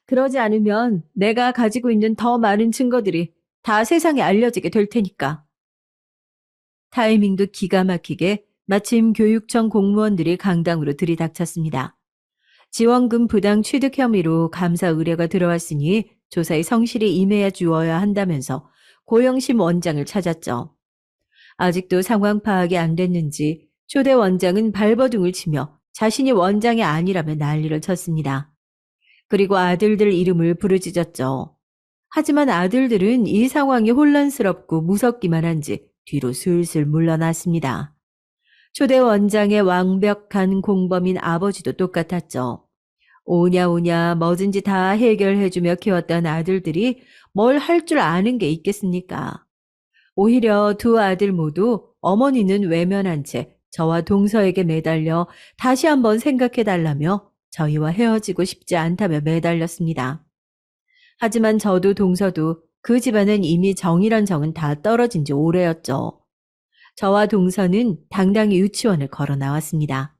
그러지 않으면 내가 가지고 있는 더 많은 증거들이 다 세상에 알려지게 될 테니까. 타이밍도 기가 막히게 마침 교육청 공무원들이 강당으로 들이닥쳤습니다. 지원금 부당 취득 혐의로 감사 의뢰가 들어왔으니 조사에 성실히 임해야 주어야 한다면서 고영심 원장을 찾았죠. 아직도 상황 파악이 안 됐는지 초대 원장은 발버둥을 치며 자신이 원장이 아니라며 난리를 쳤습니다. 그리고 아들들 이름을 부르짖었죠. 하지만 아들들은 이 상황이 혼란스럽고 무섭기만 한지 뒤로 슬슬 물러났습니다. 초대 원장의 완벽한 공범인 아버지도 똑같았죠. 오냐 오냐 뭐든지 다 해결해주며 키웠던 아들들이 뭘 할 줄 아는 게 있겠습니까? 오히려 두 아들 모두 어머니는 외면한 채 저와 동서에게 매달려 다시 한번 생각해달라며 저희와 헤어지고 싶지 않다며 매달렸습니다. 하지만 저도 동서도 그 집안은 이미 정이란 정은 다 떨어진 지 오래였죠. 저와 동서는 당당히 유치원을 걸어 나왔습니다.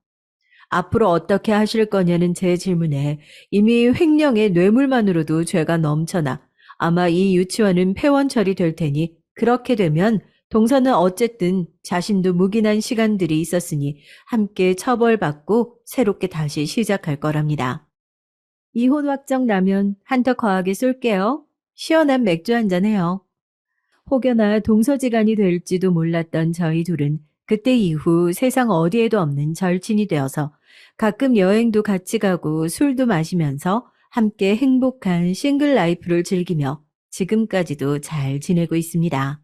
앞으로 어떻게 하실 거냐는 제 질문에 이미 횡령의 뇌물만으로도 죄가 넘쳐나 아마 이 유치원은 폐원 처리될 테니 그렇게 되면 동서는 어쨌든 자신도 묵인한 시간들이 있었으니 함께 처벌받고 새롭게 다시 시작할 거랍니다. 이혼 확정 나면 한턱 거하게 쏠게요. 시원한 맥주 한잔 해요. 혹여나 동서지간이 될지도 몰랐던 저희 둘은 그때 이후 세상 어디에도 없는 절친이 되어서 가끔 여행도 같이 가고 술도 마시면서 함께 행복한 싱글 라이프를 즐기며 지금까지도 잘 지내고 있습니다.